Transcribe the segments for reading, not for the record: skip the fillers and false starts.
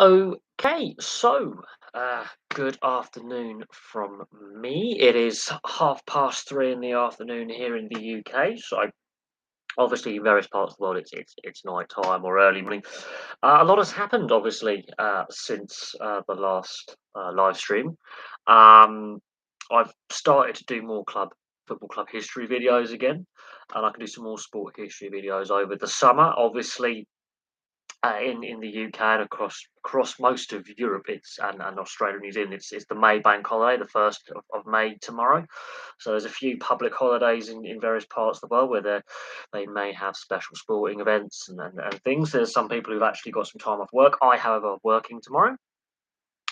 Okay, so good afternoon from me. It is 3:30 in the afternoon here in the UK. So obviously, in various parts of the world, it's night time or early morning. A lot has happened, obviously, since the last live stream. Um, I've started to do more football club history videos again, and I can do some more sport history videos over the summer. Obviously, in the UK and across most of Europe, and Australia and New Zealand, it's the May bank holiday, the first of May tomorrow. So there's a few public holidays in various parts of the world where they may have special sporting events and things. There's some people who've actually got some time off work. I, however, working tomorrow.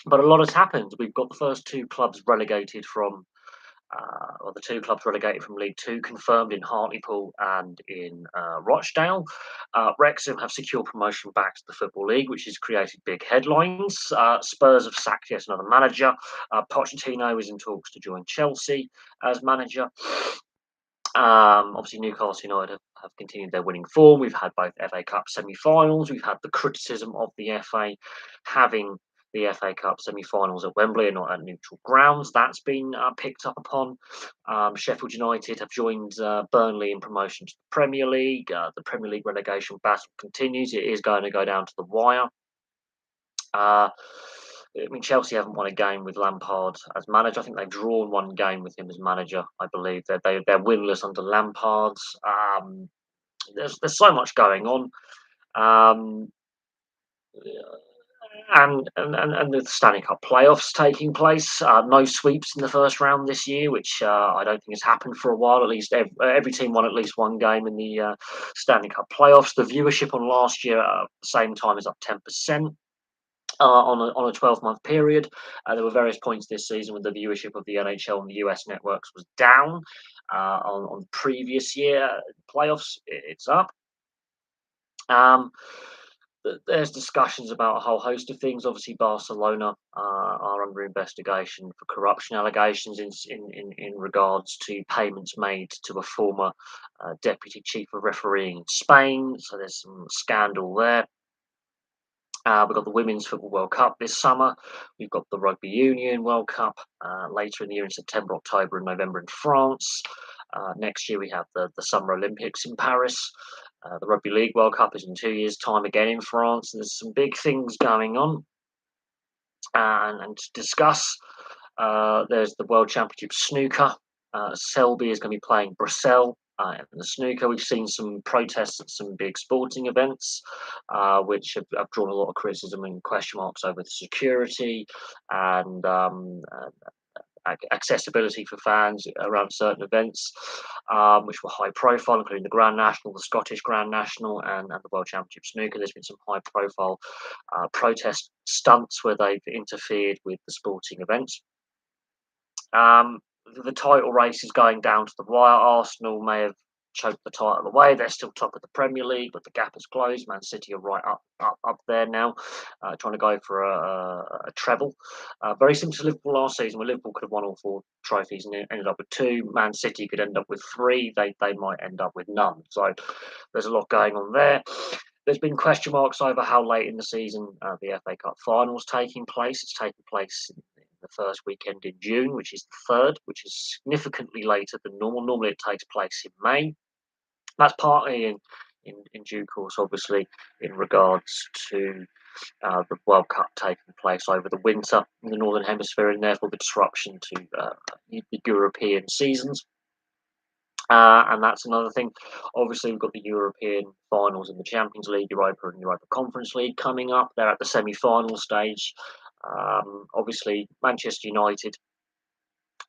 But a lot has happened. We've got the first two clubs relegated from or the two clubs relegated from League Two confirmed in Hartlepool and in Rochdale. Wrexham have secured promotion back to the Football League, which has created big headlines. Spurs have sacked yet another manager. Pochettino is in talks to join Chelsea as manager. Obviously, Newcastle United have continued their winning form. We've had both FA Cup semi-finals. We've had the criticism of the FA having the FA Cup semi-finals at Wembley and not at neutral grounds. That's been picked up upon. Sheffield United have joined Burnley in promotion to the Premier League. The Premier League relegation battle continues. It is going to go down to the wire. Uh, I mean, Chelsea haven't won a game with Lampard as manager. I think they've drawn one game with him as manager. I believe they're winless under Lampard's. There's so much going on. Um, and the Stanley Cup playoffs taking place. No sweeps in the first round this year, which I don't think has happened for a while. At least every team won at least one game in the Stanley Cup playoffs. The viewership on last year at the same time is up 10%. On a 12-month period. There were various points this season when the viewership of the NHL and the US networks was down on the previous year. Playoffs, it's up. There's discussions about a whole host of things. Obviously, Barcelona are under investigation for corruption allegations in regards to payments made to a former deputy chief of refereeing in Spain. So there's some scandal there. We've got the Women's Football World Cup this summer. We've got the Rugby Union World Cup later in the year in September, October, and November in France. Next year we have the Summer Olympics in Paris. The Rugby League World Cup is in 2 years' time again in France. There's some big things going on. And to discuss, there's the World Championship Snooker. Selby is going to be playing Brussels in the snooker. We've seen some protests at some big sporting events, which have drawn a lot of criticism and question marks over the security and accessibility for fans around certain events, which were high profile, including the Grand National, the Scottish Grand National, and the World Championship Snooker. There's been some high profile protest stunts where they've interfered with the sporting events. The title race is going down to the wire. Arsenal may have choked the title away. They're still top of the Premier League, but the gap has closed. Man City are right up there now, trying to go for a treble. Very similar to Liverpool last season, where Liverpool could have won all four trophies and ended up with two. Man City could end up with three. They might end up with none. So there's a lot going on there. There's been question marks over how late in the season the FA Cup final's taking place. It's taking place in the first weekend in June, which is the third, which is significantly later than normal. Normally, it takes place in May. That's partly in due course, obviously, in regards to the World Cup taking place over the winter in the Northern Hemisphere, and therefore the disruption to the European seasons. And that's another thing. Obviously, we've got the European finals in the Champions League, Europa and Europa Conference League coming up. They're at the semi-final stage. Obviously, Manchester United,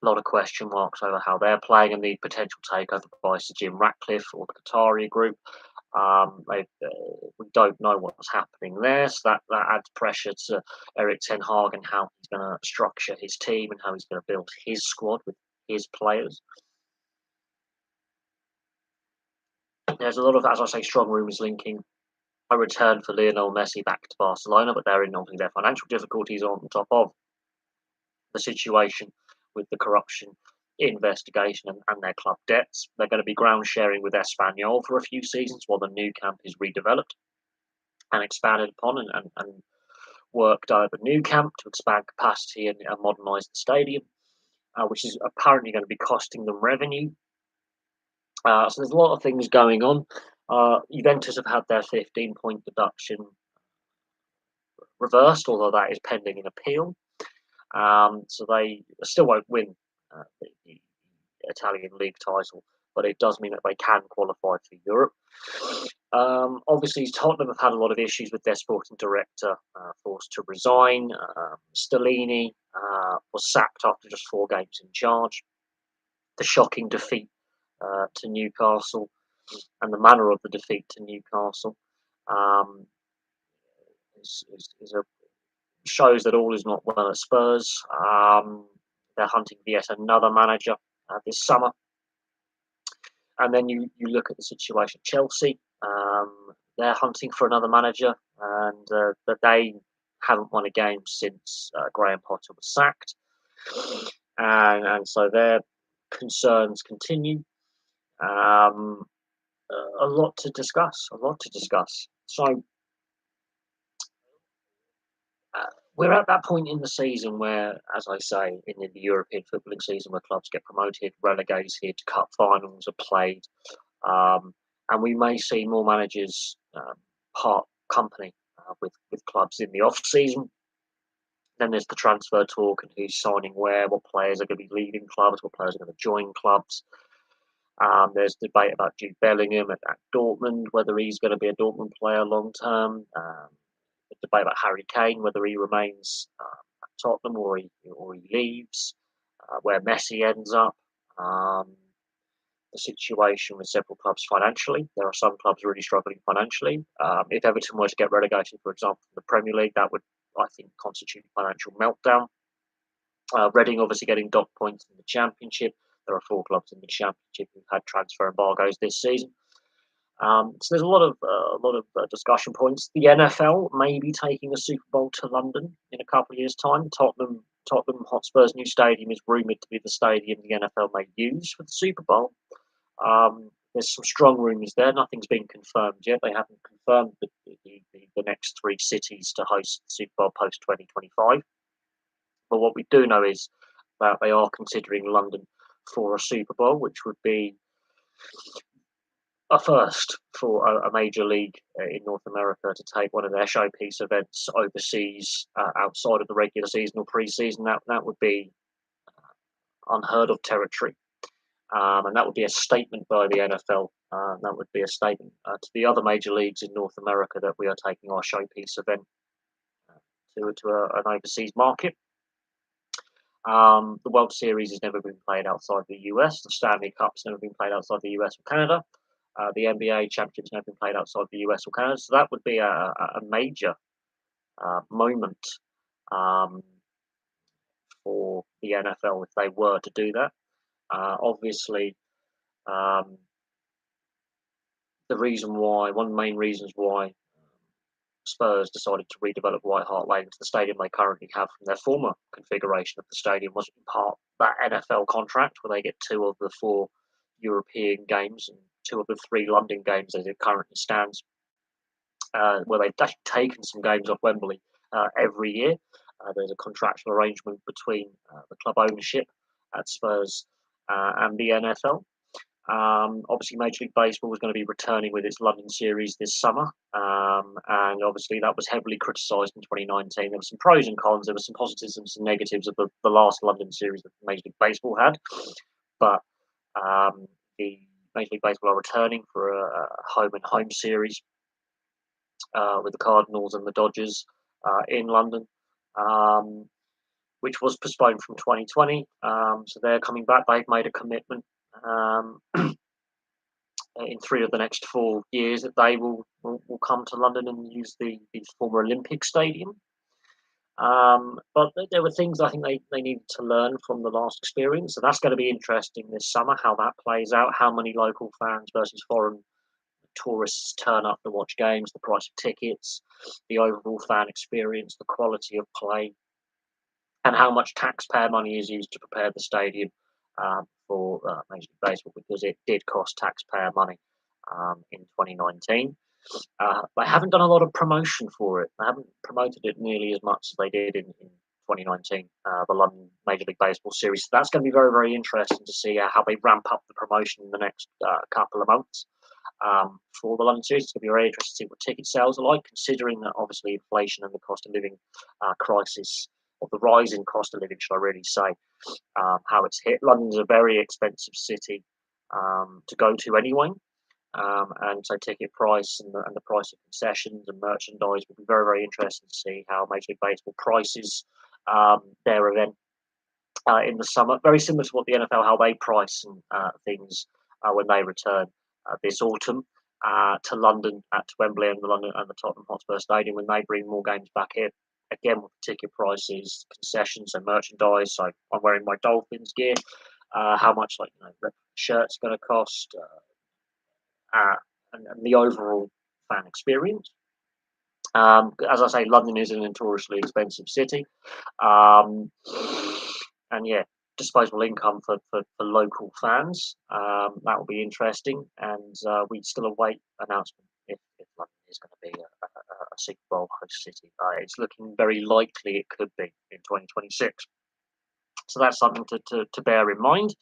a lot of question marks over how they're playing and the potential takeover by Sir Jim Ratcliffe or the Qatari group. We don't know what's happening there, so that adds pressure to Eric Ten Hag and how he's going to structure his team and how he's going to build his squad with his players. There's a lot of, as I say, strong rumours linking a return for Lionel Messi back to Barcelona, but they're in obviously their financial difficulties on top of the situation with the corruption investigation and their club debts. They're going to be ground sharing with Espanyol for a few seasons while the new camp is redeveloped and expanded upon and work done at the new camp to expand capacity and modernise the stadium, which is apparently going to be costing them revenue. So there's a lot of things going on. Juventus have had their 15-point deduction reversed, although that is pending an appeal. So they still won't win the Italian league title, but it does mean that they can qualify for Europe. Obviously, Tottenham have had a lot of issues with their sporting director, forced to resign. Stellini was sacked after just 4 games in charge. The shocking defeat to Newcastle and the manner of the defeat to Newcastle um, is a shows that all is not well at Spurs. They're hunting for yet another manager this summer. And then you look at the situation at Chelsea. They're hunting for another manager, and that they haven't won a game since Graham Potter was sacked. And so their concerns continue. A lot to discuss. A lot to discuss. So we're at that point in the season where, as I say, in the European footballing season, where clubs get promoted, relegated, cup finals are played, and we may see more managers part company with clubs in the off season. Then there's the transfer talk and who's signing where, what players are going to be leaving clubs, what players are going to join clubs. There's debate about Jude Bellingham at Dortmund, whether he's going to be a Dortmund player long term. Debate about Harry Kane, whether he remains at Tottenham or he leaves, where Messi ends up. The situation with several clubs financially. There are some clubs really struggling financially. If Everton were to get relegated, for example, from the Premier League, that would, I think, constitute a financial meltdown. Reading obviously getting dot points in the Championship. There are 4 clubs in the Championship who've had transfer embargoes this season. So there's a lot of discussion points. The NFL may be taking a Super Bowl to London in a couple of years' time. Tottenham Hotspur's new stadium is rumoured to be the stadium the NFL may use for the Super Bowl. There's some strong rumours there. Nothing's been confirmed yet. They haven't confirmed the next 3 cities to host the Super Bowl post 2025. But what we do know is that they are considering London for a Super Bowl, which would be a first for a major league in North America to take one of their showpiece events overseas outside of the regular season or pre-season. That would be unheard of territory, and that would be a statement by the NFL. That would be a statement to the other major leagues in North America that we are taking our showpiece event to an overseas market. The World Series has never been played outside the US. The Stanley Cup's never been played outside the US or Canada. The NBA Championship's never been played outside the US or Canada. So that would be a major moment for the NFL if they were to do that. Obviously, the reason why, one of the main reasons why Spurs decided to redevelop White Hart Lane to the stadium they currently have from their former configuration of the stadium was in part that NFL contract where they get 2 of the 4 European games and 2 of the 3 London games as it currently stands, where they've taken some games off Wembley every year. There's a contractual arrangement between the club ownership at Spurs and the NFL. Obviously, Major League Baseball was going to be returning with its London series this summer, and obviously that was heavily criticised in 2019. There were some pros and cons, there were some positives and some negatives of the last London series that Major League Baseball had, but the Major League Baseball are returning for a home and home series with the Cardinals and the Dodgers in London, which was postponed from 2020. So they're coming back. They've made a commitment in 3 of the next 4 years that they will come to London and use the former Olympic Stadium. But there were things I think they needed to learn from the last experience, and that's going to be interesting this summer, how that plays out, how many local fans versus foreign tourists turn up to watch games, the price of tickets, the overall fan experience, the quality of play, and how much taxpayer money is used to prepare the stadium for Major League Baseball, because it did cost taxpayer money in 2019. They haven't done a lot of promotion for it. They haven't promoted it nearly as much as they did in 2019, the London Major League Baseball series. So that's going to be very, very interesting to see how they ramp up the promotion in the next couple of months for the London series. It's going to be very interesting to see what ticket sales are like, considering that obviously inflation and the cost of living crisis, or the rising cost of living, should I really say, how it's hit. London's a very expensive city to go to anyway. And so ticket price and the price of concessions and merchandise will be very, very interesting to see how Major League Baseball prices their event in the summer. Very similar to what the NFL, how they price and things when they return this autumn to London, to Wembley and the London and the Tottenham Hotspur Stadium when they bring more games back here. Again, with the ticket prices, concessions, and merchandise. So I'm wearing my Dolphins gear. How much shirts going to cost? Uh, and the overall fan experience. As I say, London is a notoriously expensive city. Um, and yeah, disposable income for local fans. That will be interesting. And we still await announcement if London is going to be a Super Bowl host city. It's looking very likely it could be in 2026. So that's something to bear in mind.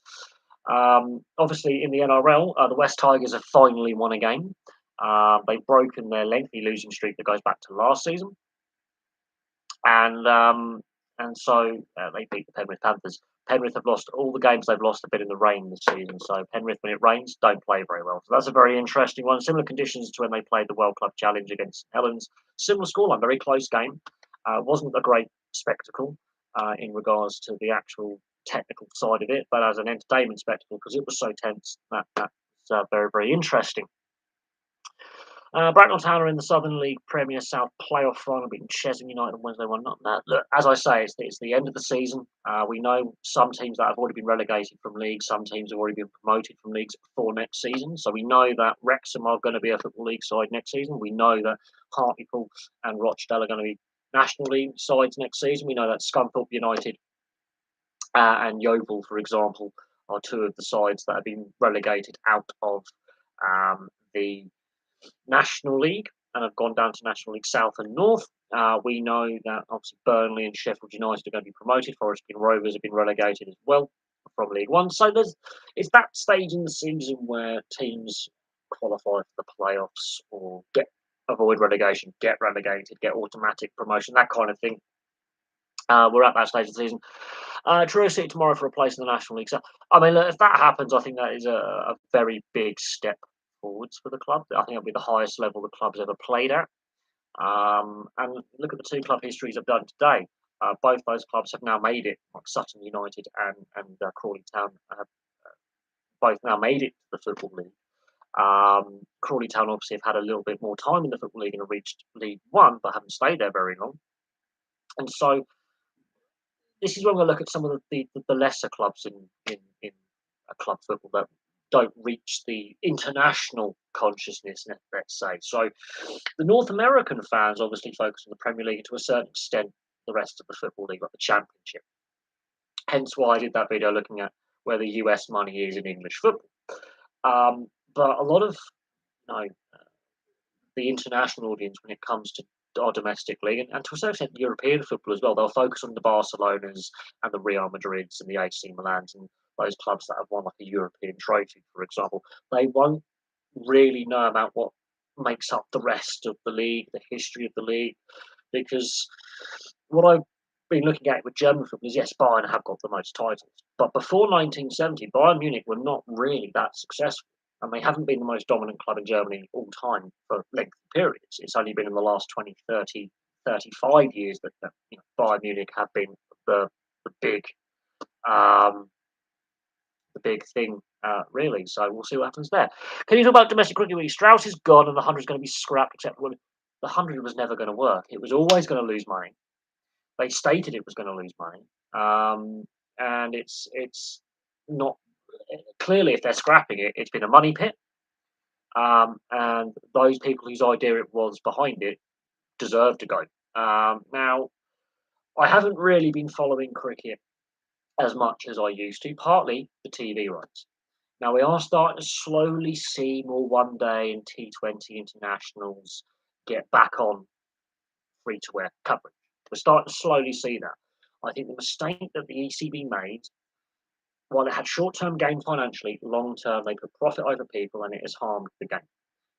Obviously, in the NRL, the West Tigers have finally won a game. They've broken their lengthy losing streak that goes back to last season, and so they beat the Penrith Panthers. Penrith have lost all the games they've lost have been in the rain this season. So Penrith, when it rains, don't play very well. So that's a very interesting one. Similar conditions to when they played the World Club Challenge against St Helens. Similar scoreline, very close game. Wasn't a great spectacle in regards to the actual technical side of it, but as an entertainment spectacle, because it was so tense, that's very, very interesting. Bracknell Town are in the Southern League Premier South playoff final, beating Chesham United on Wednesday one. Not that. Look, as I say, it's the end of the season. We know some teams that have already been relegated from leagues, some teams have already been promoted from leagues before next season. So we know that Wrexham are going to be a Football League side next season. We know that Hartlepool and Rochdale are going to be National League sides next season. We know that Scunthorpe United and Yeovil, for example, are two of the sides that have been relegated out of the National League and have gone down to National League South and North. We know that obviously Burnley and Sheffield United are going to be promoted. Forest Green Rovers have been relegated as well from League One. So it's that stage in the season where teams qualify for the playoffs or avoid relegation, get relegated, get automatic promotion, that kind of thing. We're at that stage of the season. Truro City tomorrow for a place in the National League. So, I mean, look, if that happens, I think that is a very big step forwards for the club. I think it'll be the highest level the club's ever played at. And look at the two club histories I've done today. Both those clubs have now made it, like Sutton United and Crawley Town have both now made it to the Football League. Crawley Town obviously have had a little bit more time in the Football League and have reached League One, but haven't stayed there very long. And so this is when we look at some of the lesser clubs in club football that don't reach the international consciousness, let's say. So the North American fans obviously focus on the Premier League to a certain extent, the rest of the Football League, like the Championship. Hence why I did that video looking at where the US money is in English football. But a lot of the international audience when it comes to our domestic league and to a certain extent European football as well, they'll focus on the Barcelonas and the Real Madrids and the AC Milans and those clubs that have won like a European trophy, for example. They won't really know about what makes up the rest of the league, the history of the league, because what I've been looking at with German football is yes, Bayern have got the most titles, but before 1970, Bayern Munich were not really that successful. And they haven't been the most dominant club in Germany all time for lengthy periods. It's only been in the last 20, 30, 35 years that Bayern Munich have been the big thing, really. So we'll see what happens there. Can you talk about domestic cricket? Strauss is gone and the 100 is going to be scrapped, except the 100 was never going to work. It was always going to lose money. They stated it was going to lose money. And it's not. Clearly, if they're scrapping it, it's been a money pit. And those people whose idea it was behind it deserve to go. Now, I haven't really been following cricket as much as I used to, partly the TV rights. Now we are starting to slowly see more one day and T20 internationals get back on free to air coverage. We're starting to slowly see that. I think the mistake that the ECB made, while it had short term gain financially, long term they put profit over people and it has harmed the game.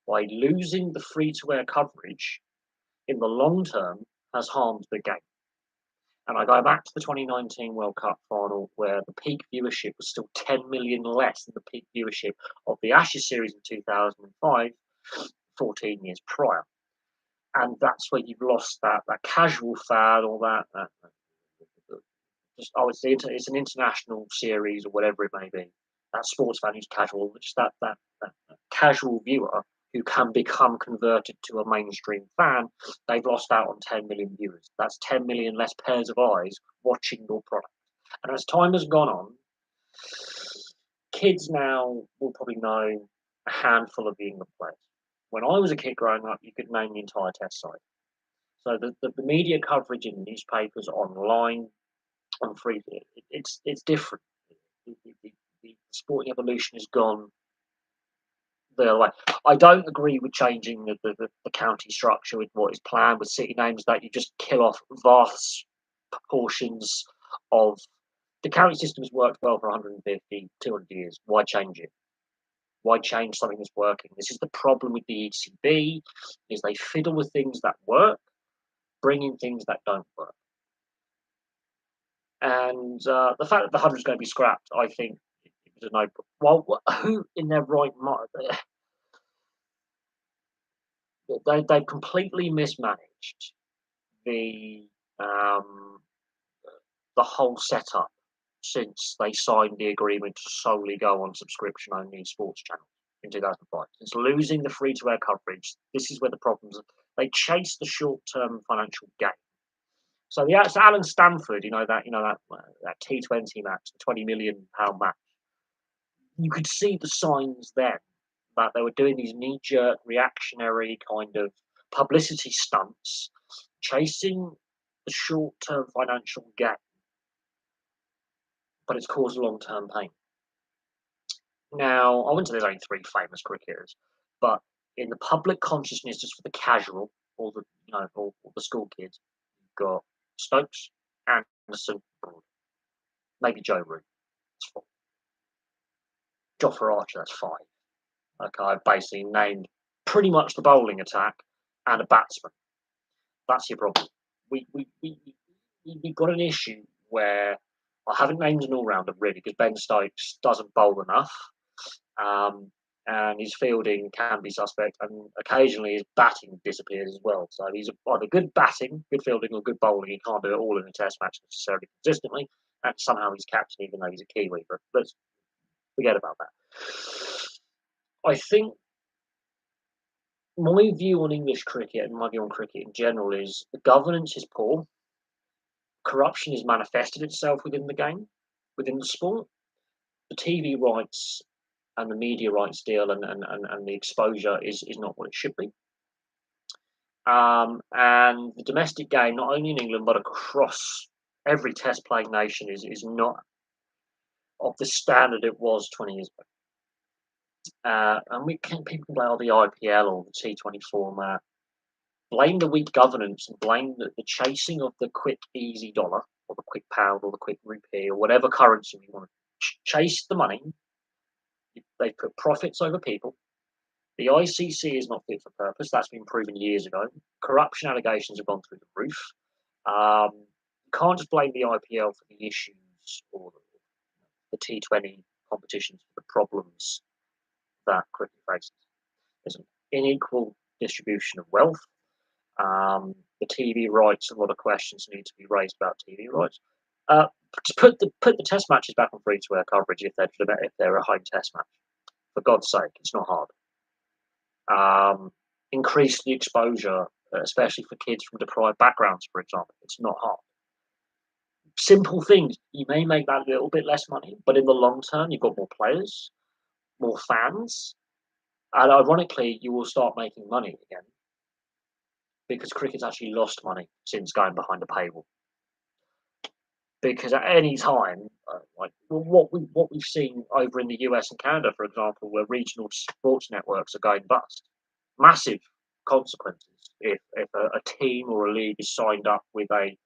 By losing the free to air coverage in the long term has harmed the game. And I go back to the 2019 World Cup final where the peak viewership was still 10 million less than the peak viewership of the Ashes series in 2005, 14 years prior. And that's where you've lost that casual fan or that just it's an international series or whatever it may be. That sports fan who's casual, just that casual viewer who can become converted to a mainstream fan, they've lost out on 10 million viewers. That's 10 million less pairs of eyes watching your product. And as time has gone on, kids now will probably know a handful of the England players. When I was a kid growing up, you could name the entire test side. So the media coverage in newspapers, online, on free, it's different. The sporting evolution has gone the other way. I don't agree with changing the county structure with what is planned with city names. That you just kill off vast proportions of the county system has worked well for 150, 200 years. Why change it? Why change something that's working? This is the problem with the ECB, is they fiddle with things that work, bring in things that don't work. And the fact that the 100 is going to be scrapped, I think, is a no. Well, who in their right mind? They've completely mismanaged the um, the whole setup since they signed the agreement to solely go on subscription only sports channels in 2005. Since losing the free to air coverage, this is where the problems are. They chase the short term financial gain. So Alan Stanford, that T20 match, the £20 million match. You could see the signs then that they were doing these knee jerk, reactionary kind of publicity stunts, chasing the short term financial gain, but it's caused long term pain. Now, I wouldn't say there's only three famous cricketers, but in the public consciousness, just for the casual or or the school kids, you've got Stokes, Anderson, Broad, maybe Joe Root. That's four. Jofra Archer, that's five. Okay, I've basically named pretty much the bowling attack and a batsman. That's your problem. We've got an issue where I haven't named an all-rounder really because Ben Stokes doesn't bowl enough, and his fielding can be suspect, and occasionally his batting disappears as well. So he's either good batting, good fielding, or good bowling. He can't do it all in a Test match necessarily consistently, and somehow he's captain even though he's a Kiwi. But let's forget about that. I think my view on English cricket and my view on cricket in general is the governance is poor. Corruption has manifested itself within the game, within the sport. The TV rights and the media rights deal and the exposure is not what it should be. And the domestic game, not only in England but across every test playing nation, is not of the standard it was 20 years ago. And people can blame the IPL or the T20 format, blame the weak governance, and blame the chasing of the quick, easy dollar or the quick pound or the quick rupee or whatever currency we want to chase the money. They put profits over people. The ICC is not fit for purpose. That's been proven years ago. Corruption allegations have gone through the roof. You can't just blame the IPL for the issues or the T20 competitions for the problems that cricket faces. There's an unequal distribution of wealth. The TV rights, a lot of questions need to be raised about TV rights. To put the test matches back on free to air coverage if they're a home test match. For God's sake, it's not hard. Increase the exposure, especially for kids from deprived backgrounds, for example. It's not hard. Simple things. You may make that a little bit less money, but in the long term, you've got more players, more fans, and ironically, you will start making money again because cricket's actually lost money since going behind a paywall. because at any time, like what we've seen over in the US and Canada, for example, where regional sports networks are going bust, massive consequences if a team or a league is signed up with a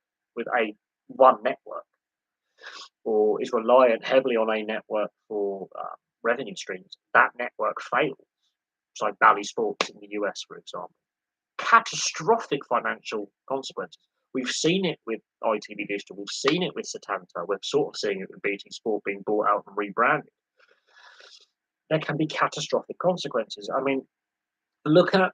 one network or is reliant heavily on a network for revenue streams, that network fails. So Bally Sports in the US, for example, catastrophic financial consequences. We've seen it with ITV Digital. We've seen it with Setanta. We're sort of seeing it with BT Sport being bought out and rebranded. There can be catastrophic consequences. I mean, look at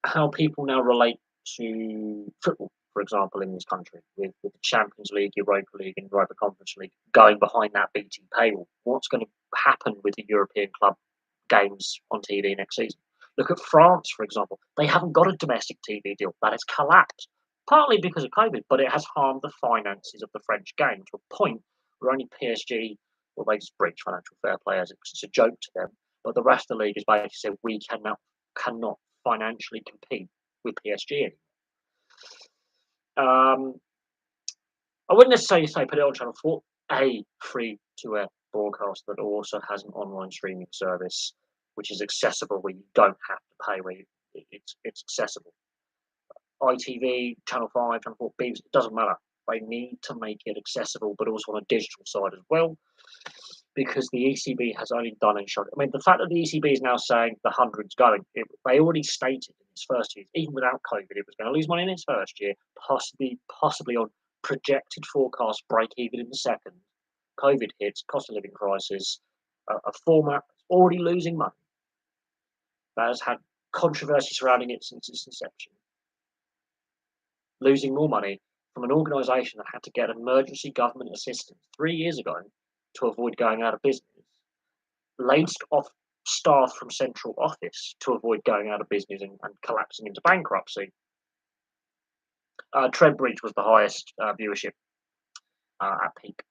how people now relate to football, for example, in this country, with the Champions League, Europa League, and Europa Conference League going behind that BT paywall. What's going to happen with the European club games on TV next season? Look at France, for example. They haven't got a domestic TV deal. That has collapsed, partly because of COVID, but it has harmed the finances of the French game to a point where only PSG, well, they just breach financial fair play as it's a joke to them. But the rest of the league has basically said we cannot financially compete with PSG anymore. I wouldn't necessarily say put it on Channel 4, a free to air broadcast that also has an online streaming service which is accessible where you don't have to pay, where it's accessible. ITV, Channel 5, Channel 4, BBC, it doesn't matter. They need to make it accessible, but also on a digital side as well, because the ECB has only done and shown. I mean, the fact that the ECB is now saying the hundred's going, they already stated in its first year, even without COVID, it was going to lose money in its first year, possibly on projected forecast break even in the second. COVID hits, cost of living crisis, a format already losing money that has had controversy surrounding it since its inception, losing more money from an organisation that had to get emergency government assistance 3 years ago to avoid going out of business, laid off staff from central office to avoid going out of business and collapsing into bankruptcy. Treadbridge was the highest viewership at peak.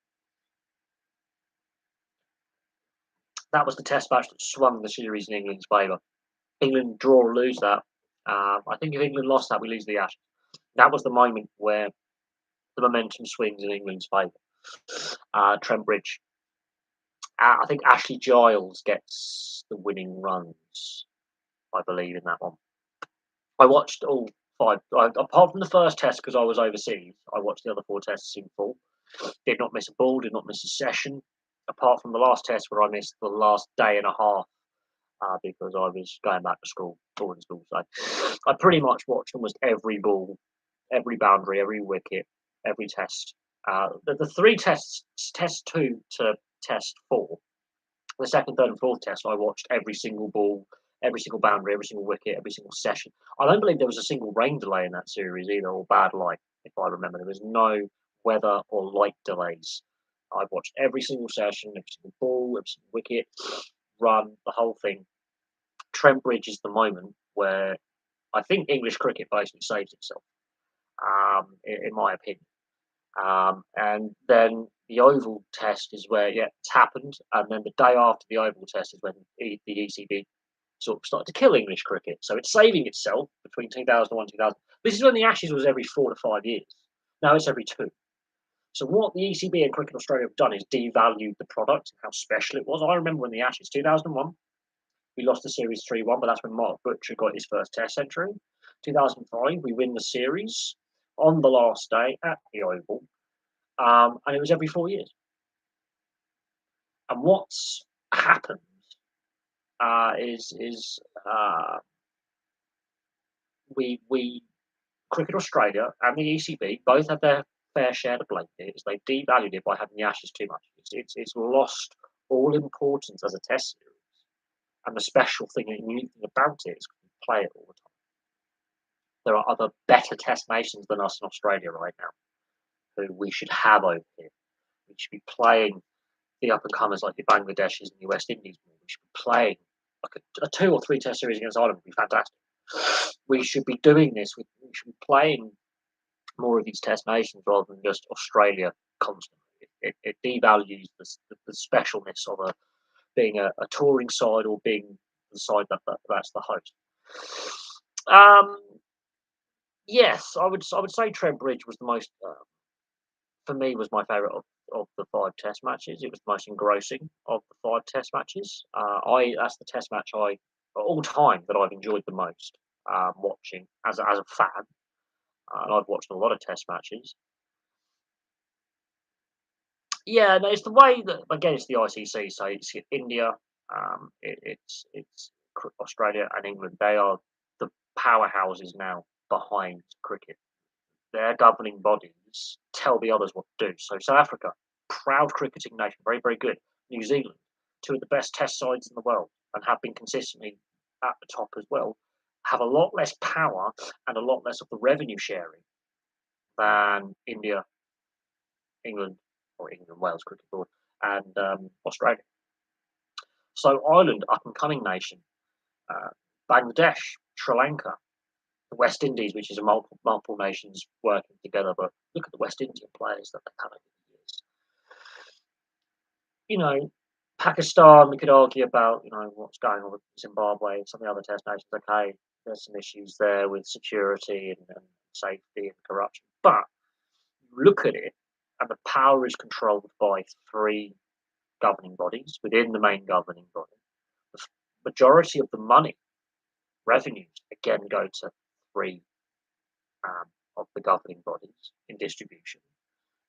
That was the test match that swung the series in England's favour. England draw or lose that. I think if England lost that, we lose the Ashes. That was the moment where the momentum swings in England's favour. Trent Bridge. I think Ashley Giles gets the winning runs, I believe, in that one. I watched all five, apart from the first test because I was overseas. I watched the other four tests in full. Did not miss a ball, did not miss a session, apart from the last test where I missed the last day and a half because I was going back to school, boarding school. So I pretty much watched almost every ball, every boundary, every wicket, every test. The three tests, test 2 to test 4, the second, third, and fourth test, I watched every single ball, every single boundary, every single wicket, every single session. I don't believe there was a single rain delay in that series either, or bad light, if I remember. There was no weather or light delays. I've watched every single session, every single ball, every single wicket, run, the whole thing. Trent Bridge is the moment where I think English cricket basically saves itself, in my opinion. And then the Oval Test is where, yeah, it's happened. And then the day after the Oval Test is when the ECB sort of started to kill English cricket. So it's saving itself between 2001 and 2000. This is when the Ashes was every 4 to 5 years. Now it's every 2. So what the ECB and Cricket Australia have done is devalued the product and how special it was. I remember when the Ashes, 2001, we lost the series 3-1, but that's when Mark Butcher got his first Test century. 2005, we win the series on the last day at the Oval. And it was every 4 years. And what's happened is we Cricket Australia and the ECB both have their fair share to blame here. Is they devalued it by having the Ashes too much. It's lost all importance as a Test series. And the special thing and unique thing about it is we play it all the time. There are other better Test nations than us in Australia right now, who we should have over here. We should be playing the up and comers like the Bangladeshis and the West Indies. We should be playing like a 2 or 3 Test series against Ireland would be fantastic. We should be doing this. We should be playing more of these Test nations rather than just Australia constantly. It devalues the specialness of being a touring side or being the side that's the host. Yes, I would say Trent Bridge was the most for me was my favourite of the 5 Test matches. It was the most engrossing of the 5 Test matches. I That's the Test match I all time that I've enjoyed the most watching as a fan. And I've watched a lot of Test matches. Yeah, no, it's the way that again it's the ICC, so it's India, Australia and England. They are the powerhouses now behind cricket. Their governing bodies tell the others what to do. So South Africa, proud cricketing nation, very, very good. New Zealand, two of the best test sides in the world and have been consistently at the top as well, have a lot less power and a lot less of the revenue sharing than India, England, or England, Wales Cricket Board, and Australia. So Ireland, up and coming nation, uh, Bangladesh, Sri Lanka, the West Indies, which is a multiple nations working together. But look at the West Indian players that they've had over the years. You know, Pakistan, we could argue about, what's going on with Zimbabwe and some of the other test nations. Okay, there's some issues there with security and safety and corruption. But look at it, and the power is controlled by 3 governing bodies within the main governing body. The majority of the money, revenues, again go to 3 of the governing bodies in distribution,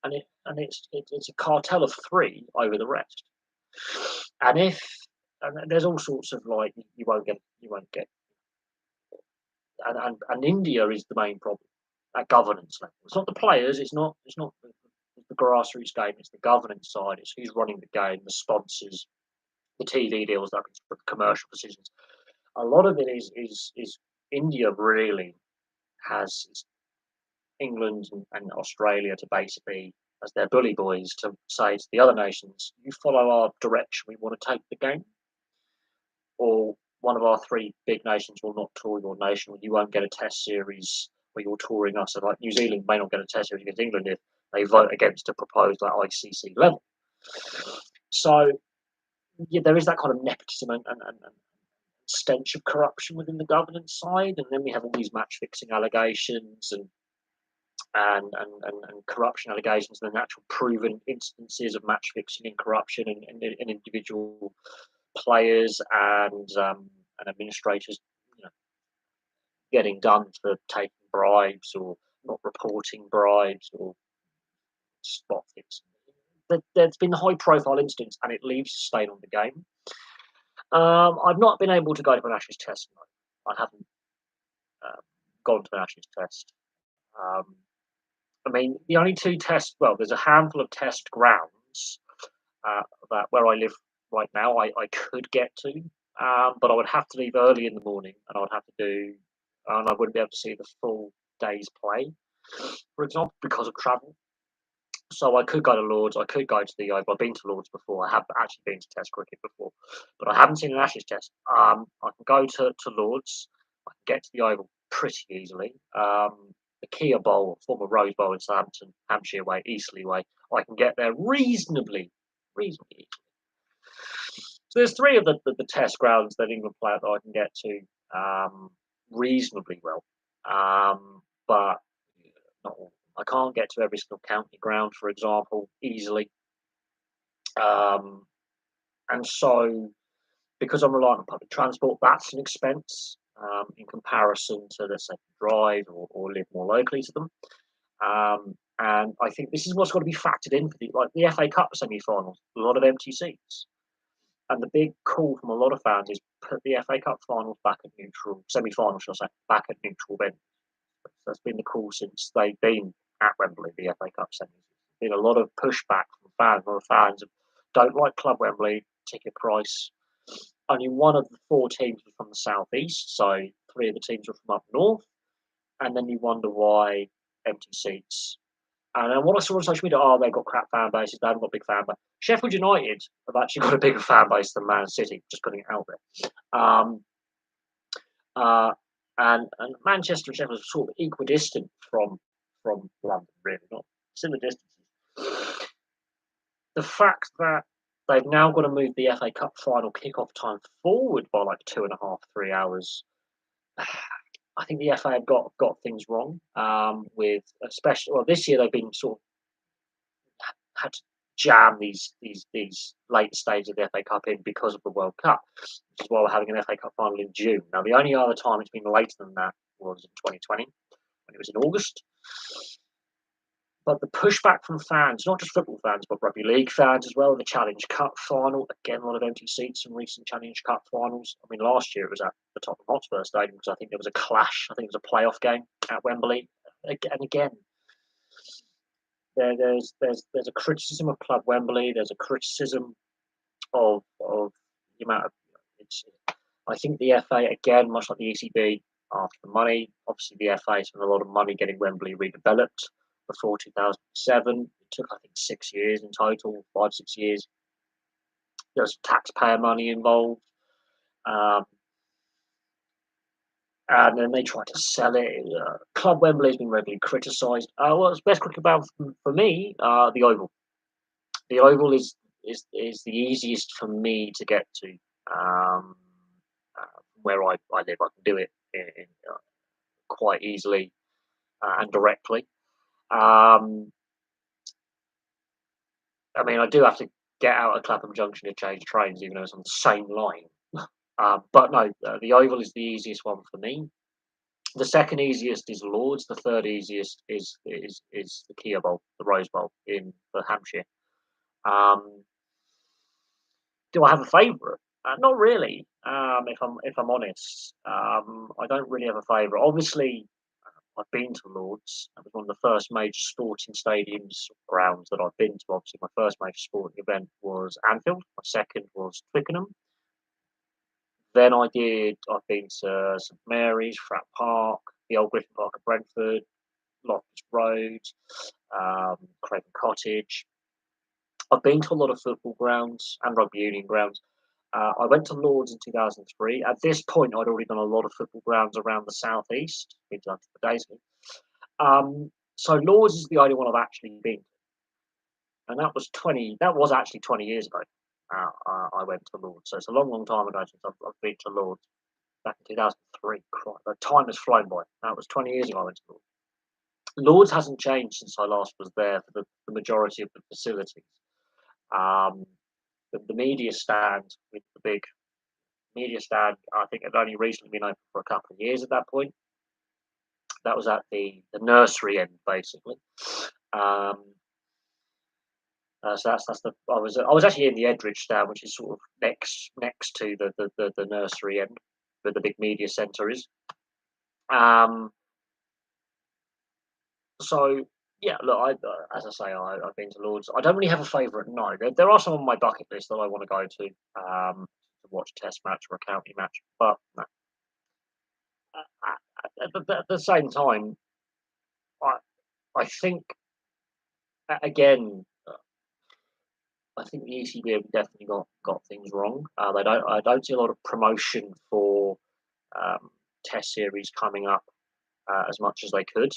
and it's a cartel of 3 over the rest. And if and there's all sorts of like you won't get and India is the main problem at governance level. It's not the players. It's not the grassroots game. It's the governance side. It's who's running the game, the sponsors, the TV deals, that the commercial decisions. A lot of it is India really has England and Australia to basically, as their bully boys, to say to the other nations, you follow our direction, we want to take the game, or one of our 3 big nations will not tour your nation, or you won't get a test series where you're touring us. So like New Zealand may not get a test series against England if they vote against a proposed like ICC level. So yeah, there is that kind of nepotism and stench of corruption within the governance side, and then we have all these match fixing allegations and corruption allegations, and then actual proven instances of match fixing and corruption and individual players and administrators, getting done for taking bribes or not reporting bribes or spot fixing. There's been high profile incidents, and it leaves a stain on the game. I've not been able to go to an Ashes test. No. I haven't gone to an Ashes test. I mean, the only 2 tests. Well, there's a handful of test grounds that where I live right now. I could get to, but I would have to leave early in the morning, and I would have to do, and I wouldn't be able to see the full day's play, for example, because of travel. So I could go to Lords, I could go to the Oval. I've been to Lords before. I have actually been to Test cricket before, but I haven't seen an Ashes test. I can go to Lords. I can get to the Oval pretty easily. The Kia Bowl, former Rose Bowl in Southampton, Hampshire way, Eastleigh way. I can get there reasonably easily. So there's 3 of the test grounds that England play at that I can get to reasonably well, but not all. I can't get to every single county ground, for example, easily. And so, because I'm relying on public transport, that's an expense in comparison to, let's say, drive or live more locally to them. And I think this is what's got to be factored in for the FA Cup semi-finals. A lot of empty seats, and the big call from a lot of fans is put the FA Cup finals back at neutral, semi-finals, shall I say, back at neutral venues. That's been the call since they've been at Wembley, the FA Cup semis. There's been a lot of pushback from fans. A lot of fans don't like Club Wembley, ticket price. Only one of the 4 teams was from the southeast, so 3 of the teams were from up north. And then you wonder why empty seats. And then what I saw on social media, they've got crap fan bases, they haven't got big fan base. Sheffield United have actually got a bigger fan base than Man City, just putting it out there. And Manchester and Sheffield are sort of equidistant from London, really, not similar distances. The fact that they've now got to move the FA Cup final kickoff time forward by like 2.5, 3 hours. I think the FA have got things wrong with, especially, well, this year they've been sort of had to jam these later stages of the FA Cup in because of the World Cup, which is why we're having an FA Cup final in June. Now, the only other time it's been later than that was in 2020 when it was in August. But the pushback from fans, not just football fans, but rugby league fans as well, the Challenge Cup final, again, a lot of empty seats in recent Challenge Cup finals. I mean, last year it was at the Tottenham Hotspur Stadium because I think there was a clash. I think it was a playoff game at Wembley. And again, there's a criticism of Club Wembley. There's a criticism of the amount of it's. I think the FA again, much like the ECB, after the money. Obviously, the FA spent a lot of money getting Wembley redeveloped before 2007. It took, I think, 6 years in total, 5 6 years. There's taxpayer money involved. Um, and then they tried to sell it. Club Wembley has been regularly criticised. What's best cricket ground for me? The Oval. The Oval is the easiest for me to get to. Where I live, I can do it quite easily and directly. I mean, I do have to get out of Clapham Junction to change trains, even though it's on the same line. But no, the Oval is the easiest one for me. The second easiest is Lords. The third easiest is the Kia Bowl, the Rose Bowl in the Hampshire. Do I have a favourite? Not really. If I'm honest, I don't really have a favourite. Obviously, I've been to Lords. That was one of the first major sporting stadiums grounds that I've been to. Obviously, my first major sporting event was Anfield. My second was Twickenham. Then I've been to St Mary's, Frat Park, the old Griffin Park at Brentford, Loftus Road, Craven Cottage. I've been to a lot of football grounds and rugby union grounds. I went to Lords in 2003. At this point, I'd already done a lot of football grounds around the southeast. Been to the days ago. So Lords is the only one I've actually been to, and that was 20. That was actually 20 years ago. I went to Lords, so it's a long, long time ago since I've been to Lords. Back in 2003. The time has flown by. That was 20 years ago I went to Lords. Lords hasn't changed since I last was there for the majority of the facilities. The media stand with the big media stand, I think, had only recently been open for a couple of years at that point. That was at the nursery end, basically. So that's the. I was actually in the Edridge stand, which is sort of next to the nursery end, where the big media centre is. So yeah, look, as I say, I've been to Lords. I don't really have a favourite. No, there are some on my bucket list that I want to go to watch a Test match or a county match, but no. At the same time, I I think again, I think the ECB have definitely got things wrong. I don't see a lot of promotion for Test series coming up as much as they could.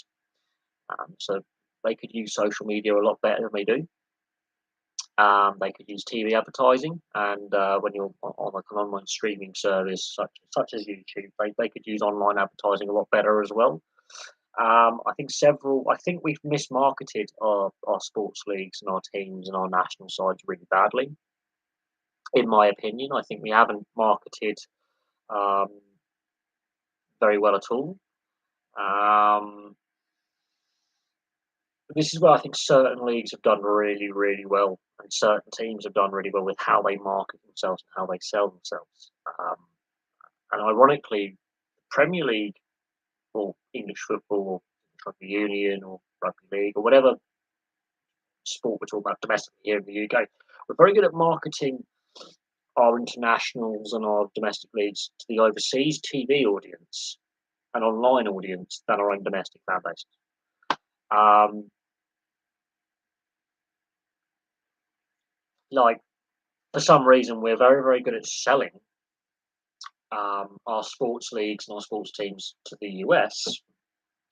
So they could use social media a lot better than they do. They could use TV advertising, and when you're on like an online streaming service such as YouTube, they could use online advertising a lot better as well. I think we've mismarketed our sports leagues and our teams and our national sides really badly. In my opinion, I think we haven't marketed um, very well at all. Um, this is where I think certain leagues have done really, really well, and certain teams have done really well with how they market themselves and how they sell themselves. And ironically, Premier League or English football or rugby union or rugby league or whatever sport we're talking about domestically here in the UK, we're very good at marketing our internationals and our domestic leagues to the overseas TV audience and online audience than our own domestic fan bases. Like, for some reason, we're very, very good at selling our sports leagues and our sports teams to the US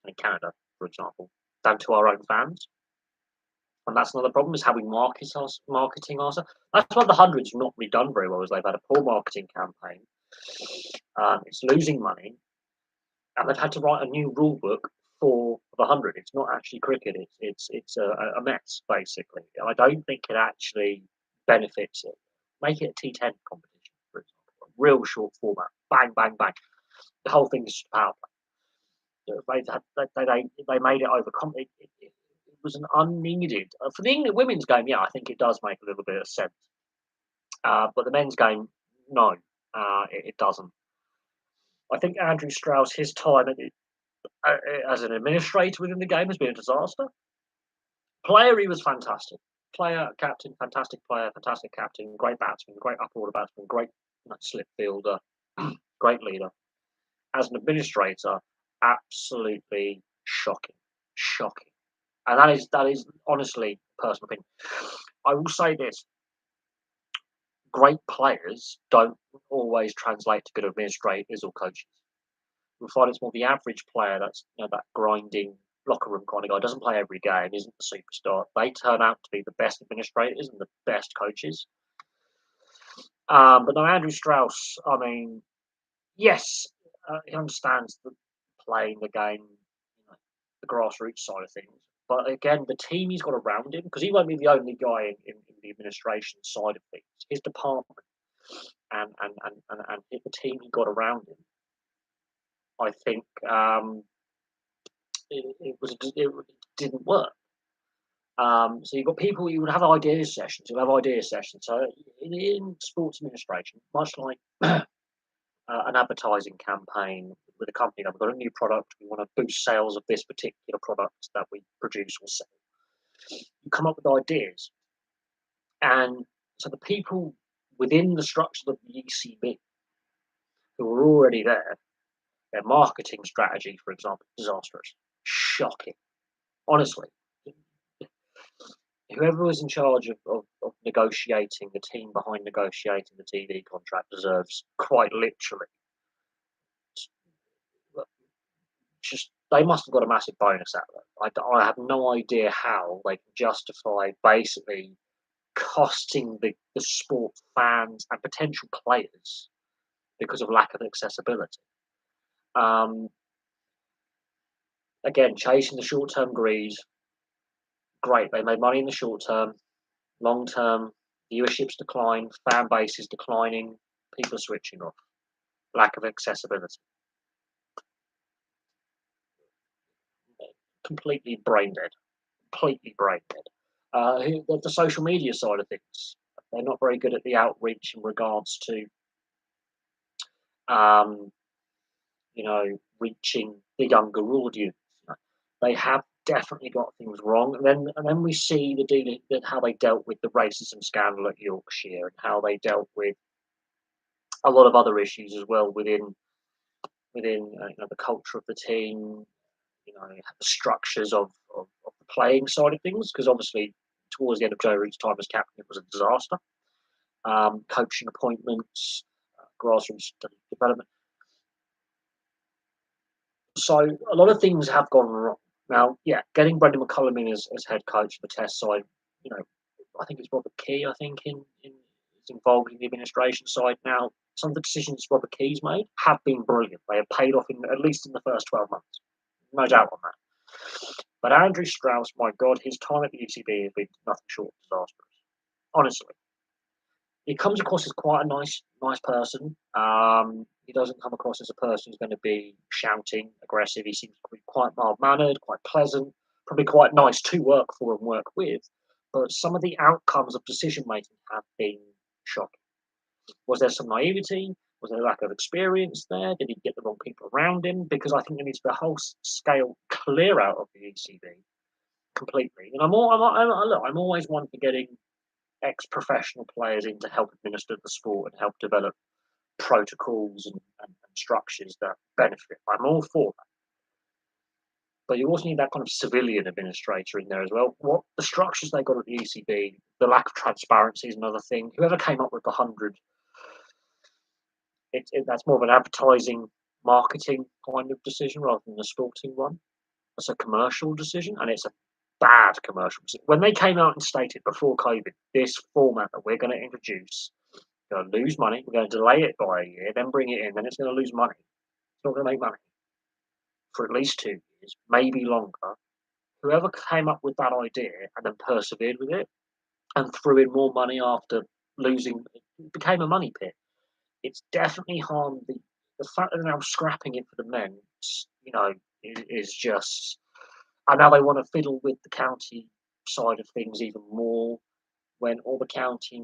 and Canada, for example, than to our own fans. And that's another problem, is how we marketing ourselves. That's why the Hundreds have not really done very well, is they've had a poor marketing campaign. It's losing money, and they've had to write a new rule book 4 of 100. It's not actually cricket. It's a mess basically. I don't think it actually benefits it. Make it a T10 competition, for example. Real short format. Bang, bang, bang. The whole thing is just power play. They made it over. It was an unneeded for the England women's game. Yeah, I think it does make a little bit of sense. But the men's game, no, it doesn't. I think Andrew Strauss, his time as an administrator within the game has been a disaster. Player, he was fantastic. Player, captain, fantastic player, fantastic captain, great batsman, great up order batsman, great slip fielder, great leader. As an administrator, absolutely shocking, shocking. And that is honestly personal opinion. I will say this: great players don't always translate to good administrators or coaches. You'll find it's more the average player that's that grinding locker room kind of guy, doesn't play every game, isn't the superstar. They turn out to be the best administrators and the best coaches. But no, Andrew Strauss, I mean, yes, he understands the playing the game, the grassroots side of things. But again, the team he's got around him, because he won't be the only guy in the administration side of things. His department and the team he got around him, I think it didn't work. So you've got people, you would have ideas sessions. You'll have idea sessions. So in sports administration, much like an advertising campaign with a company that we've got a new product, we want to boost sales of this particular product that we produce or sell. You come up with ideas, and so the people within the structure of the ECB who are already there, their marketing strategy, for example, disastrous, shocking. Honestly, whoever was in charge of negotiating, the team behind negotiating the TV contract deserves quite literally just they must have got a massive bonus out of it. I have no idea how they can justify basically costing the sport fans and potential players because of lack of accessibility. Um, Again, chasing the short term greed, great. They made money in the short term. Long term, viewership's decline, fan base is declining, people are switching off. Lack of accessibility. Completely brain dead. Completely brain dead. The social media side of things, they're not very good at the outreach in regards to, um, reaching the younger audience. They have definitely got things wrong, and then we see how they dealt with the racism scandal at Yorkshire and how they dealt with a lot of other issues as well within the culture of the team, the structures of the playing side of things. Because obviously, towards the end of Joe Root's time as captain, it was a disaster. Coaching appointments, grassroots development. So a lot of things have gone wrong. Now, yeah, getting Brendan McCullum in as head coach of the Test side, I think it's Robert Key. I think is involved in the administration side now. Some of the decisions Robert Key's made have been brilliant. They have paid off at least in the first 12 months, no doubt on that. But Andrew Strauss, my God, his time at the ECB has been nothing short of disastrous. Honestly, he comes across as quite a nice person. He doesn't come across as a person who's going to be shouting, aggressive. He seems to be quite mild mannered, quite pleasant, probably quite nice to work for and work with. But some of the outcomes of decision making have been shocking. Was there some naivety? Was there a lack of experience there? Did he get the wrong people around him? Because I think there needs to be a whole scale clear out of the ECB completely. And I'm always one for getting ex-professional players in to help administer the sport and help develop protocols and structures that benefit. I'm all for that. But you also need that kind of civilian administrator in there as well. What the structures they got at the ECB, the lack of transparency is another thing. Whoever came up with the 100, that's more of an advertising, marketing kind of decision rather than a sporting one. It's a commercial decision, and it's a bad commercial decision. When they came out and stated before COVID, this format that we're going to introduce, we're going to lose money, we're going to delay it by a year, then bring it in, then it's going to lose money. It's not going to make money for at least 2 years. years, maybe longer. Whoever came up with that idea and then persevered with it and threw in more money after losing, it became a money pit. It's definitely harmed the fact that they're now scrapping it for the men, is just. And now they want to fiddle with the county side of things even more when all the county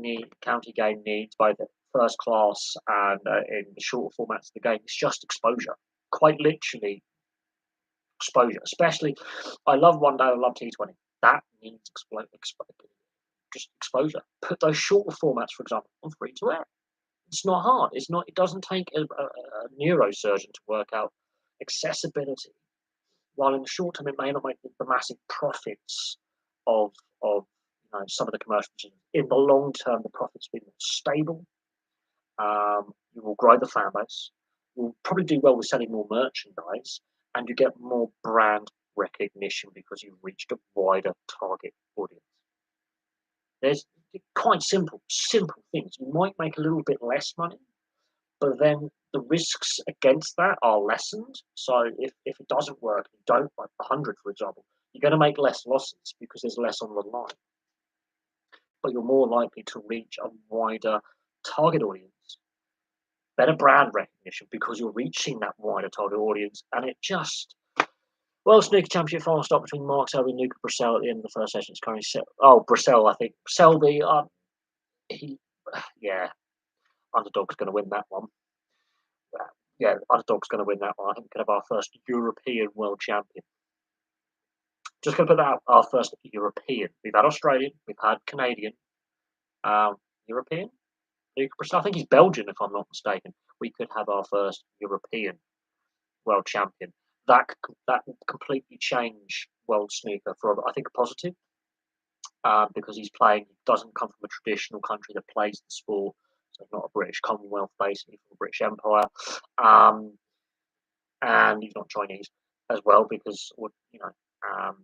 game needs, both at first class and in the shorter formats of the game, it's just exposure. Quite literally exposure. Especially, I love one day. I love T20. That needs just exposure. Put those shorter formats, for example, on free to air. It's not hard. It's not. It doesn't take a neurosurgeon to work out accessibility. While in the short term, it may not make the massive profits of some of the commercial machines. In the long term, the profits will be more stable. You will grow the fan base. You'll probably do well with selling more merchandise, and you get more brand recognition because you've reached a wider target audience. There's quite simple things. You might make a little bit less money, but then the risks against that are lessened. So if it doesn't work, you don't like 100, for example, you're going to make less losses because there's less on the line, but you're more likely to reach a wider target audience, better brand recognition because you're reaching that wider target audience, and it just. World Snooker Championship final stop between Mark Selby and Luca Brissell at the end of the first session. It's currently Brissell, I think. Selby, yeah, underdog's going to win that one. Yeah, underdog's going to win that one. I think we could have our first European world champion. Just going to put that out, our first European. We've had Australian, we've had Canadian, European. I think he's Belgian, if I'm not mistaken. We could have our first European world champion. That would completely change world snooker for, I think, a positive, because he doesn't come from a traditional country that plays the sport, so not a British Commonwealth, basically from the British Empire, and he's not Chinese as well, because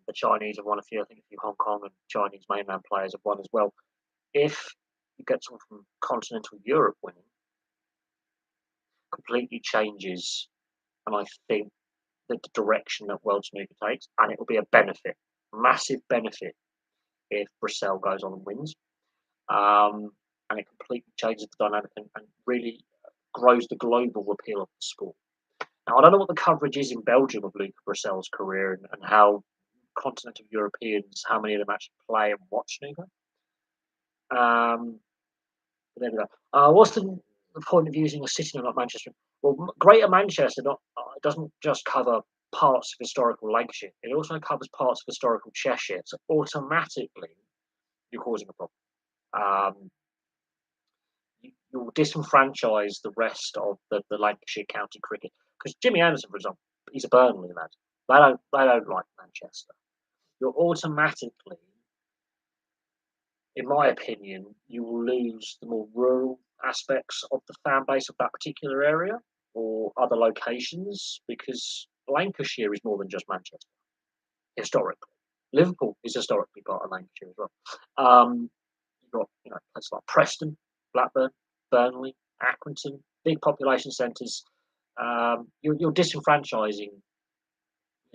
the Chinese have won a few. I think a few Hong Kong and Chinese mainland players have won as well. If you get someone from continental Europe winning, completely changes, and I think the direction that world snooker takes, and it will be a benefit, massive benefit, if Brissell goes on and wins, and it completely changes the dynamic and really grows the global appeal of the sport. Now, I don't know what the coverage is in Belgium of Luca Brissell's career and how continental Europeans, how many of them actually play and watch snooker. But there we go. What's the point of using a city name like Manchester? Well, Greater Manchester doesn't just cover parts of historical Lancashire. It also covers parts of historical Cheshire. So automatically, you're causing a problem. You'll disenfranchise the rest of the Lancashire county cricket. Because Jimmy Anderson, for example, he's a Burnley lad. They don't like Manchester. You're automatically, in my opinion, you will lose the more rural aspects of the fan base of that particular area or other locations, because Lancashire is more than just Manchester, historically. Liverpool is historically part of Lancashire as well. You've got places like Preston, Blackburn, Burnley, Accrington, big population centres. You're disenfranchising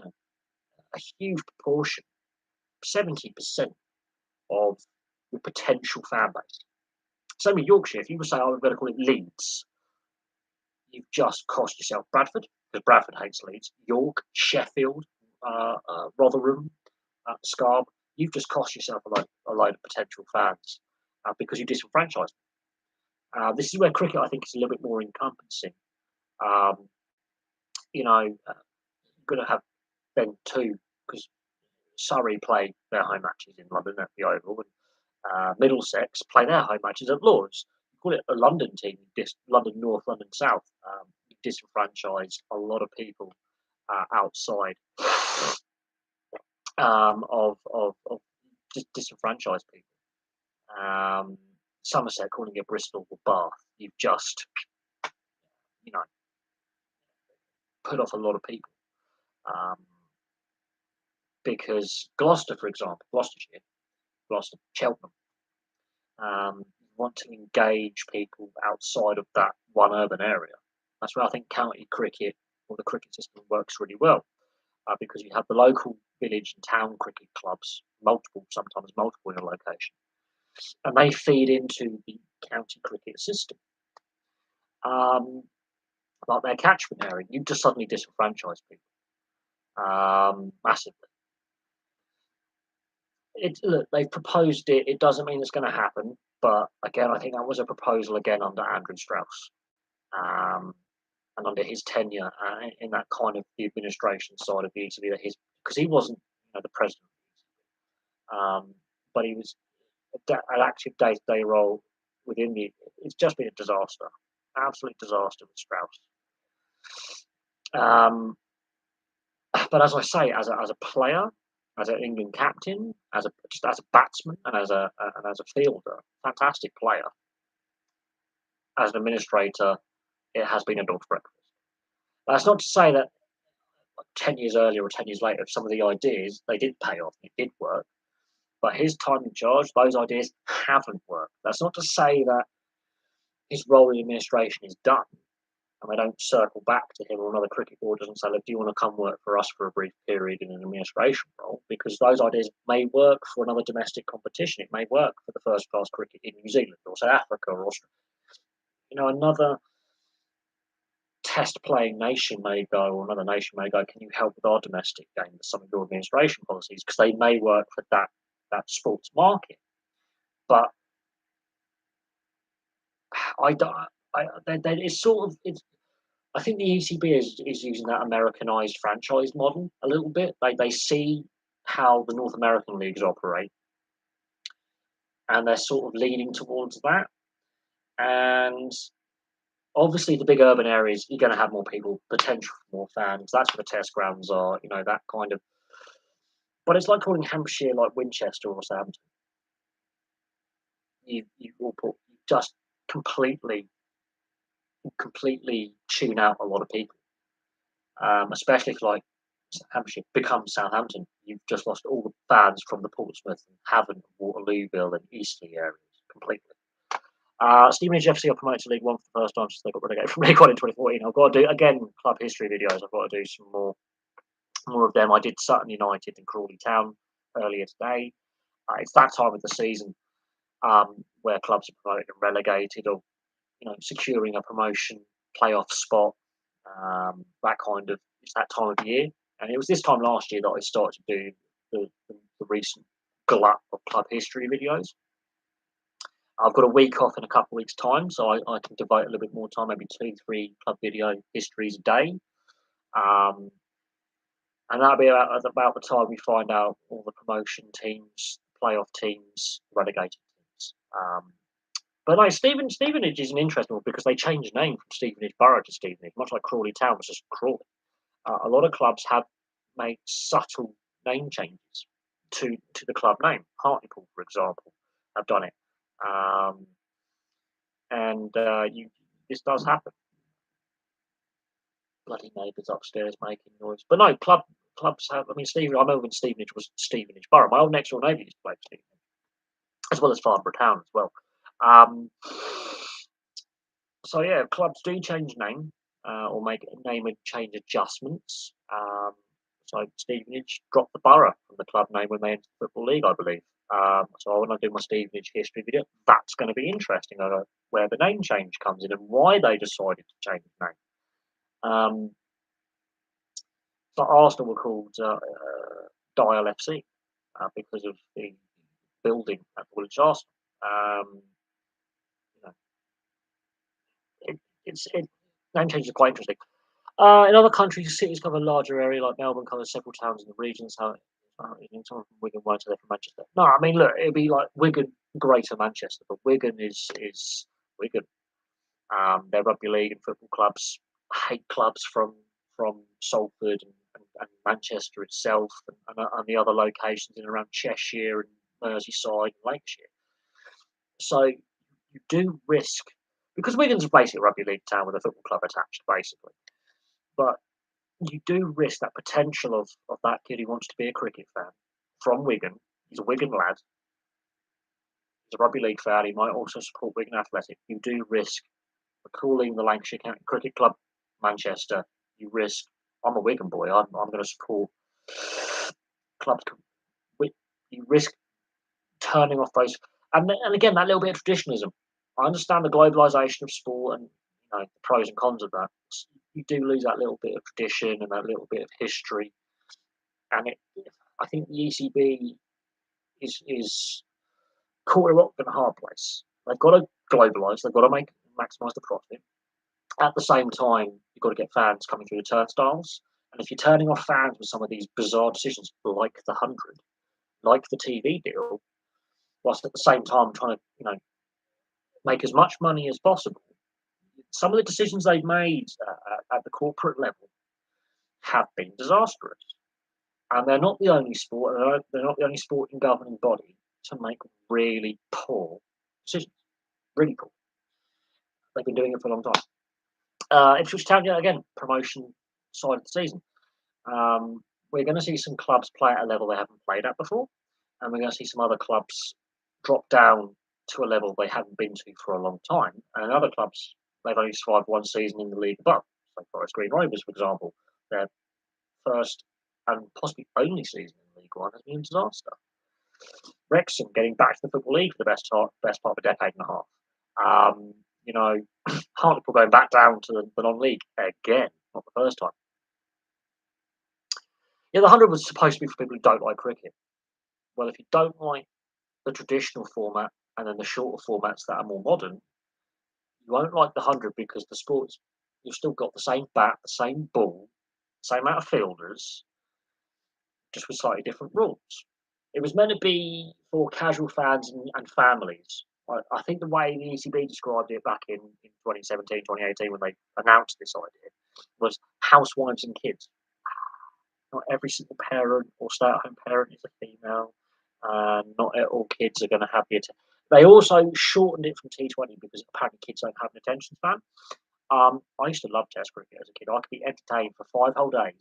a huge proportion, 70% of your potential fan base. Same with Yorkshire. If you were to say, I'm going to call it Leeds, you've just cost yourself Bradford, because Bradford hates Leeds, York, Sheffield, Rotherham, Scarborough. You've just cost yourself a load of potential fans because you disenfranchised them. This is where cricket, I think, is a little bit more encompassing. You're going to have then two, because Surrey play their home matches in London at the Oval, and Middlesex play their home matches at Lords. You call it a London team, London North, London South. You disenfranchise a lot of people outside of just disenfranchised people. Somerset calling it Bristol or Bath. You've just, put off a lot of people. Because Gloucester, for example, Gloucester, Cheltenham, want to engage people outside of that one urban area. That's where I think county cricket or the cricket system works really well. because you have the local village and town cricket clubs, multiple, sometimes multiple in a location, and they feed into the county cricket system, um, like their catchment area. You just suddenly disenfranchise people massively. Look, they've proposed it. It doesn't mean it's going to happen, but again, I think that was a proposal again under Andrew Strauss. Um, and under his tenure in that kind of the administration side of the ECB, that his because he wasn't the president, but he was an active day-to-day role within the. It's just been a disaster, absolute disaster with Strauss. But as I say, as a player, as an England captain, just as a batsman, and as a fielder, fantastic player. As an administrator, it has been a dog's breakfast. That's not to say that 10 years earlier or 10 years later, some of the ideas they did pay off, it did work. But his time in charge, those ideas haven't worked. That's not to say that his role in administration is done, and they don't circle back to him or another cricket board doesn't say, "Look, do you want to come work for us for a brief period in an administration role?" Because those ideas may work for another domestic competition. It may work for the first class cricket in New Zealand or South Africa or Australia. Another test playing nation may go, or another nation may go, "Can you help with our domestic game with some of your administration policies?" Because they may work for that sports market. But I don't. It's sort of. I think the ECB is using that Americanized franchise model a little bit. They see how the North American leagues operate, and they're sort of leaning towards that. And obviously, the big urban areas, you're going to have more people, potential for more fans. That's where the test grounds are. That kind of. But it's like calling Hampshire like Winchester or Southampton. You will just completely completely tune out a lot of people, especially if like Hampshire becomes Southampton. You've just lost all the fans from the Portsmouth and Havant, Waterlooville, and Eastleigh areas completely. Stevenage FC are promoted to League One for the first time since they got relegated from League One in 2014. I've got to do again club history videos. I've got to do some more of them. I did Sutton United and Crawley Town earlier today. It's that time of the season where clubs are promoted and relegated, or securing a promotion, playoff spot, that kind of. It's that time of year, and it was this time last year that I started to do the recent glut of club history videos. I've got a week off in a couple of weeks' time, so I can devote a little bit more time, maybe 2-3 club video histories a day. And that'll be about the time we find out all the promotion teams, playoff teams, relegated teams. But no, Stevenage is an interesting one because they changed name from Stevenage Borough to Stevenage, much like Crawley Town was just Crawley. A lot of clubs have made subtle name changes to the club name. Hartlepool, for example, have done it, and this does happen. Bloody neighbours upstairs making noise. But no, clubs have. I mean, I remember when Stevenage was Stevenage Borough. My old next door neighbour used to play for Stevenage, as well as Farnborough Town as well. So yeah, clubs do change name or make name and change adjustments. So Stevenage dropped the borough from the club name when they entered the Football League, I believe. So when I do my Stevenage history video, that's going to be interesting, where the name change comes in and why they decided to change the name. So Arsenal were called Dial FC because of the building at Woolwich Arsenal. Name changes are quite interesting. In other countries, cities cover a larger area, like Melbourne covers several towns in the region. So, someone from Wigan won't say they're from Manchester. No, I mean, look, it'd be like Wigan, Greater Manchester, but Wigan is Wigan. Their rugby league and football clubs hate clubs from Salford and Manchester itself, and the other locations in around Cheshire and Merseyside and Lancashire. So you do risk, because Wigan's basically a rugby league town with a football club attached, basically. But you do risk that potential of that kid who wants to be a cricket fan from Wigan. He's a Wigan lad. He's a rugby league fan. He might also support Wigan Athletic. You do risk calling the Lancashire County Cricket Club Manchester. You risk I'm a Wigan boy. I'm going to support clubs. You risk turning off those, and again that little bit of traditionalism. I understand the globalization of sport and the pros and cons of that. You do lose that little bit of tradition and that little bit of history, and I think the ECB is caught a rock in a hard place. They've got to globalise. They've got to maximise the profit. At the same time, you've got to get fans coming through the turnstiles. And if you're turning off fans with some of these bizarre decisions, like the 100, like the TV deal, whilst at the same time trying to, make as much money as possible, some of the decisions they've made at the corporate level have been disastrous. And they're not the only sport, they're not the only sporting governing body to make really poor decisions. Really poor. They've been doing it for a long time. Ipswich Town, again, promotion side of the season. We're going to see some clubs play at a level they haven't played at before, and we're going to see some other clubs drop down to a level they haven't been to for a long time. And other clubs, they've only survived one season in the league above. So Forest Green Rovers, for example, their first and possibly only season in League One has been a disaster. Wrexham getting back to the Football League for the best part of a decade and a half. Hartlepool going back down to the non-league again, not the first time. Yeah, the 100 was supposed to be for people who don't like cricket. Well, if you don't like the traditional format and then the shorter formats that are more modern, you won't like the 100 because the sports, you've still got the same bat, the same ball, same amount of fielders, just with slightly different rules. It was meant to be for casual fans and families. I think the way the ECB described it back in 2017, 2018, when they announced this idea, was housewives and kids. Not every single parent or stay-at-home parent is a female. Not all kids are going to have the attention. They also shortened it from T20 because apparently kids don't have an attention span. I used to love Test cricket as a kid. I could be entertained for 5 whole days,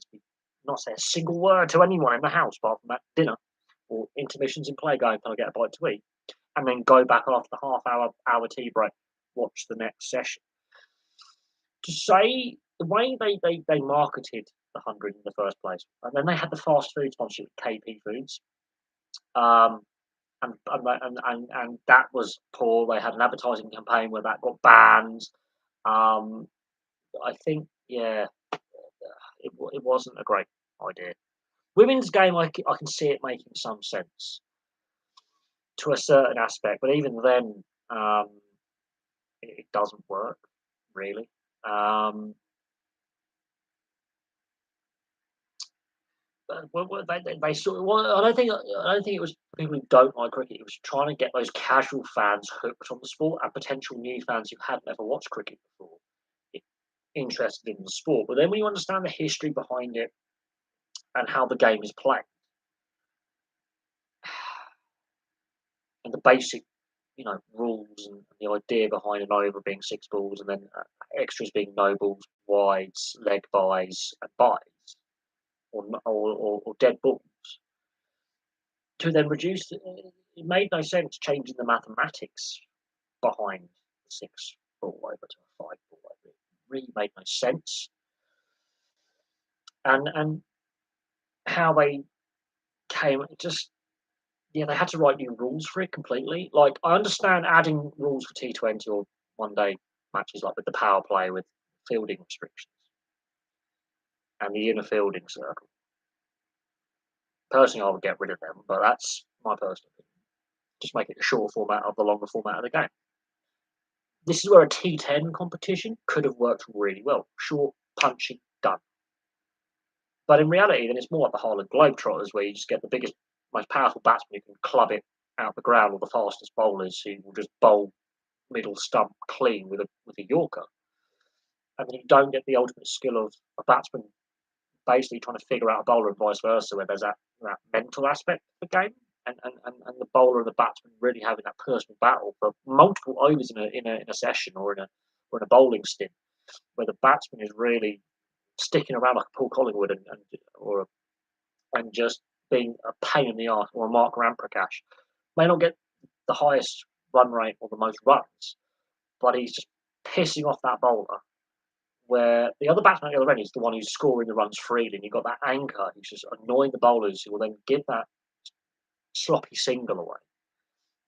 not say a single word to anyone in the house apart from that dinner or intermissions in play going, can I get a bite to eat? And then go back after the half hour tea break, watch the next session. To say the way they marketed the 100 in the first place, and then they had the fast food sponsorship with KP Foods, and that was poor. They had an advertising campaign where that got banned. I think, it wasn't a great idea. Women's game, I can see it making some sense to a certain aspect, but even then, it doesn't work really. They sort of. Well, I don't think it was people who don't like cricket. It was trying to get those casual fans hooked on the sport and potential new fans who hadn't ever watched cricket before interested in the sport. But then when you understand the history behind it and how the game is played and the basic, rules and the idea behind an over being 6 balls and then extras being no balls, wides, leg buys, and buys, or dead balls, to then reduce it made no sense changing the mathematics behind the 6 ball over to a 5 ball over. It really made no sense. And how they came, they had to write new rules for it completely. Like, I understand adding rules for T20 or one day matches, like with the power play with fielding restrictions and the inner fielding circle. Personally, I would get rid of them, but that's my personal opinion. Just make it a shorter format of the longer format of the game. This is where a T10 competition could have worked really well. Short, punchy, done. But in reality, then it's more like the Harlem Globetrotters, where you just get the biggest, most powerful batsman who can club it out the ground, or the fastest bowlers who will just bowl middle stump clean with a Yorker. And then you don't get the ultimate skill of a batsman basically trying to figure out a bowler and vice versa, where there's that mental aspect of the game. And the bowler and the batsman really having that personal battle for multiple overs in a session or in a bowling stint, where the batsman is really sticking around like a Paul Collingwood and just being a pain in the arse, or a Mark Ramprakash. May not get the highest run rate or the most runs, but he's just pissing off that bowler where the other batsman at the other end is the one who's scoring the runs freely, and you've got that anchor who's just annoying the bowlers who will then give that sloppy single away.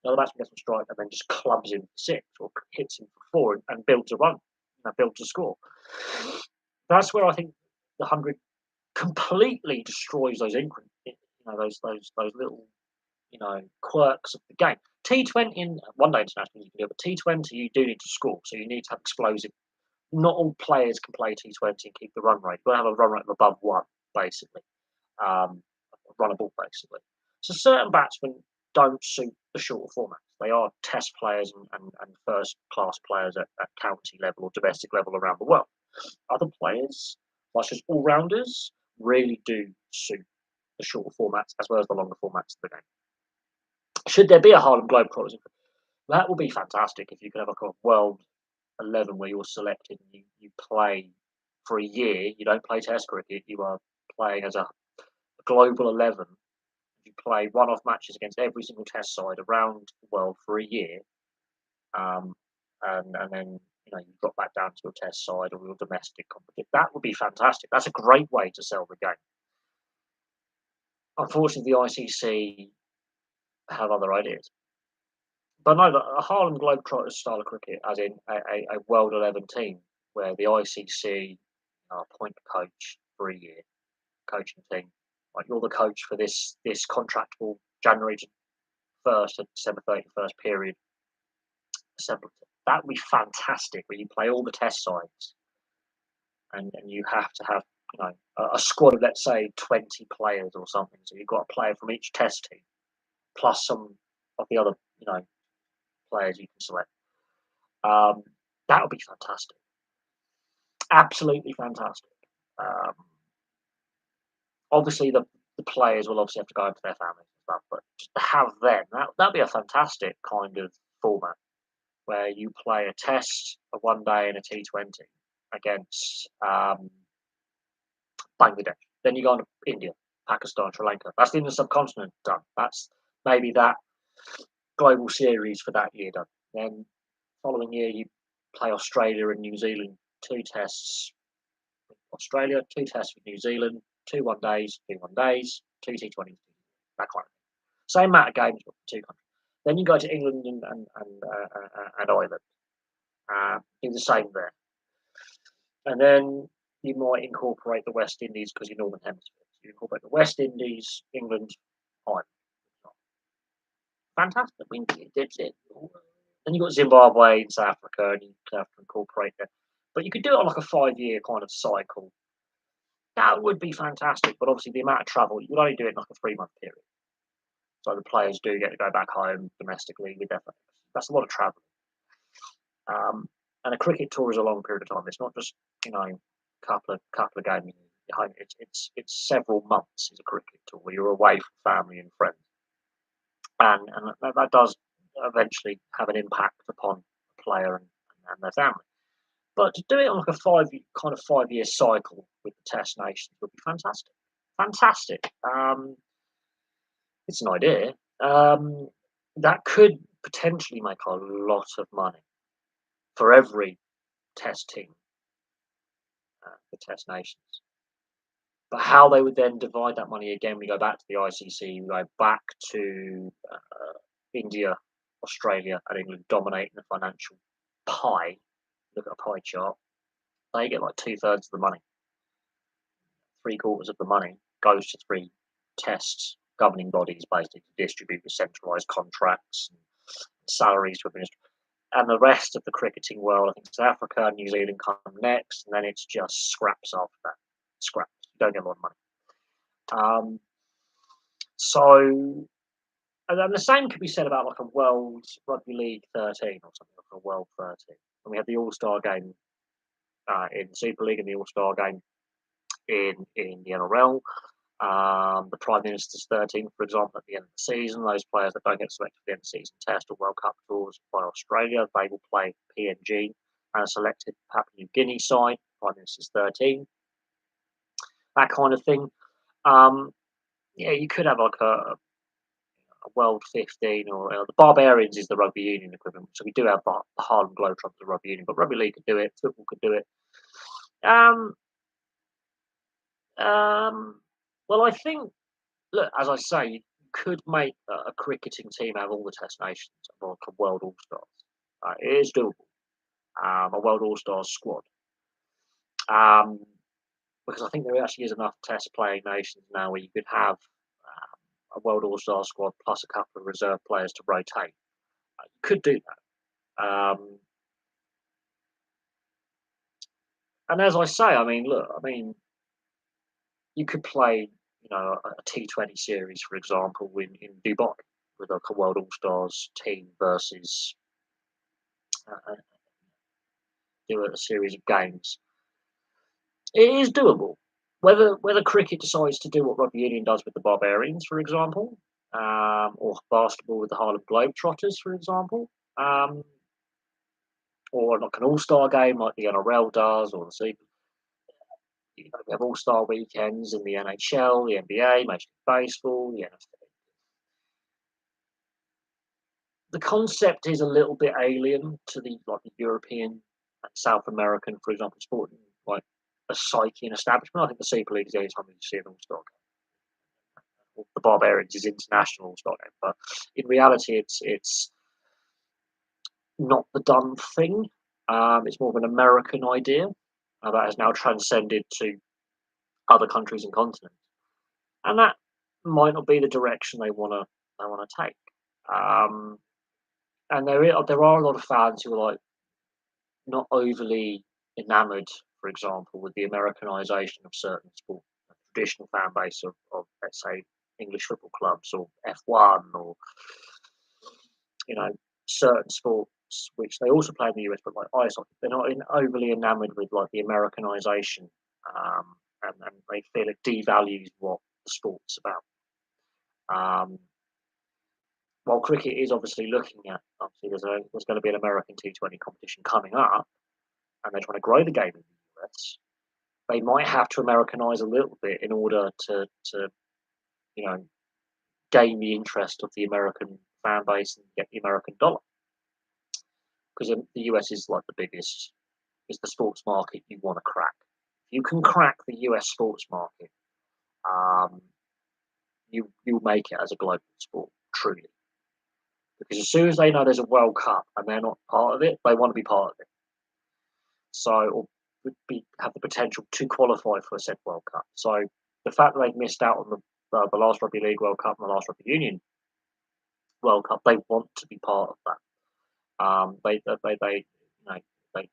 The other batsman gets on strike and then just clubs him for six or hits him for four and builds a run, builds a score. That's where I think the 100 completely destroys those those little quirks of the game. T20 in one day international you can do, but T20 you do need to score, so you need to have explosive. Not all players can play T20 and keep the run rate. You've got to have a run rate of above one, basically, runnable, basically. So certain batsmen don't suit the shorter formats. They are test players and first class players at county level or domestic level around the world. Other players, such as all rounders, really do suit the shorter formats as well as the longer formats of the game. Should there be a Harlem Globetrotters, that would be fantastic if you could have like a world 11 where you're selected and you play for a year. You don't play Test cricket. You are playing as a global 11. You play one-off matches against every single Test side around the world for a year, and then you drop back down to your Test side or your domestic competition. That would be fantastic. That's a great way to sell the game. Unfortunately, the ICC have other ideas. But no, a Harlem Globetrotters style of cricket, as in a World 11 team, where the ICC appoint a coach for a year, coaching team. Like you're the coach for this contractual January to 1st and December 31st period. That would be fantastic, where you play all the test sides, and you have to have a squad of, let's say, 20 players or something. So you've got a player from each test team, plus some of the other players you can select. That would be fantastic. Absolutely fantastic. Obviously, the players will obviously have to go into their families and stuff, but just to have them, that'd be a fantastic kind of format where you play a test, a one day, and a T20 against Bangladesh. Then you go on to India, Pakistan, Sri Lanka. That's the Indian subcontinent done. That's maybe that global series for that year done. Then following year, you play Australia and New Zealand, 2 tests with Australia, 2 tests with New Zealand, 2 one days, 2 one days, 2 T20s, that kind of thing. Same amount of games, but 2 countries. Then you go to England and Ireland. Do the same there. And then you might incorporate the West Indies because you're Northern Hemisphere. So you incorporate the West Indies, England, Ireland. Fantastic. I mean, it's it. Then you've got Zimbabwe and South Africa, and you have to incorporate them. But you could do it on like a 5-year kind of cycle. That would be fantastic. But obviously, the amount of travel, you would only do it in like a 3-month period. So the players do get to go back home domestically with their families. That's a lot of travel. And a cricket tour is a long period of time. It's not just couple of games at home. It's several months. Is a cricket tour where you're away from family and friends, and that does eventually have an impact upon the player and their family. But to do it on like a 5-year cycle with the Test nations would be fantastic. Fantastic. It's an idea. That could potentially make a lot of money for every Test team, the Test nations. But how they would then divide that money again, we go back to the ICC, we go back to India, Australia, and England dominating the financial pie. Look at a pie chart. They get like 2/3 of the money. 3/4 of the money goes to 3 tests governing bodies, basically, to distribute the centralised contracts and salaries to administer. And the rest of the cricketing world, I think South Africa and New Zealand come next, and then it's just scraps after that. Scraps. You don't get a lot of money. And then the same could be said about like a World Rugby League 13 or something, like a World 13. And we have the All-Star game in the Super League and the All-Star game in the NRL. The Prime Minister's 13, for example, at the end of the season. Those players that don't get selected for the end of the season Test or World Cup tours by Australia, they will play PNG and a selected Papua New Guinea side, Prime Minister's 13. That kind of thing. You could have like a World 15 or the Barbarians is the rugby union equivalent. So we do have the Harlem Globetrotters, the rugby union, but rugby league could do it, football could do it. Um, um, well, I think, look, as I say, you could make a cricketing team have all the Test nations of like a World All Stars. It is doable. A World All Stars squad. Um, because I think there actually is enough Test playing nations now where you could have a World All Star squad plus a couple of reserve players to rotate. You could do that. And as I say, I mean, look, I mean, you could play, a T20 series, for example, in Dubai with like a World All Stars team versus do a series of games. It is doable. Whether cricket decides to do what rugby union does with the Barbarians, for example, or basketball with the Harlem Globetrotters, for example, um, or like an all-star game like the NRL does, or the Super. We have all-star weekends in the NHL, the NBA, Major League Baseball, the NFL. The concept is a little bit alien to the European and South American, for example, sport like a psyche and establishment. I think the Super League is the only time you see an all-star game. The Barbarians is international all-star game, but in reality, it's not the done thing. It's more of an American idea that has now transcended to other countries and continents, and that might not be the direction they want to take. Um, and there are a lot of fans who are like not overly enamored, for example, with the Americanization of certain sport, traditional fan base of let's say English football clubs or F1 or you know certain sports which they also play in the US, but like ice hockey, they're not overly enamored with like the Americanization, and they feel it devalues what the sport's about. Um, while cricket is obviously looking at, obviously there's going to be an American T20 competition coming up, and they're trying to grow the game in the US. They might have to Americanize a little bit in order to you know gain the interest of the American fan base and get the American dollar. Because the US is like the biggest, is the sports market you want to crack. If you can crack the US sports market, um, you'll make it as a global sport truly. Because as soon as they know there's a World Cup and they're not part of it, they want to be part of it. So, or have the potential to qualify for a said World Cup. So, the fact that they've missed out on the last Rugby League World Cup and the last Rugby Union World Cup, they want to be part of that.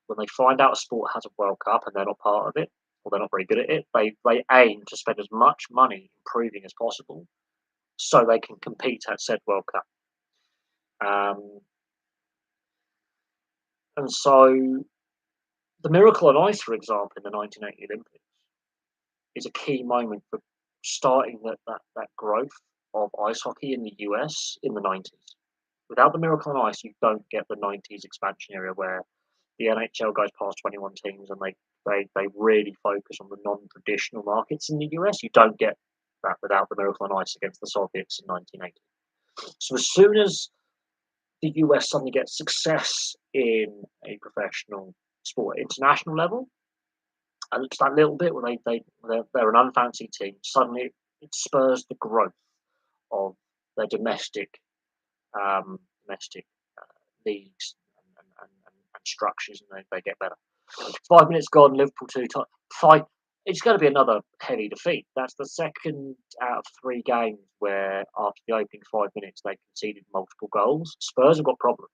When they find out a sport has a World Cup and they're not part of it, or they're not very good at it, they aim to spend as much money improving as possible, so they can compete at said World Cup. Um, and so the Miracle on Ice, for example, in the 1980 Olympics, is a key moment for starting that growth of ice hockey in the US in the 90s. Without the Miracle on Ice, you don't get the 90s expansion era where the NHL goes past 21 teams and they really focus on the non-traditional markets in the US. You don't get that without the Miracle on Ice against the Soviets in 1980. So as soon as the US suddenly gets success in a professional sport at international level, and it's that little bit where they're an unfancy team, suddenly it spurs the growth of their domestic leagues and structures, and they get better. 5 minutes gone, Liverpool 2 5. It's going to be another heavy defeat. That's the second out of 3 games where after the opening 5 minutes they conceded multiple goals. Spurs have got problems,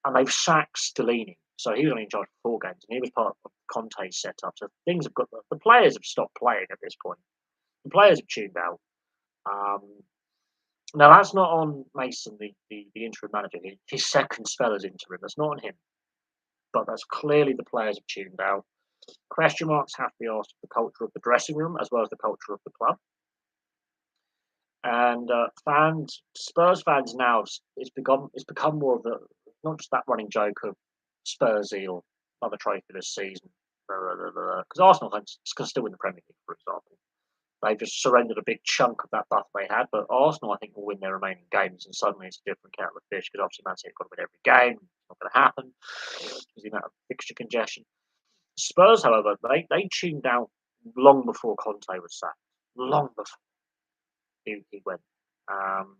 and they've sacked Stellini. So he was only in charge for 4 games, and he was part of Conte's setup. So things have got the players have stopped playing at this point. The players have tuned out. Um, Now that's not on Mason, the interim manager. His second spell as interim. That's not on him. But that's clearly the players have tuned out. Question marks have to be asked of the culture of the dressing room as well as the culture of the club. And Spurs fans now, it's become more of a, not just that running joke of Spursy or another trophy this season. Because Arsenal fans can still win the Premier League, for example. They've just surrendered a big chunk of that buffer they had. But Arsenal, I think, will win their remaining games, and suddenly it's a different kettle of fish because obviously Man City have got to win every game. It's not going to happen because the amount of fixture congestion. Spurs, however, they tuned out long before Conte was sacked. Long before he went. Um,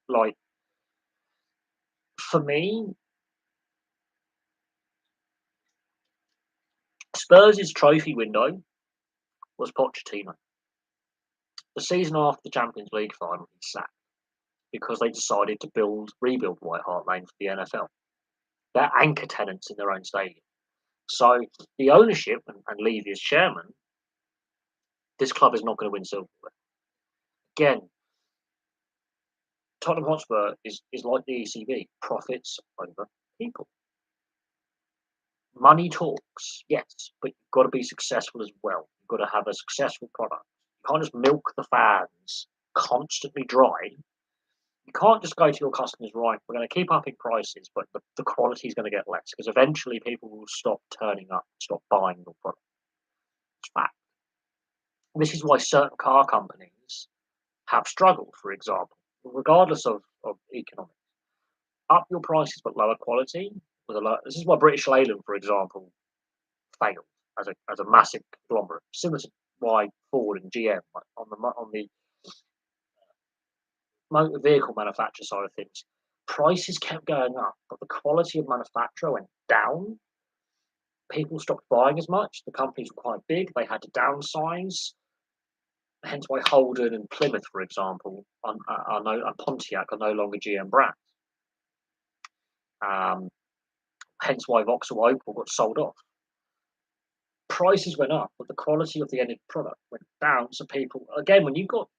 like for me, Spurs' trophy window was Pochettino. The season after the Champions League final, he sacked because they decided to rebuild White Hart Lane for the NFL. They're anchor tenants in their own stadium. So the ownership and Levy as chairman, this club is not going to win silverware. Again, Tottenham Hotspur is like the ECB, profits over people. Money talks, yes, but you've got to be successful as well. You've got to have a successful product. You can't just milk the fans constantly dry. You can't just go to your customers, right, we're going to keep upping prices, but the quality is going to get less because eventually people will stop turning up, stop buying your product. It's fact. This is why certain car companies have struggled, for example, regardless of economics. Up your prices but lower quality. This is why British Leyland, for example, failed as a massive conglomerate, similar to why Ford and GM on the motor vehicle manufacturer side of things, prices kept going up, but the quality of manufacture went down. People stopped buying as much. The companies were quite big; they had to downsize. Hence, why Holden and Plymouth, for example, and Pontiac are no longer GM brands. Um, Hence, why Vauxhall Opel got sold off. Prices went up, but the quality of the ended product went down. So people, again, when you've got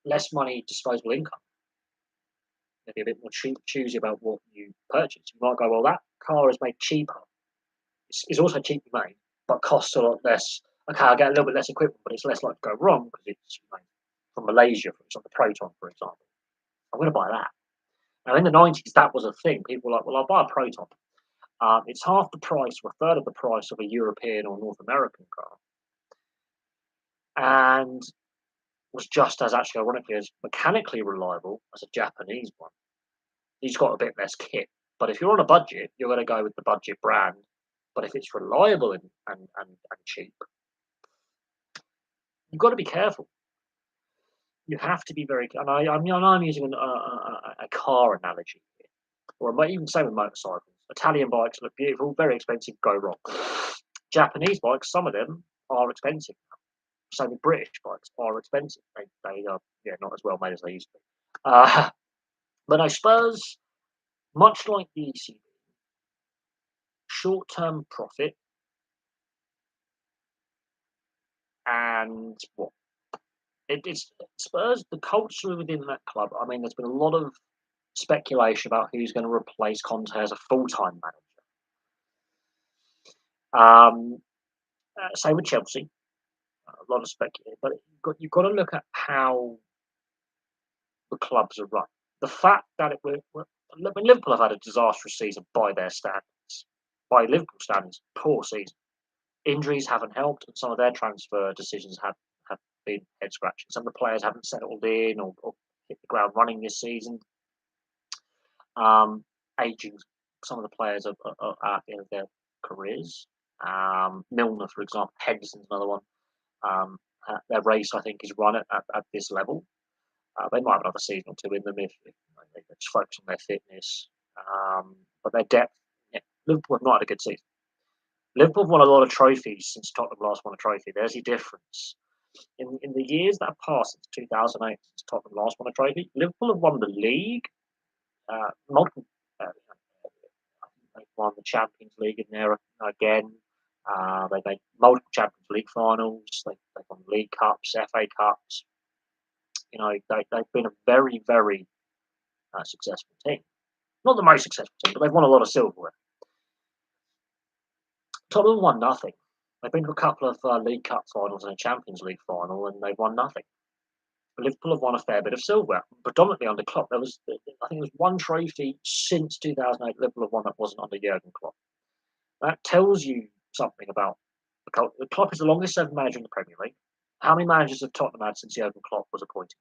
less money, disposable income, maybe a bit more choosy about what you purchase. You might go, well, that car is made cheaper. It's also cheaply made, but costs a lot less. Okay, I'll get a little bit less equipment, but it's less likely to go wrong because it's from Malaysia, for example, the Proton, for example. I'm going to buy that. Now, in the 90s, that was a thing. People were like, well, I'll buy a Proton. It's half the price or a third of the price of a European or North American car. And was just as actually ironically as mechanically reliable as a Japanese one. He's got a bit less kit. But if you're on a budget, you're going to go with the budget brand. But if it's reliable and cheap, you've got to be careful. You have to be very. And I'm using a car analogy here, or even same with motorcycles. Italian bikes look beautiful, very expensive, go wrong. Japanese bikes, some of them are expensive. Same with British bikes are expensive. They are not as well made as they used to be. But I suppose, much like the ECB, short-term profit and what it's Spurs, the culture within that club. I mean, there's been a lot of speculation about who's going to replace Conte as a full-time manager. Same with Chelsea, a lot of speculation. But you've got to look at how the clubs are run. The fact that Liverpool have had a disastrous season by their standards, by Liverpool standards, poor season. Injuries haven't helped, and some of their transfer decisions have been head scratching. Some of the players haven't settled in or hit the ground running this season. Aging, some of the players are at the end of their careers. Milner, for example, Henderson's another one. Their race, I think, is run at this level. They might have another season or two in them if they just focus on their fitness. But their depth, Liverpool have not had a good season. Liverpool have won a lot of trophies since Tottenham last won a trophy. There's your difference. In the years that have passed since 2008, since Tottenham last won a trophy, Liverpool have won the league, multiple. They've won the Champions League in there again. They've made multiple Champions League finals. They've won League Cups, FA Cups. They've been a very, very successful team. Not the most successful team, but they've won a lot of silverware. Tottenham won nothing. They've been to a couple of League Cup finals and a Champions League final, and they've won nothing. Liverpool have won a fair bit of silverware, predominantly under Klopp. I think there was one trophy since 2008 Liverpool have won that wasn't under Jurgen Klopp. That tells you something about the culture. Klopp is the longest serving manager in the Premier League. How many managers have Tottenham had since Jurgen Klopp was appointed?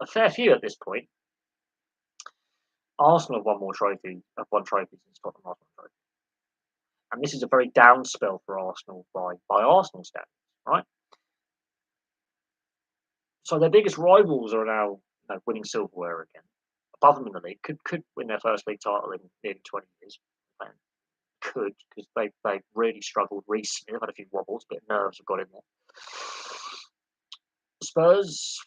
A fair few at this point. Arsenal have won trophies since Tottenham last won a trophy. and this is a very down spell for Arsenal by Arsenal standards, right? So their biggest rivals are now, winning silverware again. Above them in the league, could win their first league title in nearly 20 years. And could, because they've really struggled recently. They've had a few wobbles, but nerves have got in there. Spurs,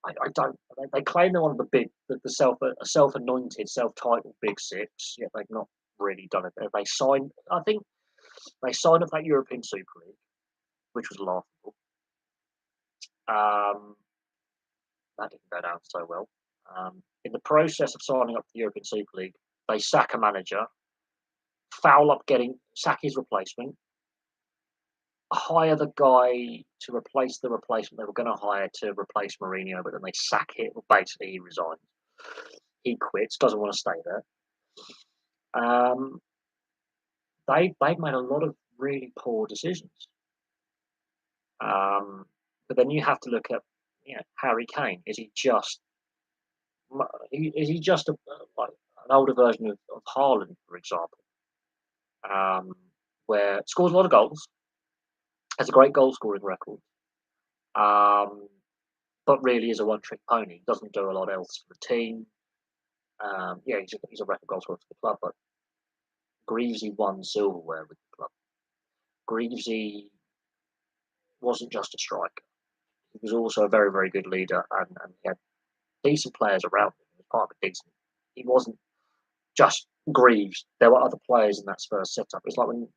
I don't. They claim they're one of the big, the self-anointed, self-titled Big Six. Yet they've not really done it. They signed. I think they signed up that European Super League, which was laughable. Um, that didn't go down so well. In the process of signing up for the European Super League, they sack a manager, foul up sack his replacement, hire the guy to replace the replacement they were going to hire to replace Mourinho, but then they sack it. Well, basically, he resigns. He quits, doesn't want to stay there. They've made a lot of really poor decisions. But then you have to look at, Harry Kane. Is he just like an older version of Haaland, for example, um, where scores a lot of goals, has a great goal scoring record, um, but really is a one trick pony. Doesn't do a lot else for the team. Yeah, he's a record goal scorer for the club, but Greavesy won silverware with the club. Greavesy wasn't just a striker; he was also a very, very good leader, and he had decent players around him. He was part of a decent. He wasn't just Greaves. There were other players in that Spurs setup. It's like when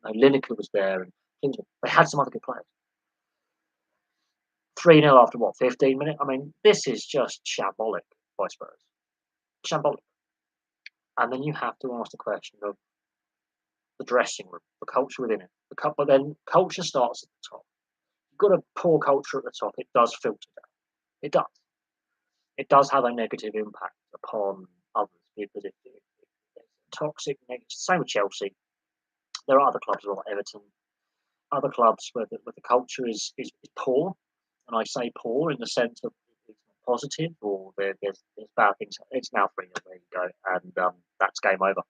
Lineker was there and they had some other good players. 3-0 after what, 15 minutes? I mean, this is just shambolic by Spurs. Shambolic. And then you have to ask the question of the dressing room, the culture within it. But then culture starts at the top. You've got a poor culture at the top, it does filter down. It does. It does have a negative impact upon others because it's toxic, negative. Same with Chelsea. There are other clubs like Everton, other clubs where the culture is poor, and I say poor in the sense of it's not positive or there's bad things. It's now 3-0. There you go, and that's game over.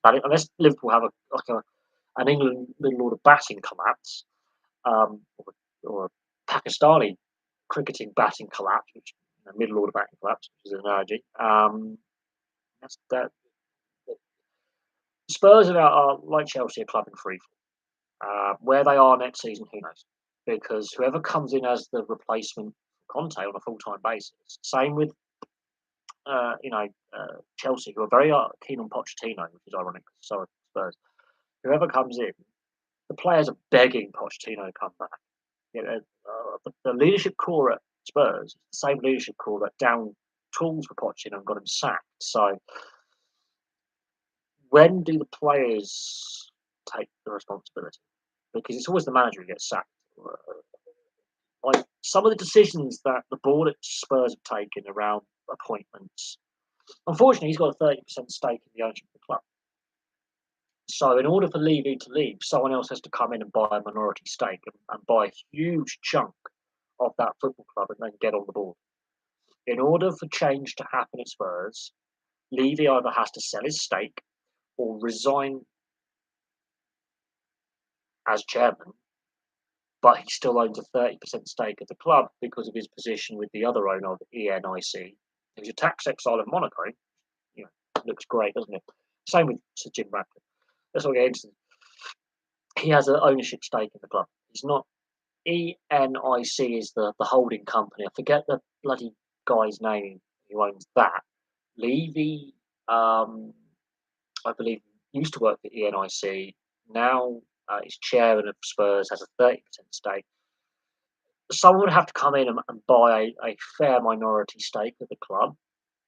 But unless Liverpool have an England middle order batting collapse, or a Pakistani cricketing batting collapse, which middle order batting collapse, which is an analogy. That's that. Spurs are like Chelsea, a club in free fall. Where they are next season, who knows? Because whoever comes in as the replacement for Conte on a full time basis, same with Chelsea, who are very keen on Pochettino, which is ironic. So are Spurs. Whoever comes in, the players are begging Pochettino to come back. The leadership core at Spurs, the same leadership core that down tools for Pochettino and got him sacked. So when do the players take the responsibility? Because it's always the manager who gets sacked. Like some of the decisions that the board at Spurs have taken around appointments. Unfortunately, he's got a 30% stake in the ownership of the club. So in order for Levy to leave, someone else has to come in and buy a minority stake and buy a huge chunk of that football club and then get on the board. In order for change to happen at Spurs, Levy either has to sell his stake or resign as chairman, but he still owns a 30% stake of the club because of his position with the other owner of ENIC, who's a tax exile in Monaco. Looks great, doesn't it? Same with Sir Jim Ratcliffe. That's what get into. He has an ownership stake in the club. He's not. ENIC is the holding company. I forget the bloody guy's name who owns that. Levy, I believe, used to work for ENIC. Now is chairman of Spurs, has a 30% stake. Someone would have to come in and buy a fair minority stake of the club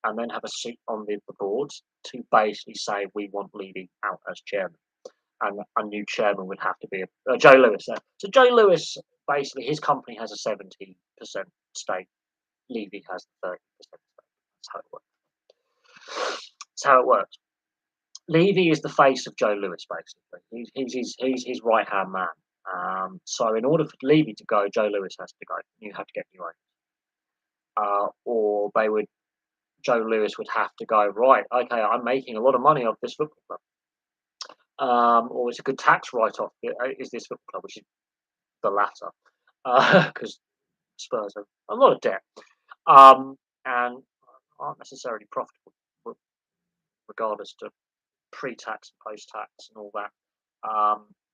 and then have a seat on the board to basically say we want Levy out as chairman. And a new chairman would have to be Joe Lewis. So Joe Lewis, basically, his company has a 70% stake. Levy has 30% stake. That's how it works. That's how it works. Levy is the face of Joe Lewis, basically. He's his right hand man. So in order for Levy to go, Joe Lewis has to go. You have to get new owners, or Joe Lewis would have to go. Right, okay, I'm making a lot of money off this football club. or it's a good tax write-off. Is this football club, which is the latter, because Spurs have a lot of debt, and aren't necessarily profitable, regardless to pre-tax and post-tax and all that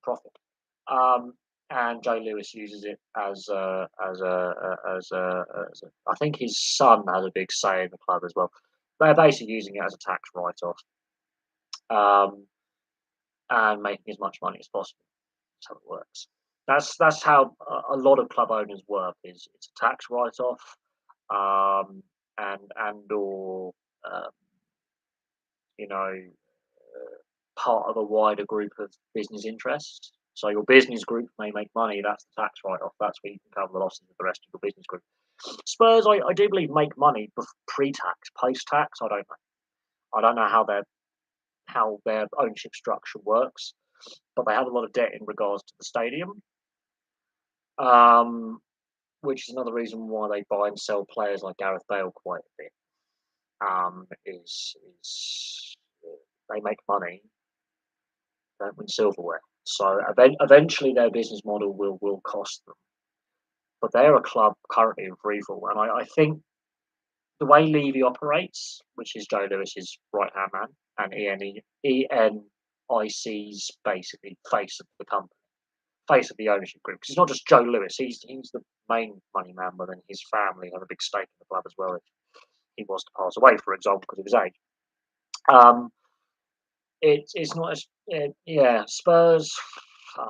profit. Um, and Joe Lewis uses it I think his son has a big say in the club as well. They're basically using it as a tax write-off, um, and making as much money as possible. That's how it works. That's how a lot of club owners work. Is it's a tax write-off, um, and or um, you know part of a wider group of business interests. So your business group may make money. That's the tax write-off. That's where you can cover the losses of the rest of your business group. Spurs, I do believe, make money pre-tax, post-tax. I don't know. I don't know how their ownership structure works, but they have a lot of debt in regards to the stadium, um, which is another reason why they buy and sell players like Gareth Bale quite a bit. Is they make money, don't win silverware. So eventually their business model will cost them. But they're a club currently in freefall, and I think the way Levy operates, which is Joe Lewis's right hand man, and ENIC's basically face of the company, face of the ownership group. Because it's not just Joe Lewis; he's the main money man, but then his family have a big stake in the club as well. If he was to pass away, for example, because of his age. Um, it's not as yeah Spurs. Uh,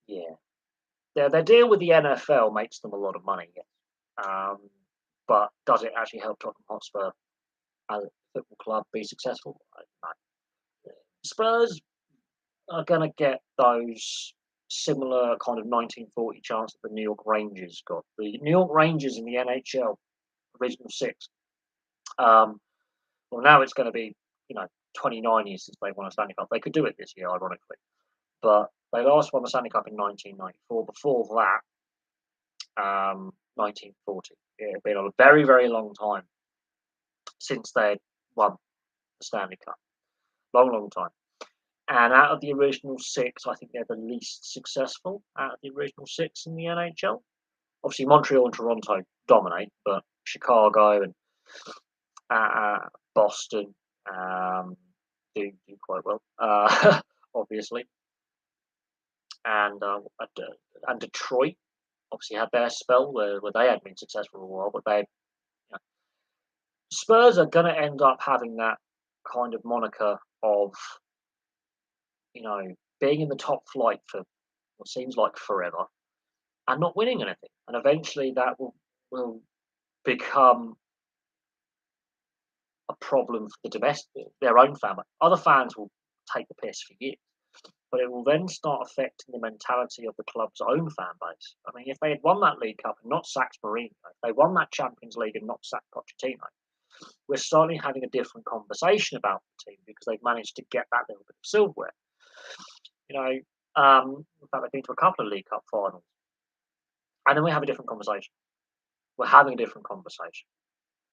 yeah, their deal with the NFL makes them a lot of money. Yes. But does it actually help Tottenham Hotspur as a football club be successful? No. Spurs are going to get those similar kind of 1940 chance that the New York Rangers got. The New York Rangers in the NHL Original Six. Well, now it's going to be 29 years since they won a Stanley Cup. They could do it this year, ironically, but they last won the Stanley Cup in 1994. Before that, 1940. It had been a very, very long time since they had won the Stanley Cup. Long, long time. And out of the original six, I think they're the least successful out of the original six in the NHL. Obviously, Montreal and Toronto dominate, but Chicago and Boston do quite well, obviously. And Detroit obviously had their spell where they had been successful for a while, but Spurs are going to end up having that kind of moniker of being in the top flight for what seems like forever and not winning anything, and eventually that will become a problem for their own family. Other fans will take the piss for years, but it will then start affecting the mentality of the club's own fan base. I mean, if they had won that League Cup and not sacked Mourinho, if they won that Champions League and not sacked Pochettino, we're starting having a different conversation about the team because they've managed to get that little bit of silverware. In fact, they've been to a couple of League Cup finals, and then we have a different conversation. We're having a different conversation.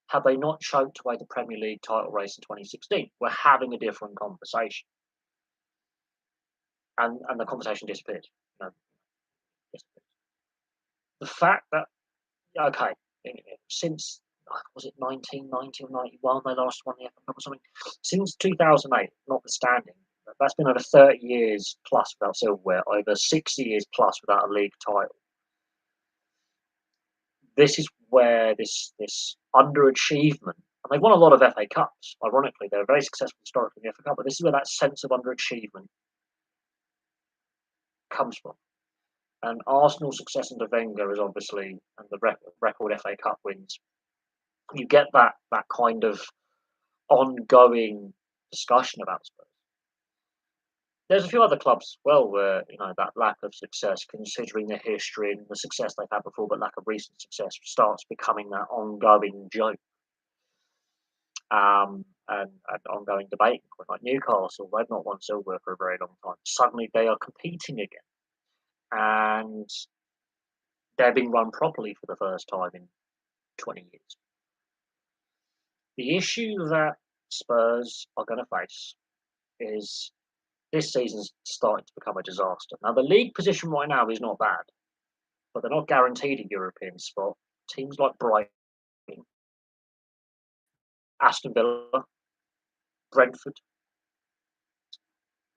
Had they not choked away the Premier League title race in 2016, we're having a different conversation, and the conversation disappears. Disappears. The fact that okay, since was it 1990 or 91 they last won the FA Cup or something? Since 2008, notwithstanding, that's been over 30 years plus without silverware, over 60 years plus without a league title. This is where this underachievement, and they've won a lot of FA Cups. Ironically, they're very successful historically in the FA Cup, but this is where that sense of underachievement comes from. And Arsenal's success under Wenger is obviously, and the record FA Cup wins, you get that kind of ongoing discussion about Spurs. There's a few other clubs as well where that lack of success, considering the history and the success they've had before, but lack of recent success starts becoming that ongoing joke. And ongoing debate, like Newcastle, they've not won silver for a very long time. Suddenly they are competing again, and they're being run properly for the first time in 20 years. The issue that Spurs are going to face is this season's starting to become a disaster. Now, the league position right now is not bad, but they're not guaranteed a European spot. Teams like Brighton, Aston Villa, Brentford,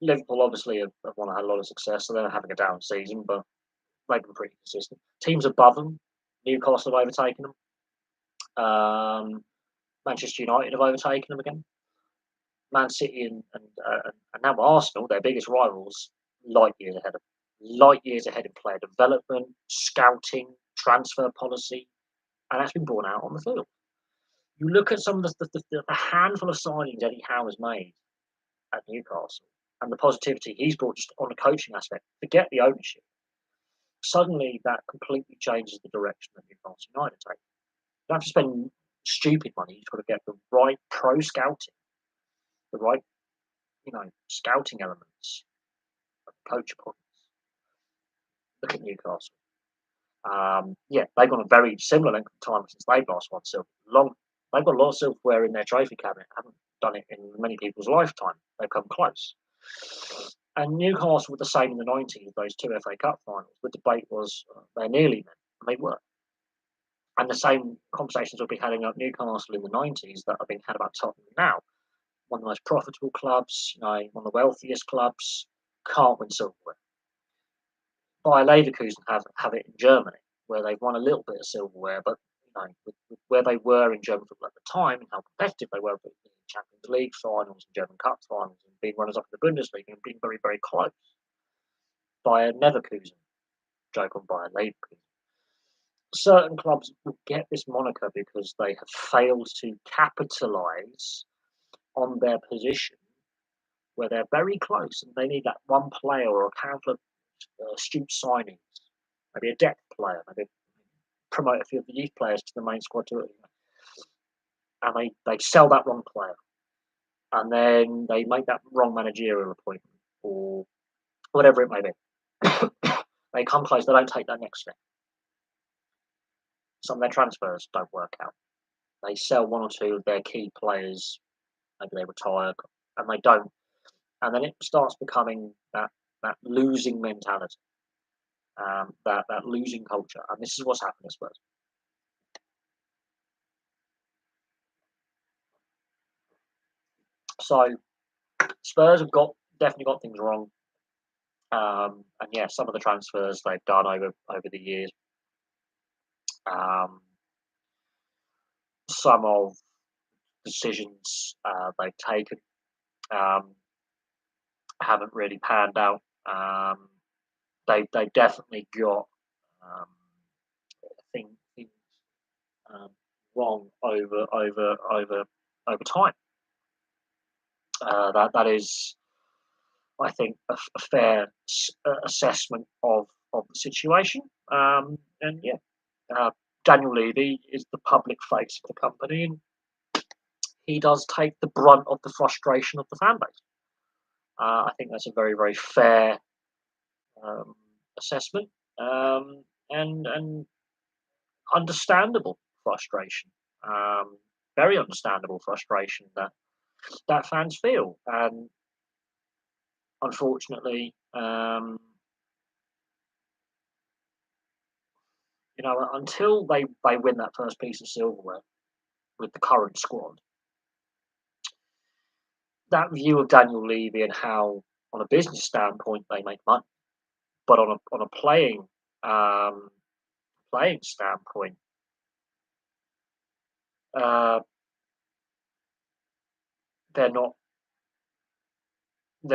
Liverpool obviously have won had a lot of success, so they're having a down season, but they've been pretty consistent. Teams above them, Newcastle have overtaken them. Manchester United have overtaken them again. Man City and now Arsenal, their biggest rivals, light years ahead in player development, scouting, transfer policy, and that's been borne out on the field. You look at some of the handful of signings Eddie Howe has made at Newcastle and the positivity he's brought just on the coaching aspect. Forget the ownership. Suddenly, that completely changes the direction that Newcastle United take. You don't have to spend stupid money. You've got to get the right pro scouting, the right scouting elements, coach appointments. Look at Newcastle. They've gone a very similar length of time since they've last won silver. They've got a lot of silverware in their trophy cabinet. Haven't done it in many people's lifetime. They've come close. And Newcastle were the same in the 90s, those two FA Cup finals. The debate was they're nearly men, and they were. And the same conversations will be having at Newcastle in the 90s that are being had about Tottenham now. One of the most profitable clubs, one of the wealthiest clubs, can't win silverware. Bayer Leverkusen have it in Germany, where they've won a little bit of silverware, but with where they were in German football at the time and how competitive they were in Champions League finals and German Cup finals and being runners up in the Bundesliga and being very, very close. Bayer Leverkusen, joke on Bayer Leverkusen. Certain clubs will get this moniker because they have failed to capitalise on their position where they're very close and they need that one player or a couple of astute signings, maybe a depth player, maybe promote a few of the youth players to the main squad to it. And they sell that wrong player. And then they make that wrong managerial appointment or whatever it may be. They come close, they don't take that next step. Some of their transfers don't work out. They sell one or two of their key players, maybe they retire, and they don't. And then it starts becoming that losing mentality, that losing culture. And this is what's happened at Spurs. So Spurs have definitely got things wrong. And some of the transfers they've done over the years, some of decisions they've taken haven't really panned out. They definitely got things wrong over time. That is, I think, a fair assessment of the situation. Daniel Levy is the public face of the company, and he does take the brunt of the frustration of the fan base. I think that's a very, very fair assessment and understandable frustration. Very understandable frustration that fans feel, and unfortunately, until they win that first piece of silverware with the current squad, that view of Daniel Levy and how, on a business standpoint, they make money, but on a playing standpoint, they're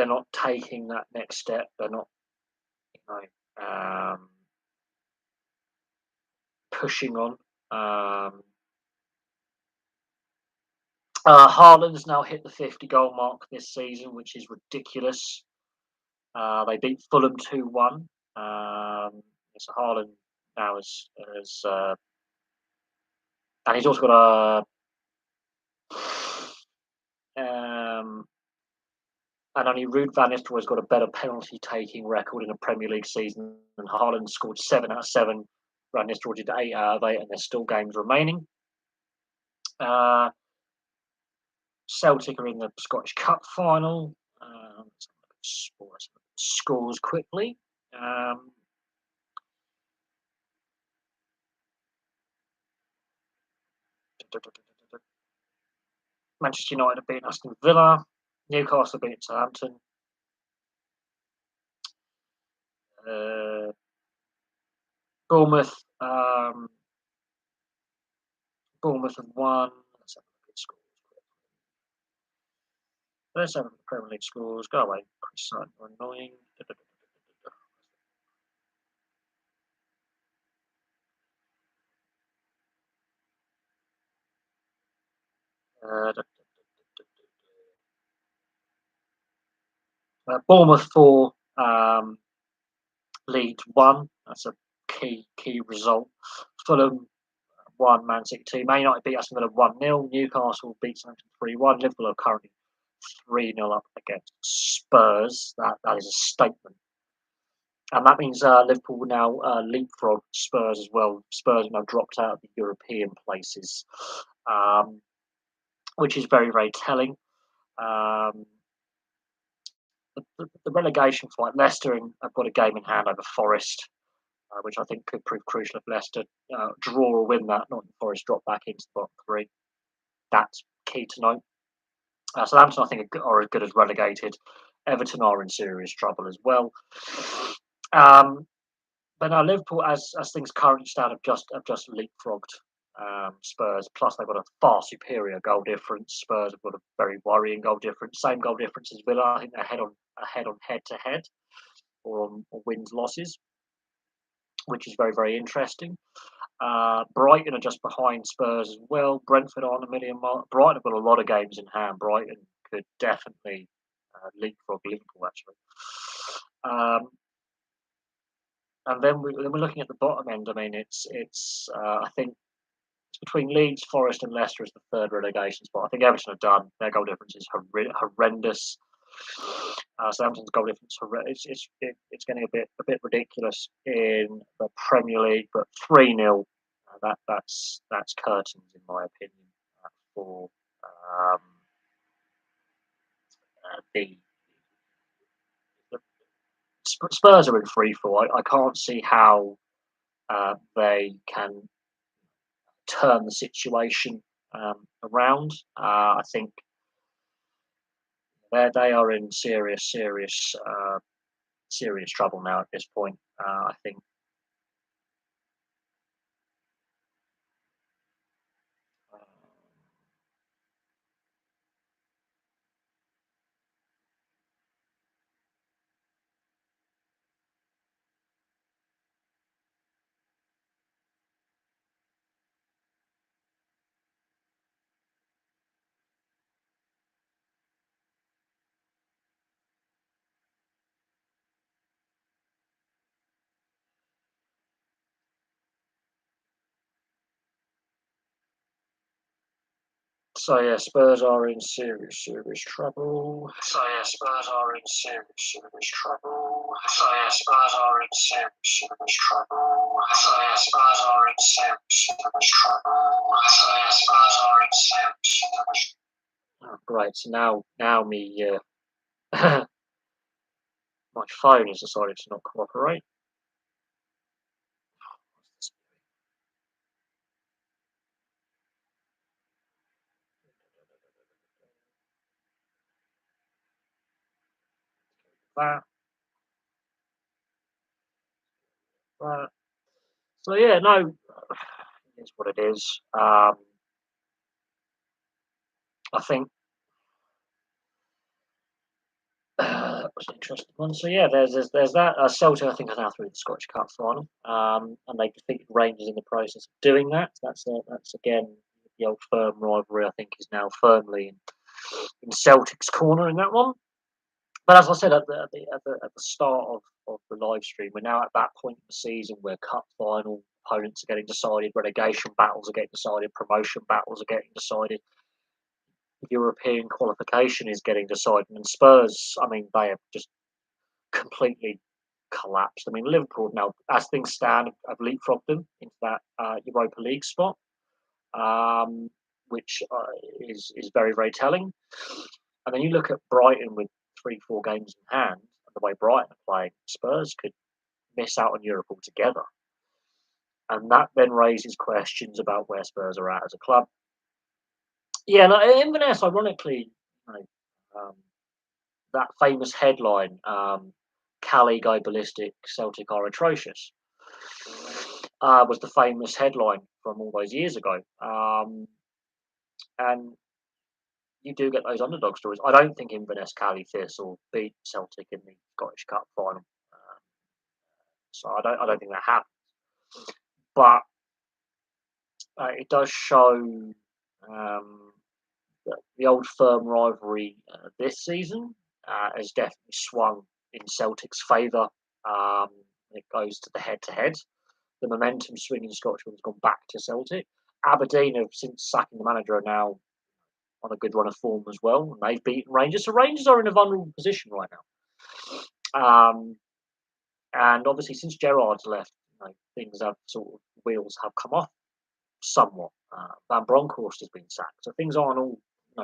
not taking that next step. They're not, pushing on. Haaland's now hit the 50-goal mark this season, which is ridiculous. They beat Fulham 2-1. So Haaland now has and he's also got and only Ruud van Nistelrooy's got a better penalty-taking record in a Premier League season, and Haaland scored 7 out of 7. Van Nistelrooy did 8 out of 8, and there's still games remaining. Celtic are in the Scottish Cup final. scores quickly. Manchester United have beaten Aston Villa. Newcastle beaten Southampton. Uh, Bournemouth. Bournemouth have won. Let's have a look at scores. Let's have a look at Premier League scores. Go away, Chris. You're annoying. Bournemouth 4, Leeds 1. That's a key result. Fulham 1, Man City 2. Man United beat Aston Villa 1-0. Newcastle beat Southampton 3-1. Liverpool are currently 3-0 up against Spurs. That is a statement. And that means Liverpool will now leapfrog Spurs as well. Spurs have now dropped out of the European places, which is very, very telling. Um, the relegation fight, Leicester have got a game in hand over Forest, which I think could prove crucial if Leicester draw or win that, not Forest drop back into the bottom three. That's key to note. Southampton, I think, are as good as relegated. Everton are in serious trouble as well. But now Liverpool, as things currently stand, have just leapfrogged Spurs. Plus, they've got a far superior goal difference. Spurs have got a very worrying goal difference. Same goal difference as Villa. I think they're ahead on head to head, or on wins losses, which is very, very interesting. Brighton are just behind Spurs as well. Brentford aren't a million miles. Brighton have got a lot of games in hand. Brighton could definitely leapfrog Liverpool, actually. And then we're looking at the bottom end. I mean, it's I think it's between Leeds, Forest, and Leicester as the third relegation spot. I think Everton are done. Their goal difference is horrendous. Southampton's goal difference it's getting a bit ridiculous in the Premier League, but 3-0. That's curtains in my opinion for um, the Spurs are in free fall. I can't see how they can turn the situation around. I think they are in serious trouble now at this point. I think. Uh, so yeah, Spurs are in serious trouble. So yeah, Spurs are in serious trouble. So yeah, Spurs are in serious trouble. So yeah, Spurs are in serious trouble. So yeah, Spurs are in serious. Oh, great. So now me my phone has decided to not cooperate. That that. So yeah, no, it is what it is. I think that was an interesting one. So yeah, there's that. Celtic, I think, are now through the Scottish Cup final, and they defeated Rangers in the process of doing that. That's again the old firm rivalry. I think is now firmly in Celtic's corner in that one. But as I said at the start of the live stream, we're now at that point in the season where cup final opponents are getting decided, relegation battles are getting decided, promotion battles are getting decided, European qualification is getting decided, and Spurs, I mean, they have just completely collapsed. I mean, Liverpool now, as things stand, have leapfrogged them into that Europa League spot, which is very, very telling. And then you look at Brighton with 3, 4 games in hand, and the way Brighton are playing, Spurs could miss out on Europe altogether. And that then raises questions about where Spurs are at as a club. Yeah, like Inverness, ironically, you know, that famous headline, Cali go ballistic, Celtic are atrocious, was the famous headline from all those years ago. And you do get those underdog stories. I don't think Inverness Cali Thistle beat Celtic in the Scottish Cup final. So I don't think that happened. But it does show that the old firm rivalry this season has definitely swung in Celtic's favour. It goes to the head-to-head. The momentum swing in Scotland has gone back to Celtic. Aberdeen have, since sacking the manager, are now on a good run of form as well, and they've beaten Rangers. So Rangers are in a vulnerable position right now. And obviously, since Gerrard's left, things have sort of wheels have come off somewhat. Van Bronckhorst has been sacked, so things aren't all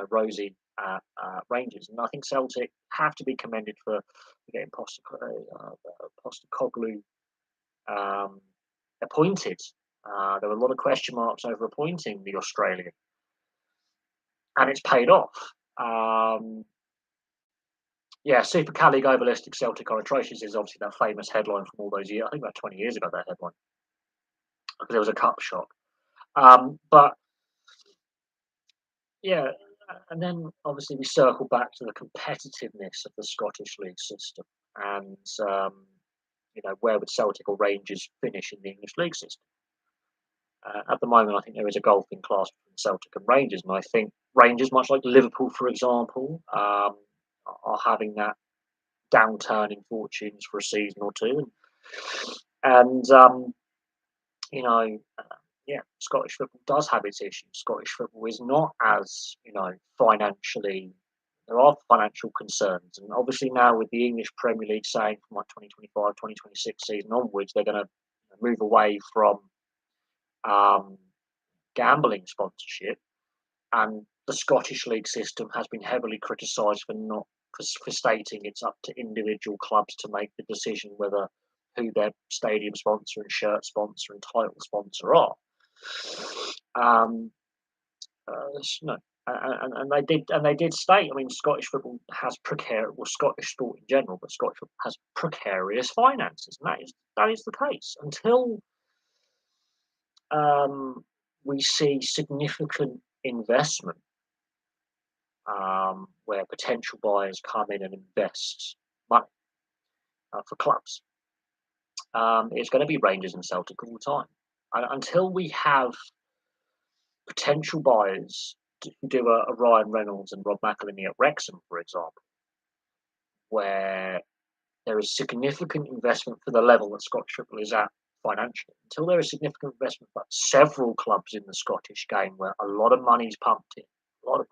rosy at Rangers. And I think Celtic have to be commended for getting Postecoglou appointed. There were a lot of question marks over appointing the Australian, and it's paid off. Yeah, Super Cali go ballistic, Celtic are atrocious is obviously that famous headline from all those years. I think about 20 years ago, that headline, because there was a cup shock. But yeah, and then obviously we circle back to the competitiveness of the Scottish league system, and where would Celtic or Rangers finish in the English league system? At the moment, I think there is a gulfing class between Celtic and Rangers, and I think Rangers, much like Liverpool, for example, are having that downturn in fortunes for a season or two, and Scottish football does have its issues. Scottish football is not as financially. There are financial concerns, and obviously now with the English Premier League saying from like 2025, 2026 season onwards, they're going to move away from gambling sponsorship, and the Scottish league system has been heavily criticised for stating it's up to individual clubs to make the decision whether who their stadium sponsor and shirt sponsor and title sponsor are. No, and they did state. I mean, Scottish football has precarious, well, Scottish sport in general, but Scottish football has precarious finances, and that is the case until we see significant investment, where potential buyers come in and invest money for clubs. It's going to be Rangers and Celtic all the time. And until we have potential buyers who do a Ryan Reynolds and Rob McElhenney at Wrexham, for example, where there is significant investment for the level that Scottish football is at financially, until there is significant investment by several clubs in the Scottish game where a lot of money is pumped in, a lot of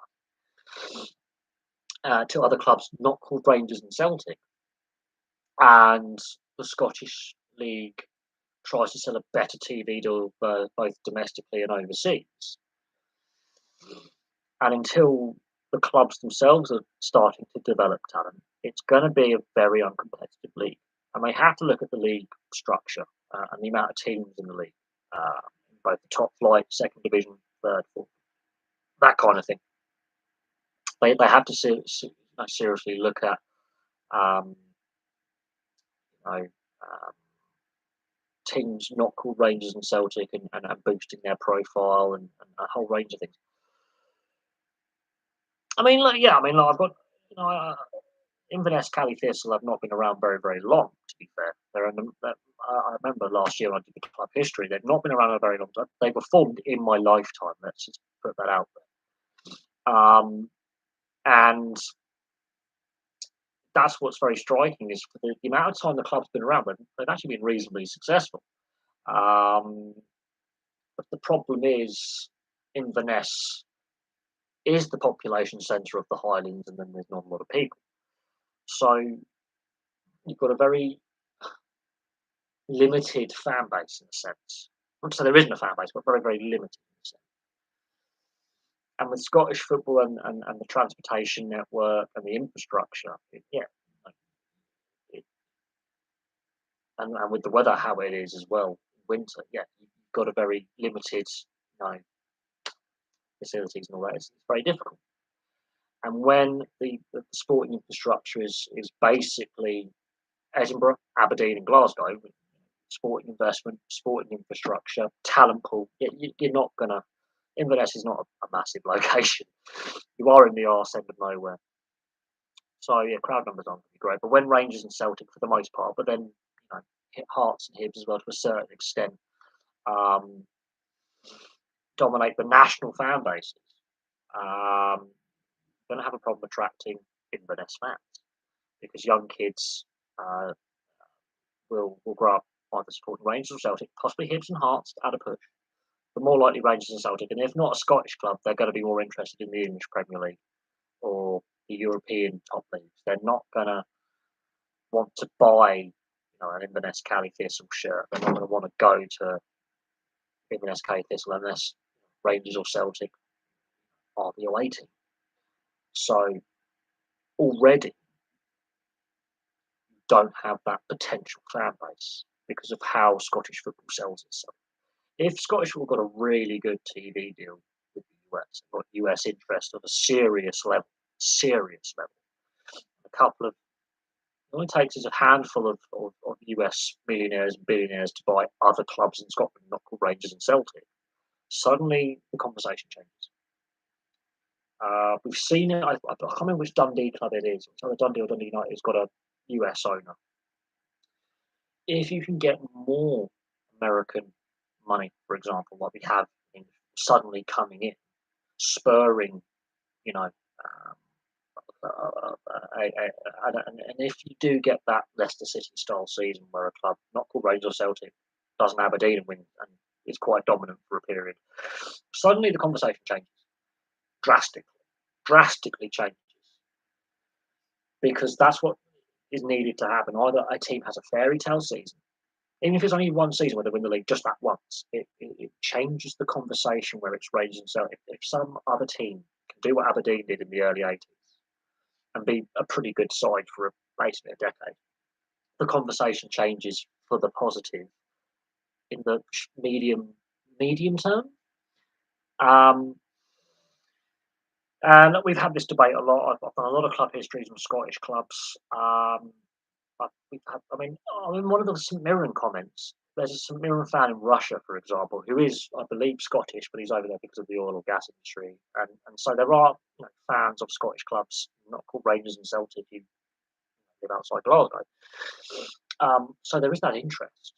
money, to other clubs not called Rangers and Celtic, and the Scottish League tries to sell a better TV deal both domestically and overseas. And until the clubs themselves are starting to develop talent, it's going to be a very uncompetitive league. And they have to look at the league structure and the amount of teams in the league, both the top flight, second division, third, fourth, that kind of thing. They have to seriously look at teams not called Rangers and Celtic and boosting their profile and a whole range of things. I've got, Inverness Cali Thistle have not been around very, very long, to be fair. I remember last year when I did the club history, they've not been around a very long time. They were formed in my lifetime, let's just put that out there. And that's what's very striking is for the amount of time the club's been around, they've actually been reasonably successful. But the problem is Inverness is the population centre of the Highlands, and then there's not a lot of people. So you've got a very limited fan base in a sense. Not to say there isn't a fan base, but very, very limited in a sense. And with Scottish football and the transportation network and the infrastructure, yeah, like, it, and with the weather how it is as well, winter, yeah, you've got a very limited, facilities and all that. It's very difficult. And when the sporting infrastructure is basically Edinburgh, Aberdeen, and Glasgow, sporting investment, sporting infrastructure, talent pool, you're not gonna. Inverness is not a massive location. You are in the arse end of nowhere. So yeah, crowd numbers aren't going to be great. But when Rangers and Celtic, for the most part, but then hit Hearts and Hibs as well to a certain extent, um, dominate the national fan bases, going to have a problem attracting Inverness fans because young kids uh, will grow up either supporting Rangers or Celtic, possibly Hibs and Hearts at a push. But more likely Rangers and Celtic, and if not a Scottish club, they're going to be more interested in the English Premier League or the European top leagues. They're not going to want to buy, an Inverness Cali Thistle shirt. They're not going to want to go to Inverness Cali Thistle unless Rangers or Celtic are the away team. So already you don't have that potential fan base because of how Scottish football sells itself. If Scottish football got a really good TV deal with the US, got US interest on a serious level, a couple of all it takes is a handful of US millionaires and billionaires to buy other clubs in Scotland, not called Rangers and Celtic. Suddenly, the conversation changes. We've seen it. I can't remember which Dundee club it is. It's either Dundee or Dundee United has got a US owner. If you can get more American money, for example, like we have suddenly coming in, spurring, you know, um, and if you do get that Leicester City style season where a club not called Rangers or Celtic does an Aberdeen and win and is quite dominant for a period, suddenly the conversation changes drastically changes because that's what is needed to happen. Either a team has a fairy tale season, even if it's only one season where they win the league, just that once, it changes the conversation where it's Rangers and Celtic. If some other team can do what Aberdeen did in the early 80s and be a pretty good side for basically a decade, the conversation changes for the positive in the medium term. Um, and we've had this debate a lot. I've done a lot of club histories on Scottish clubs. One of the St Mirren comments. There's a St Mirren fan in Russia, for example, who is, I believe, Scottish, but he's over there because of the oil or gas industry. And so there are fans of Scottish clubs, not called Rangers and Celtic, who live outside Glasgow. So there is that interest.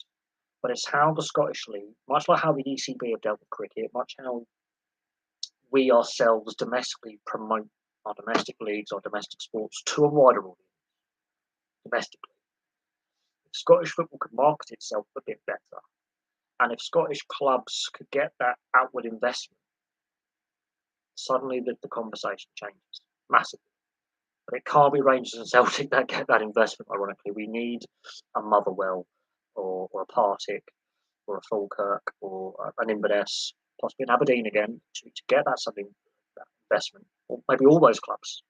But it's how the Scottish League, much like how the ECB have dealt with cricket, much how we ourselves domestically promote our domestic leagues, our domestic sports to a wider audience domestically. If Scottish football could market itself a bit better, and if Scottish clubs could get that outward investment, suddenly the conversation changes massively. But it can't be Rangers and Celtic that get that investment, ironically. We need a Motherwell or a Partick or a Falkirk or an Inverness, possibly an Aberdeen again, to get that investment, or maybe all those clubs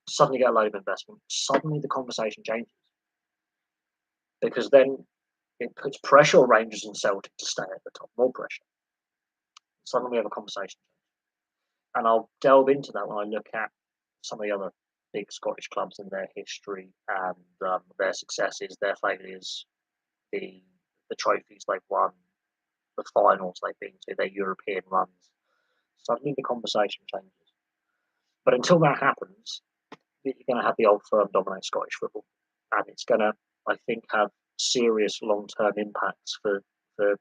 suddenly get a load of investment. Suddenly the conversation changes because then it puts pressure on Rangers and Celtic to stay at the top, more pressure. Suddenly we have a conversation, and I'll delve into that when I look at some of the other big Scottish clubs and their history and their successes, their failures, the trophies they've won, the finals they've been to, their European runs. Suddenly the conversation changes. But until that happens, you're going to have the old firm dominate Scottish football, and it's going to, I think, have serious long-term impacts for the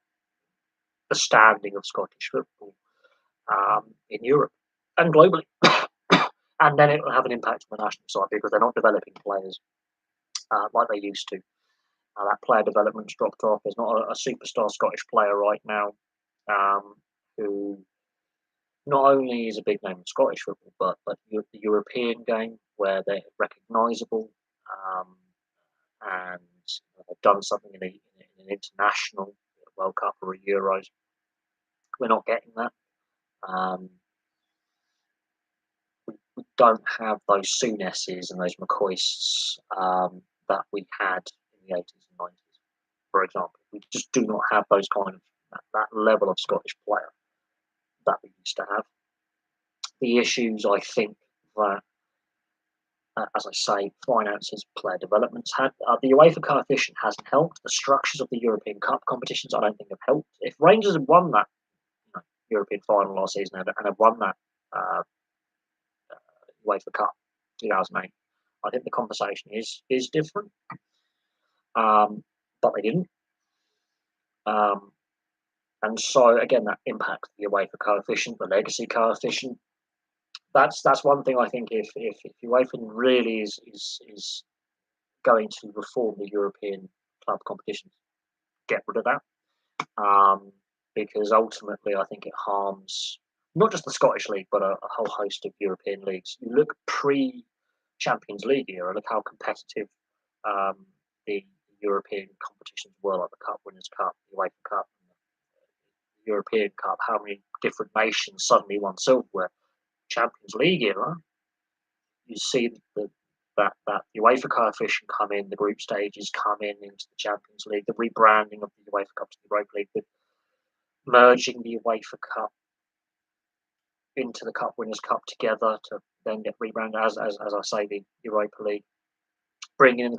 standing of Scottish football in Europe and globally. And then it will have an impact on the national side because they're not developing players like they used to. That player development's dropped off. There's not a superstar Scottish player right now who not only is a big name in Scottish football, but the European game where they're recognisable and they've done something in an international World Cup or a Euros. We're not getting that. don't have those Souness's and those McCoists that we had in the 80s and 90s, for example. We just do not have those kind of that level of Scottish player that we used to have. The issues, I think, that, as I say, finances, player developments had. The UEFA coefficient hasn't helped. The structures of the European Cup competitions, I don't think, have helped. If Rangers had won that European final last season and had won that uh, UEFA Cup 2008, I think the conversation is different. But they didn't. Um, and so again, that impacts the UEFA coefficient, the legacy coefficient. That's one thing I think. If UEFA really is going to reform the European club competitions, get rid of that. Because ultimately, I think it harms not just the Scottish League, but a whole host of European leagues. You look pre-Champions League era, look how competitive the European competitions were, like the Cup Winners' Cup, the UEFA Cup, the European Cup. How many different nations suddenly won silverware? Champions League era, you see that the UEFA coefficient come in, the group stages come in into the Champions League, the rebranding of the UEFA Cup to the Europa League, the merging the UEFA Cup into the Cup Winners' Cup together to then get rebranded as I say, the Europa League, bringing in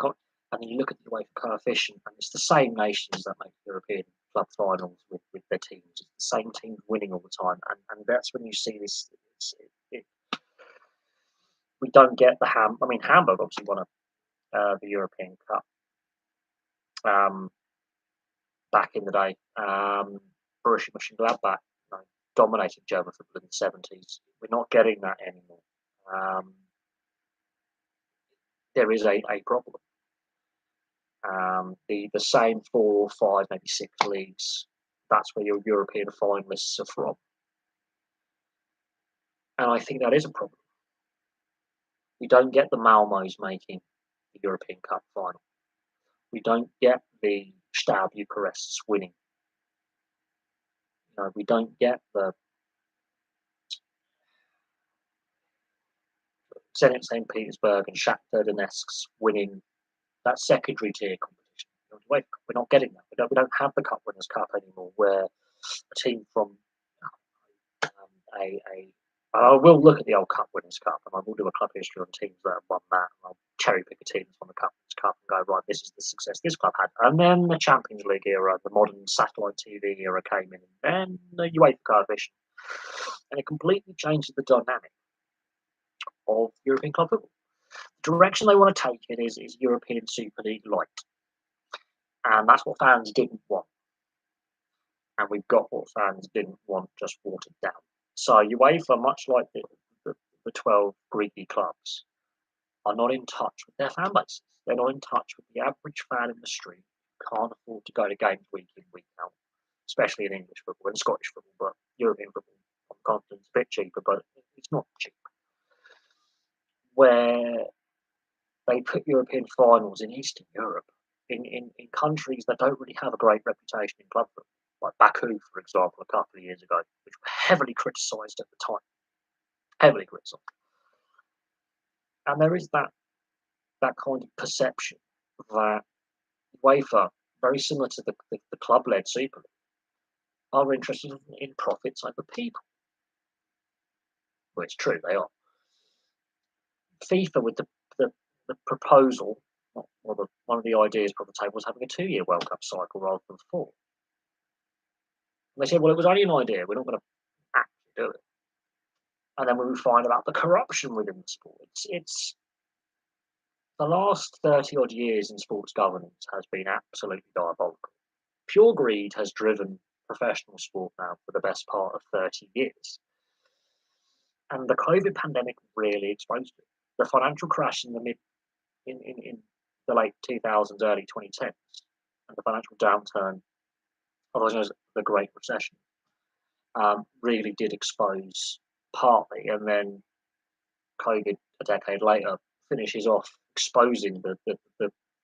and then you look at the UEFA coefficient, and it's the same nations that make European club finals with their teams. It's the same teams winning all the time, and that's when you see this. We don't get the Hamburg obviously won the European Cup back in the day. Borussia Mönchengladbach dominated German football in the 70s. We're not getting that anymore. There is a problem. The same 4 or 5, maybe 6 leagues, that's where your European finalists are from. And I think that is a problem. We don't get the Malmös making the European Cup final. We don't get the Stab Bucharests winning. We don't get the Zenit St. Petersburg and Shakhtar Donetsk's winning that secondary tier competition. We're not getting that. We don't have the Cup Winners' Cup anymore, where a team from I will look at the old Cup Winners' Cup, and I will do a club history on teams that have won that, and I'll cherry pick a team that's won the Cup Winners' Cup and go, right, this is the success this club had. And then the Champions League era, the modern satellite TV era came in, and then the UEFA coefficient, and it completely changes the dynamic of European club football. The direction they want to take it is European Super League light, and that's what fans didn't want. And we've got what fans didn't want, just watered down. So UEFA, much like the 12 Greeky clubs, are not in touch with their fan bases. They're not in touch with the average fan in the street who can't afford to go to games week in, week out, especially in English football and Scottish football, but European football on the continent's a bit cheaper, but it's not cheap. Where they put European finals in Eastern Europe, in countries that don't really have a great reputation in club football, like Baku, for example, a couple of years ago, which were heavily criticised at the time. Heavily criticised. And there is that kind of perception that UEFA, very similar to the club-led Super League, are interested in profits over people. Well, it's true, they are. FIFA, with the proposal, or one of the ideas put on the table, was having a 2-year World Cup cycle rather than 4. And they said, well, it was only an idea, we're not going to actually do it. And then when we find about the corruption within the sport, it's the last 30 odd years in sports governance has been absolutely diabolical. Pure greed has driven professional sport now for the best part of 30 years. And the COVID pandemic really exposed it. The financial crash in the late 2000s, early 2010s, and the financial downturn, otherwise known as the Great Recession, really did expose partly, and then COVID a decade later finishes off exposing the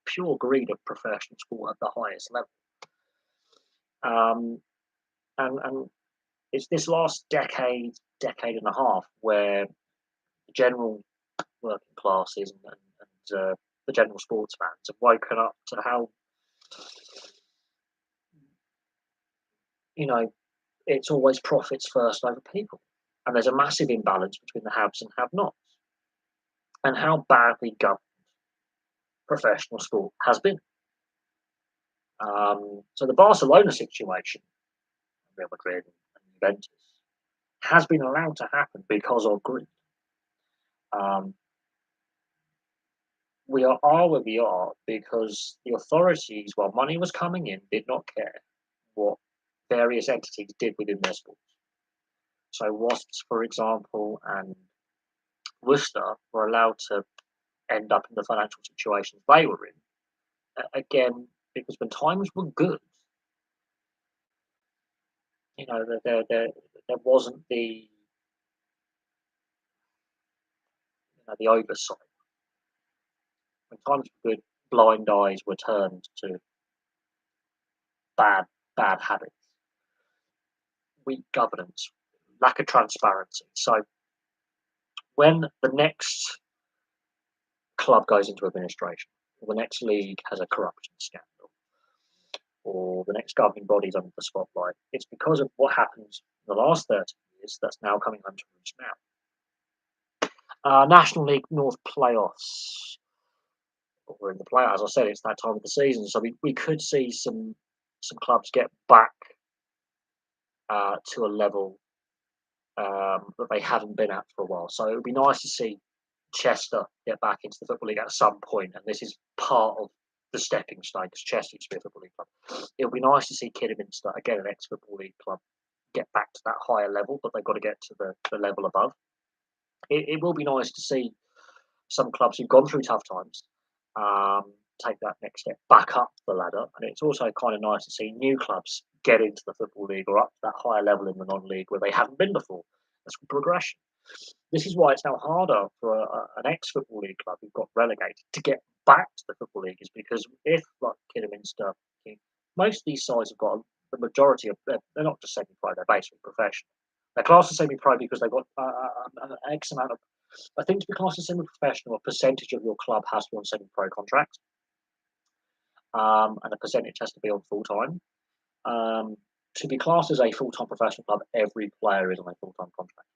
pure greed of professional sport at the highest level. And it's this last decade and a half where the general working classes and the general sports fans have woken up to how, you know, it's always profits first over people. And there's a massive imbalance between the haves and have-nots, and how badly governed professional sport has been. So the Barcelona situation, Real Madrid and Juventus, has been allowed to happen because of greed. Um, we are where we are because the authorities, while money was coming in, did not care what various entities did within their sports. So Wasps, for example, and Worcester were allowed to end up in the financial situations they were in. Again, because when times were good, there wasn't the oversight. When times were good, blind eyes were turned to bad bad habits, weak governance, lack of transparency. So when the next club goes into administration, or the next league has a corruption scandal, or the next governing body's under the spotlight, it's because of what happens in the last 30 years that's now coming home to roost now. National League North playoffs. We're in the playoffs. As I said, it's that time of the season, so we could see some clubs get back to a level that they haven't been at for a while. So it would be nice to see Chester get back into the Football League at some point, and this is part of the stepping stone because Chester used to be a Football League club. It would be nice to see Kidderminster, again an ex-Football League club, get back to that higher level, but they've got to get to the level above. It will be nice to see some clubs who've gone through tough times take that next step back up the ladder, and it's also kind of nice to see new clubs get into the Football League or up to that higher level in the non-league where they haven't been before. That's progression. This is why it's now harder for an ex-Football League club who got relegated to get back to the Football League, is because if, like Kidderminster, most of these sides have got the majority of they're not just semi-pro, they're basically professional. They're classed as semi-pro because they've got an X amount of. I think to be classed as semi-professional, a percentage of your club has to be on semi-pro contract, and a percentage has to be on full-time. To be classed as a full-time professional club, every player is on a full-time contract.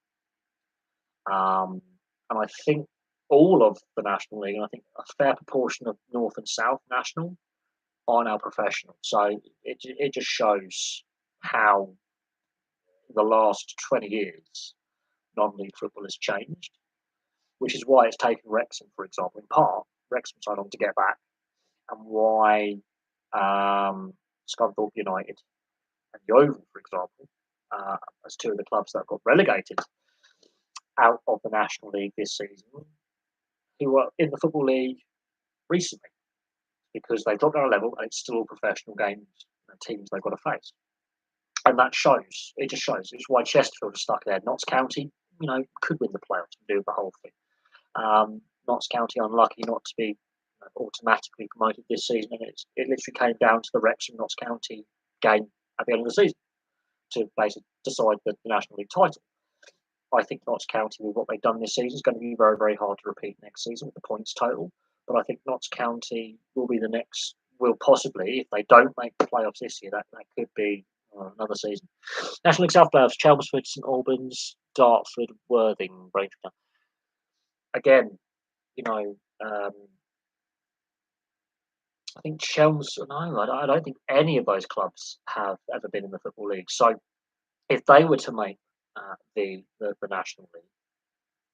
And I think all of the National League, and I think a fair proportion of North and South National, are now professional. So it just shows how the last 20 years non-league football has changed, which is why it's taken Wrexham, for example, in part, Wrexham so long to get back, and why Scunthorpe United and Yeovil, for example, as two of the clubs that got relegated out of the National League this season, who were in the Football League recently, because they dropped down a level and it's still all professional games and teams they've got to face. And that shows. It just shows. It's why Chesterfield is stuck there. Notts County, could win the playoffs and do the whole thing. Notts County unlucky not to be automatically promoted this season, and it literally came down to the Wrexham Notts County game at the end of the season to basically decide the National League title. I think Notts County, with what they've done this season, is going to be very, very hard to repeat next season with the points total. But I think Notts County will be the next, will possibly, if they don't make the playoffs this year, that could be another season. National League South playoffs: Chelmsford, St Albans, Dartford, Worthing, Braintree. Again, I think Chelmsford. No, I don't think any of those clubs have ever been in the Football League. So if they were to make the National League,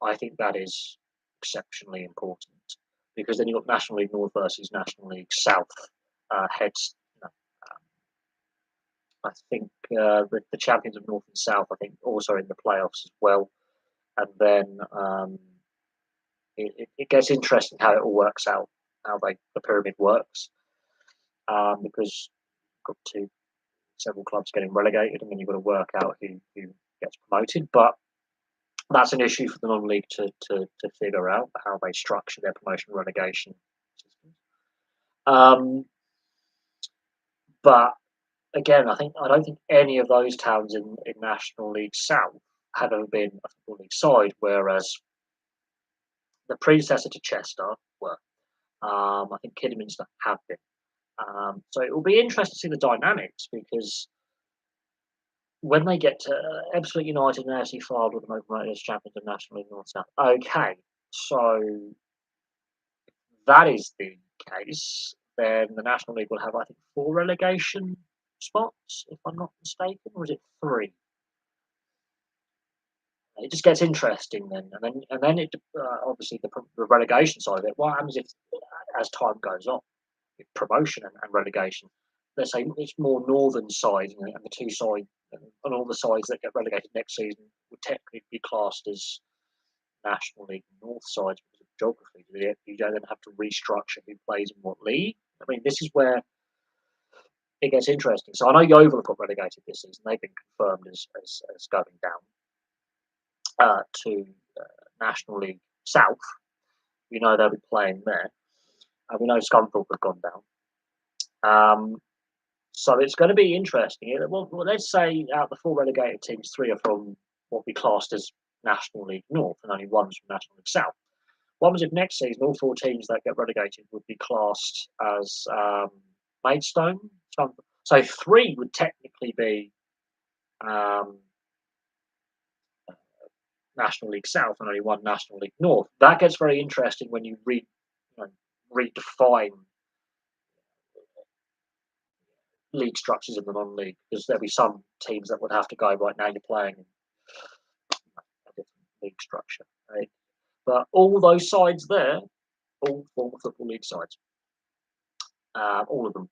I think that is exceptionally important, because then you've got National League North versus National League South heads. I think the champions of North and South, I think, also in the playoffs as well. And then it gets interesting how it all works out, how the pyramid works, because you've got several clubs getting relegated, and then you've got to work out who gets promoted. But that's an issue for the non-league to figure out, how they structure their promotion relegation systems. But again, I don't think any of those towns in National League South have ever been a Football League side, whereas the predecessor to Chester were. I think Kidderminster have been. So it will be interesting to see the dynamics because when they get to Ebbsfleet United and AFC Fylde with them promoted as champions of National League North South. Okay, so that is the case. Then the National League will have, I think, 4 relegation spots, if I'm not mistaken, or is it 3? It just gets interesting then, and then it obviously the relegation side of it. What happens if, as time goes on, with promotion and relegation? Let's say it's more northern side, and the 2 sides and all the sides that get relegated next season would technically be classed as National League North sides because of geography. You don't then have to restructure who plays in what league. I mean, this is where it gets interesting. So I know Yeovil have got relegated this season; they've been confirmed as going down to National League South. We know they'll be playing there. We know Scunthorpe have gone down. So it's going to be interesting. Well, let's say out of the 4 relegated teams, 3 are from what we classed as National League North, and only one's from National League South. What happens if next season all 4 teams that get relegated would be classed as Maidstone? So 3 would technically be um, National League South and only 1 National League North. That gets very interesting when redefine league structures in the non-league, because there'll be some teams that would have to go, right, now you're playing in a different league structure, right? But all those sides there, all former football league sides, all of them.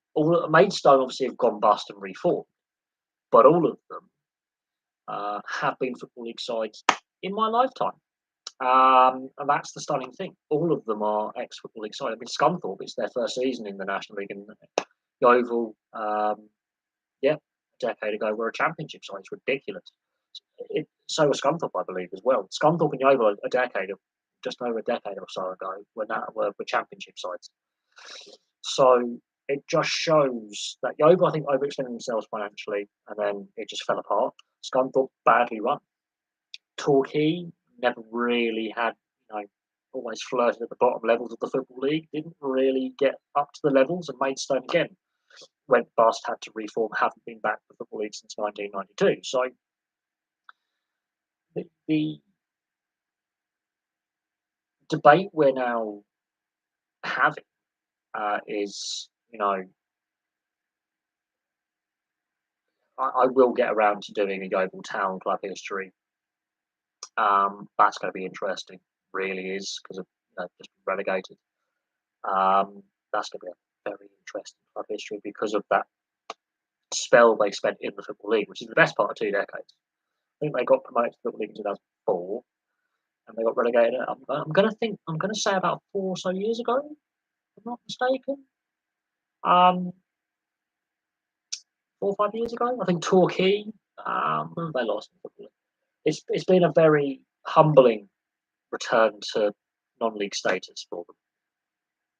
Maidstone obviously have gone bust and reformed, but all of them have been football league sides in my lifetime. And that's the stunning thing. All of them are ex-football league sides. I mean, Scunthorpe, it's their first season in the National League, and Yeovil, yeah, a decade ago, were a championship side. It's ridiculous. So was Scunthorpe, I believe, as well. Scunthorpe and Yeovil, just over a decade or so ago, were championship sides. So it just shows that Yeovil, I think, overextended themselves financially, and then it just fell apart. Scunthorpe badly run. Torquay never really had, always flirted at the bottom levels of the Football League, didn't really get up to the levels, and Maidstone again went bust, had to reform, haven't been back to the Football League since 1992. So the debate we're now having is, I will get around to doing a Yeovil Town club history. That's going to be interesting, really is, because of just relegated. That's going to be a very interesting club history because of that spell they spent in the Football League, which is the best part of 2 decades. I think they got promoted to the Football League in 2004, and they got relegated. I'm going to say about 4 or so years ago, if I'm not mistaken. 4 or 5 years ago, I think Torquay. They lost in the Football League. It's been a very humbling return to non-league status for them.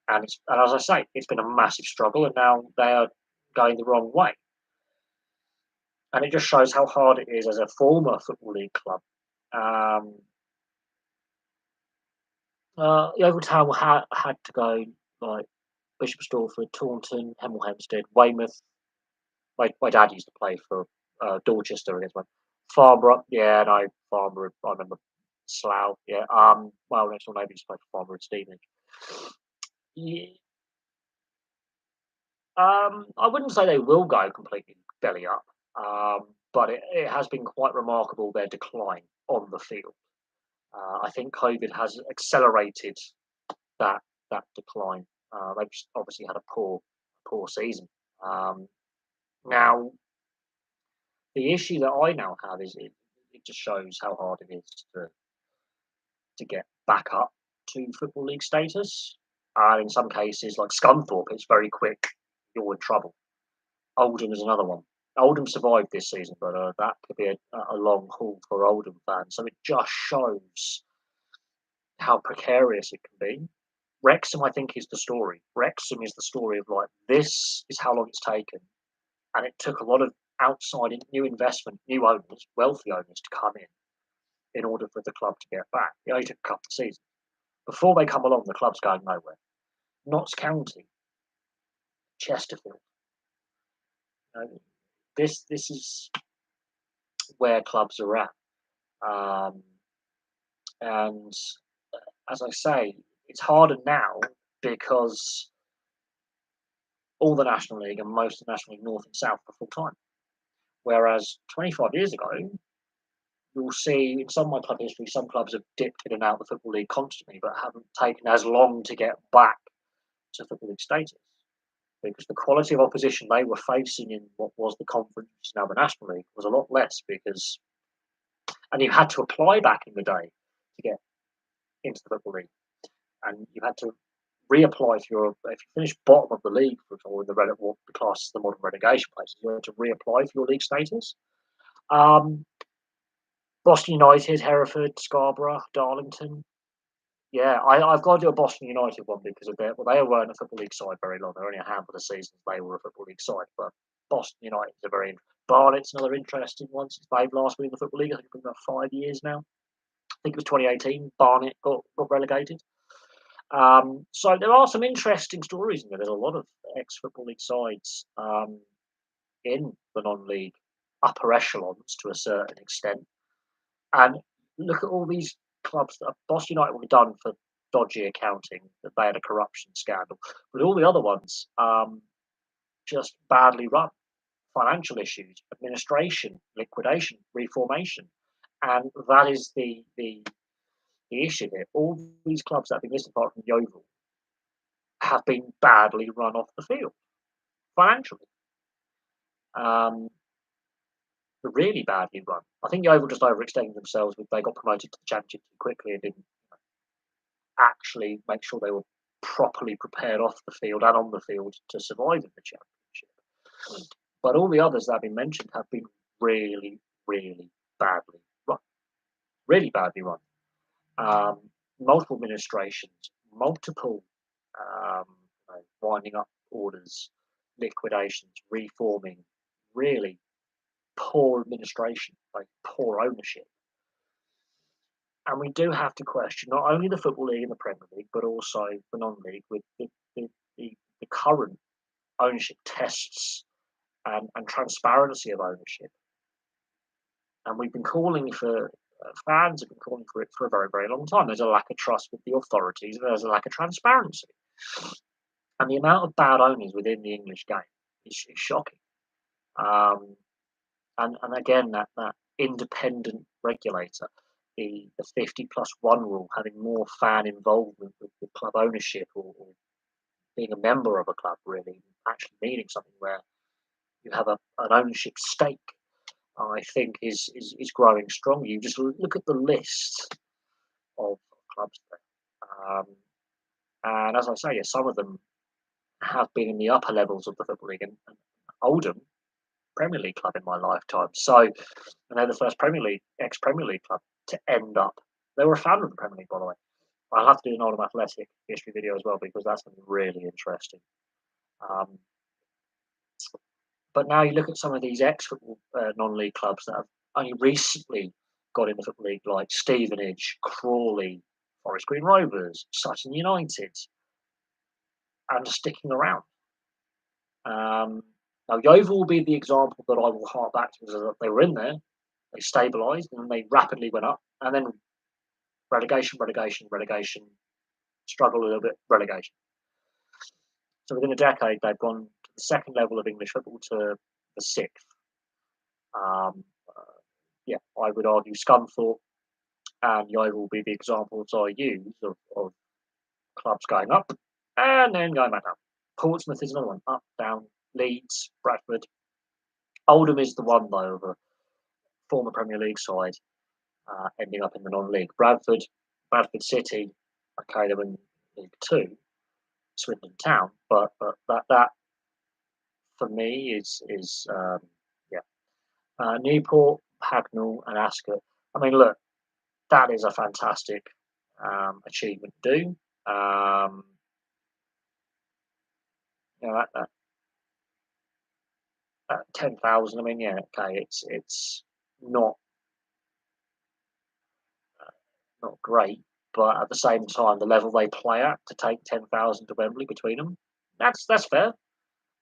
And as I say, it's been a massive struggle, and now they are going the wrong way. And it just shows how hard it is as a former Football League club. Yeovil Town had to go like Bishop Stortford, Taunton, Hemel Hempstead, Weymouth. My dad used to play for Dorchester against one. Farnborough, yeah, no, Farnborough. I remember Slough, yeah. Well, next door neighbour used to play for Farnborough and Stevenage. Yeah. I wouldn't say they will go completely belly up, but it has been quite remarkable their decline on the field. I think COVID has accelerated that decline. They've obviously had a poor season. Now, the issue that I now have is it just shows how hard it is to get back up to Football League status. And in some cases, like Scunthorpe, it's very quick. You're in trouble. Oldham is another one. Oldham survived this season, but that could be a long haul for Oldham fans. So it just shows how precarious it can be. Wrexham, I think, is the story. Wrexham is the story of like, this is how long it's taken. And it took a lot of outside new investment, new owners, wealthy owners to come in order for the club to get back. It only took a couple of seasons. Before they come along, the club's going nowhere. Notts County, Chesterfield. You know, this is where clubs are at. Um, and as I say, it's harder now because all the National League and most of the National League North and South are full time. Whereas 25 years ago, you'll see in some of my club history, some clubs have dipped in and out of the Football League constantly, but haven't taken as long to get back to Football League status because the quality of opposition they were facing in what was the Conference, now the National League, was a lot less because, and you had to apply back in the day to get into the Football League, and you had to reapply if you finished bottom of the league, for example, in what the class the modern relegation places, you had to reapply for your league status. Um, Boston United, Hereford, Scarborough, Darlington. Yeah, I've got to do a Boston United one because of their, well, they weren't a Football League side very long. They're only a handful of seasons they were a Football League side, but Boston United is a very Barnet's another interesting one since they've last been in the Football League. I think it's been about 5 years now. I think it was 2018. Barnet got relegated. So there are some interesting stories in there. There's a lot of ex-Football League sides in the non-league upper echelons to a certain extent. And look at all these clubs that Boston United were done for dodgy accounting, that they had a corruption scandal. But all the other ones just badly run. Financial issues, administration, liquidation, reformation. And that is the issue here. All these clubs that have been listed apart from Yeovil have been badly run off the field financially. Really badly run. I think Yeovil just overextended themselves. They got promoted to the championship too quickly and didn't actually make sure they were properly prepared off the field and on the field to survive in the championship. But all the others that have been mentioned have been really, really badly run. Really badly run. Multiple administrations, multiple winding up orders, liquidations, reforming, really poor administration, like poor ownership. And we do have to question not only the Football League and the Premier League, but also the non-league with the current ownership tests and transparency of ownership. And we've been calling for fans have been calling for it for a very, very long time. There's a lack of trust with the authorities. There's a lack of transparency, and the amount of bad owners within the English game is shocking. And again, that independent regulator, the 50+1 rule, having more fan involvement with club ownership or being a member of a club, really actually meaning something where you have an ownership stake, I think is growing strong. You just look at the list of clubs there. And as I say, some of them have been in the upper levels of the Football League, and Oldham, Premier League club in my lifetime. So, and they're the first ex-Premier League club to end up. They were a fan of the Premier League, by the way. I'll have to do an Oldham Athletic history video as well because that's going to be really interesting. But now you look at some of these ex-football non-league clubs that have only recently got in the Football League, like Stevenage, Crawley, Forest Green Rovers, Sutton United, and sticking around. Now, Yeovil will be the example that I will hark back to because they were in there, they stabilised, and then they rapidly went up, and then relegation, struggle a little bit, relegation. So within a decade, they've gone to the second level of English football to the sixth. I would argue Scunthorpe and Yeovil will be the examples I use of clubs going up and then going back down. Portsmouth is another one, up, down. Leeds, Bradford. Oldham is the one, though, of a former Premier League side ending up in the non-league. Bradford City, okay, they were in League Two. Swindon Town, but that for me is Newport, Hagnall, and Ascot. I mean, look, that is a fantastic achievement to do. That 10,000. I mean, yeah, okay, it's not great but at the same time, the level they play at to take 10,000 to Wembley between them, that's fair.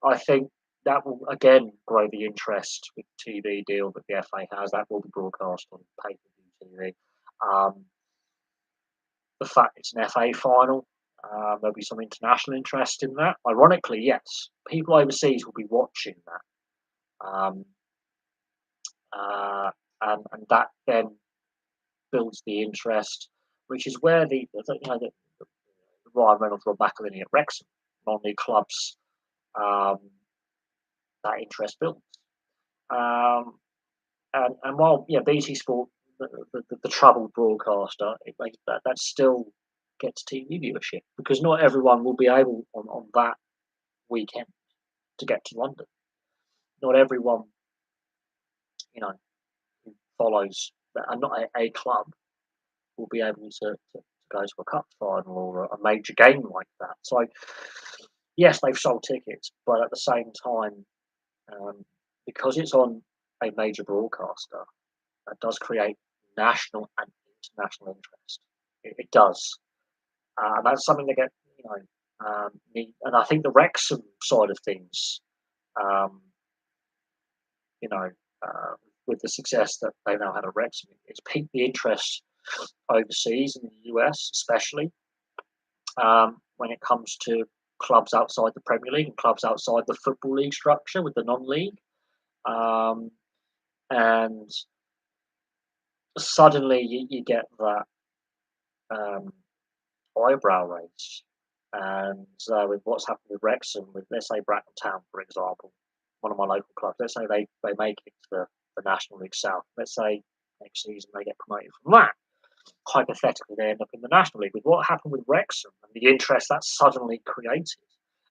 I think that will again grow the interest with TV deal that the FA has. That will be broadcast on pay-per-view TV. Um, the fact it's an FA final, there'll be some international interest in that. Ironically, yes, people overseas will be watching that, um, uh, and that then builds the interest, which is where the Ryan Reynolds, Rob McElhenney at Wrexham, non-league clubs, um, that interest builds. Um, and while BT Sport, the troubled broadcaster, it makes that still gets TV viewership because not everyone will be able on that weekend to get to London. Not everyone, you know, who follows that are not a club will be able to go to a cup final or a major game like that. So yes, they've sold tickets, but at the same time, um, because it's on a major broadcaster, that does create national and international interest. It does, and that's something that get and I think the Wrexham side of things, um, you know, uh, with the success that they now had at Wrexham, it's piqued the interest overseas in the US, especially when it comes to clubs outside the Premier League and clubs outside the Football League structure with the non-league. Um, and suddenly you get that um, eyebrow raise. And with what's happened with Wrexham, with let's say Bratton Town, for example, one of my local clubs, let's say they make it to the National League South. Let's say next season they get promoted from that. Hypothetically, they end up in the National League. With what happened with Wrexham and the interest that suddenly created,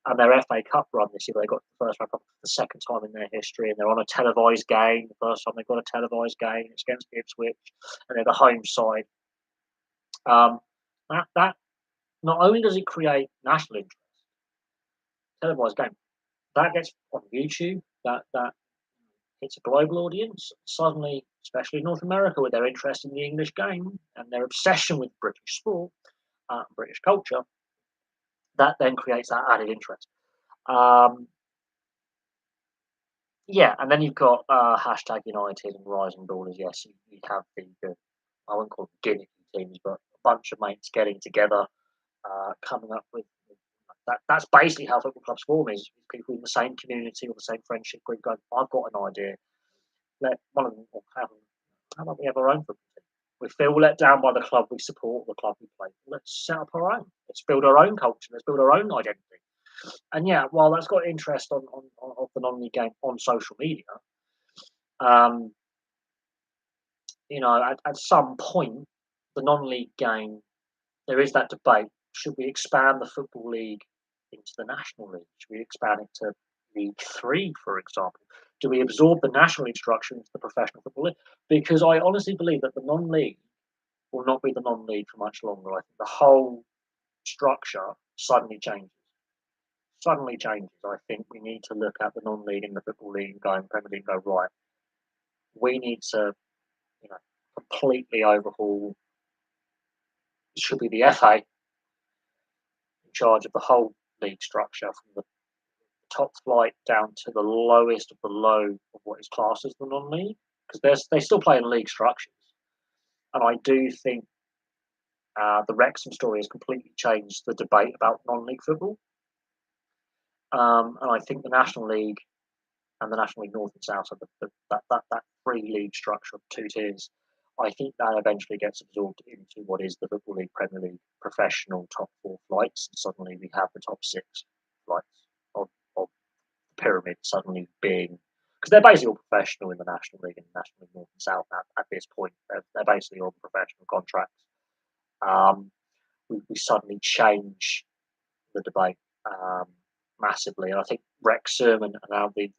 and their FA Cup run this year, they got the first round cup for the second time in their history, and they're on a televised game. The first time they've got a televised game, it's against Ipswich, and they're the home side. That not only does it create national interest, televised game, that gets on YouTube, that hits a global audience. Suddenly, especially in North America, with their interest in the English game and their obsession with British sport, British culture, that then creates that added interest. Um, yeah, and then you've got hashtag United and Rising Ballers. Yes, you have the I won't call them gimmicky teams, but a bunch of mates getting together, coming up with that. That's basically how football clubs form: is people in the same community or the same friendship group going, "I've got an idea. Let one of them have. How about we have our own football team? We feel let down by the club we support, the club we play. Let's set up our own. Let's build our own culture. Let's build our own identity." And yeah, while that's got interest on of the non-league game on social media, um, at some point, the non-league game, there is that debate: should we expand the football league into the national league? Should we expand it to League Three, for example? Do we absorb the national league structure into the professional football league? Because I honestly believe that the non-league will not be the non-league for much longer. I think the whole structure suddenly changes. I think we need to look at the non-league and the football league and go in Premier League and go, right, we need to, completely overhaul. It should be the FA in charge of the whole league structure from the top flight down to the lowest of the low of what is classed as the non-league, because they still play in league structures. And I do think the Wrexham story has completely changed the debate about non-league football. And I think the National League and the National League North and South, so that three league structure of two tiers, I think that eventually gets absorbed into what is the Football League, Premier League, professional top four flights. And suddenly we have the top six flights of the pyramid suddenly being, because they're basically all professional in the National League and the National League North and South at this point. They're basically all professional contracts. We suddenly change the debate massively. And I think Wrexham and now the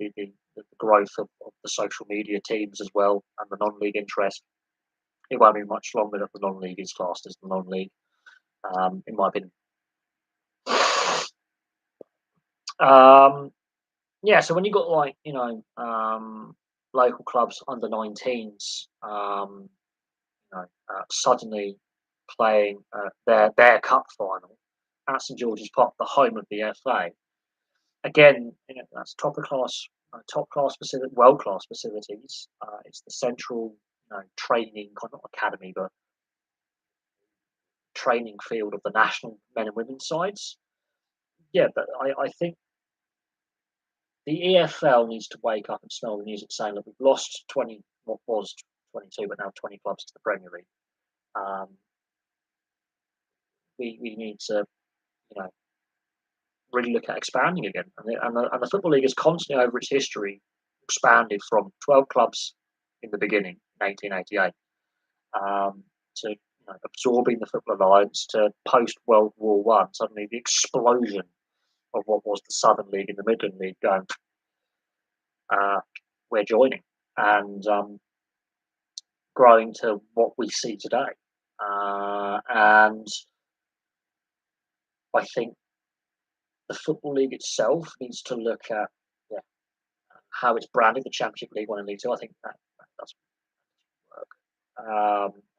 growth of the social media teams as well and the non-league interest, it won't be much longer that the non-league is classed as the non-league, in my opinion. Yeah, so when you got local clubs under 19s, suddenly playing their cup final at St George's Park, the home of the FA. Again, that's top class facility, world class facilities. It's the central, training not academy, but training field of the national men and women's sides. Yeah, but I think the EFL needs to wake up and smell the music, saying, "Look, we've lost 20, what was 22, but now 20 clubs to the Premier League. Um, we need to, you know, really look at expanding again." And the Football League has constantly, over its history, expanded from 12 clubs in the beginning, in 1888, to absorbing the Football Alliance, to post World War One. Suddenly, the explosion of what was the Southern League and the Midland League going, we're joining, and growing to what we see today. And I think the Football League itself needs to look at, yeah, how it's branded, the Championship, League One and League Two. I think that doesn't work.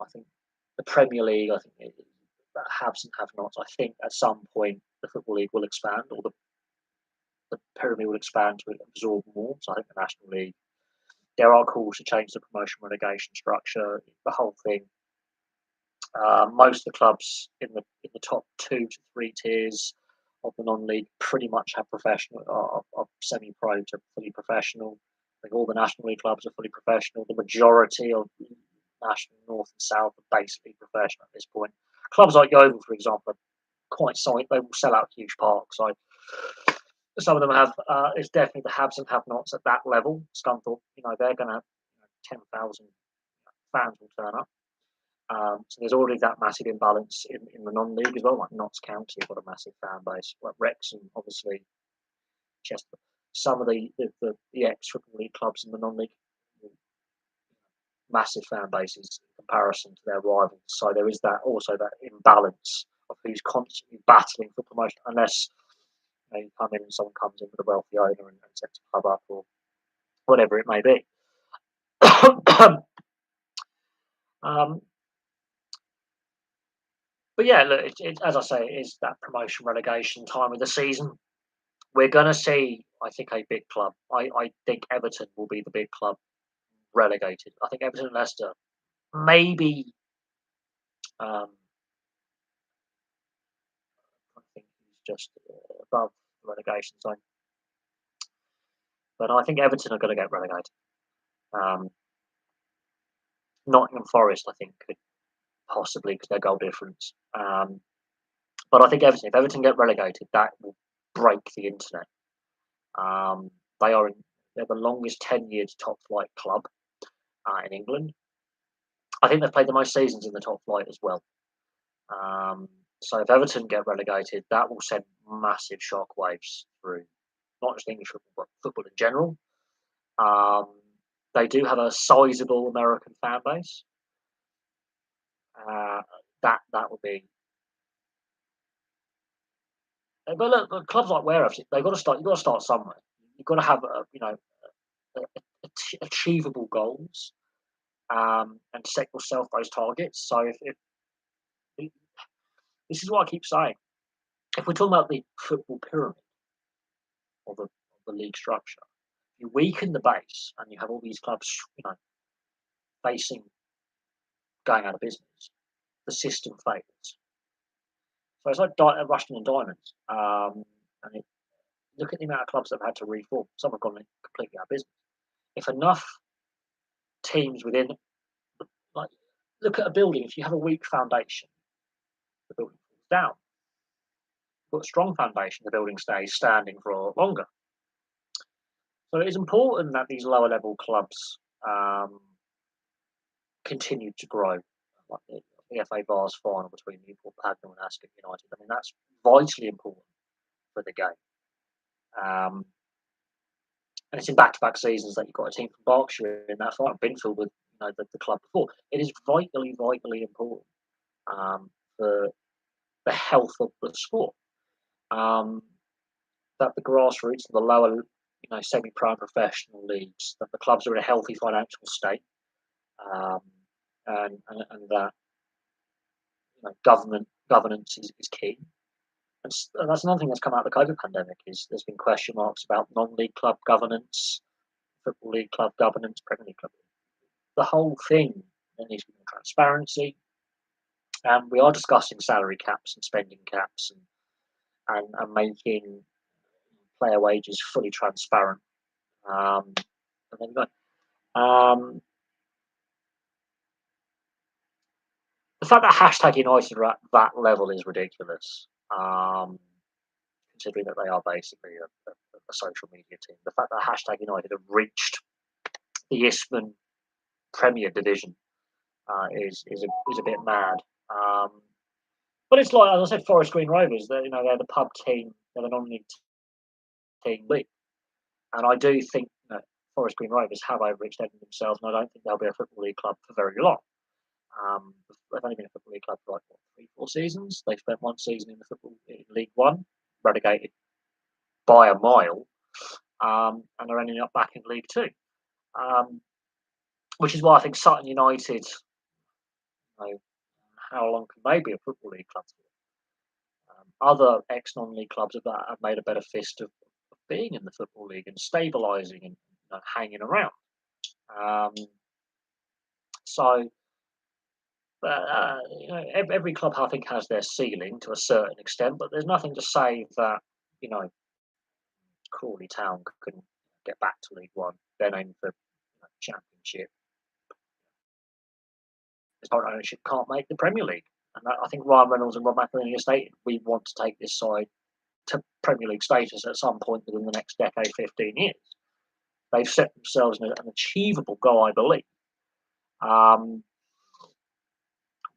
I think the Premier League, I think that haves and have-nots. I think at some point the Football League will expand, or the pyramid will expand to absorb more. So I think the National League, there are calls to change the promotion relegation structure, the whole thing. Most of the clubs in the top 2 to 3 tiers of the non-league pretty much have professional, are semi-pro to fully professional. I think all the National League clubs are fully professional. The majority of National North and South are basically professional at this point. Clubs like Yeovil, for example, are quite solid. They will sell out huge parks. So some of them have. It's definitely the haves and have-nots at that level. Scunthorpe, they're going to 10,000 fans will turn up. So there's already that massive imbalance in the non-league as well. Like Notts County have got a massive fan base. Like Wrexham, obviously, Chester. Some of the ex-Football League clubs in the non-league, massive fan bases in comparison to their rivals. So there is that imbalance of who's constantly battling for promotion, unless you come in and someone comes in with a wealthy owner and sets a club up, or whatever it may be. um, But yeah, look, as I say, it is that promotion relegation time of the season. We're going to see, I think, a big club. I think Everton will be the big club relegated. I think Everton and Leicester, maybe. I think he's just above the relegation zone. But I think Everton are going to get relegated. Um, Nottingham Forest, I think, could possibly, because their goal difference. But I think Everton, if Everton get relegated, that will break the internet. Um, they're the longest tenured top flight club in England. I think they've played the most seasons in the top flight as well. So if Everton get relegated, that will send massive shockwaves through not just English football, but football in general. They do have a sizable American fan base. That would be. But look, clubs like Werewolves, they've got to start. You've got to start somewhere. You've got to have achievable goals, and set yourself those targets. So if this is what I keep saying, if we're talking about the football pyramid of the league structure, you weaken the base and you have all these clubs, facing going out of business. The system fails. So it's like Rushden and Diamonds. Look at the amount of clubs that have had to reform. Some have gone completely out of business. If enough teams within, like, look at a building. If you have a weak foundation, the building falls down. Put a strong foundation, the building stays standing for longer. So it is important that these lower level clubs continue to grow. Like the FA Vars final between Newport Pagnell and Ascot United. I mean, that's vitally important for the game. And it's in back-to-back seasons that you've got a team from Berkshire in that final. Binfield with the club before. It is vitally important for the health of the sport. That the grassroots, the lower, semi-pro and professional leagues, that the clubs are in a healthy financial state, and that governance is key. And that's another thing that's come out of the COVID pandemic is there's been question marks about non-league club governance, football league club governance, Premier League club. The whole thing there needs to be more transparency, and we are discussing salary caps and spending caps and making player wages fully transparent. And then the fact that hashtag United are at that level is ridiculous. Considering that they are basically a social media team. The fact that hashtag United have reached the Isthman Premier Division is a bit mad. But it's like, as I said, Forest Green Rovers. They're the pub team. They're the non-league team league, and I do think that Forest Green Rovers have overextended themselves, and I don't think they'll be a football league club for very long. They've only been a football league club for like 3-4 seasons. They spent one season in the football in League One, relegated by a mile, and they're ending up back in League Two, which is why I think Sutton United, how long can they be a football league club for? Other ex-non-league clubs have made a better fist of being in the football league and stabilising and hanging around. So every club I think has their ceiling to a certain extent, but there's nothing to say that Crawley Town can get back to League One, then aim for Championship. His current ownership can't make the Premier League, and I think Ryan Reynolds and Rob McElhenney have stated we want to take this side to Premier League status at some point within the next decade, 15 years. They've set themselves an achievable goal, I believe.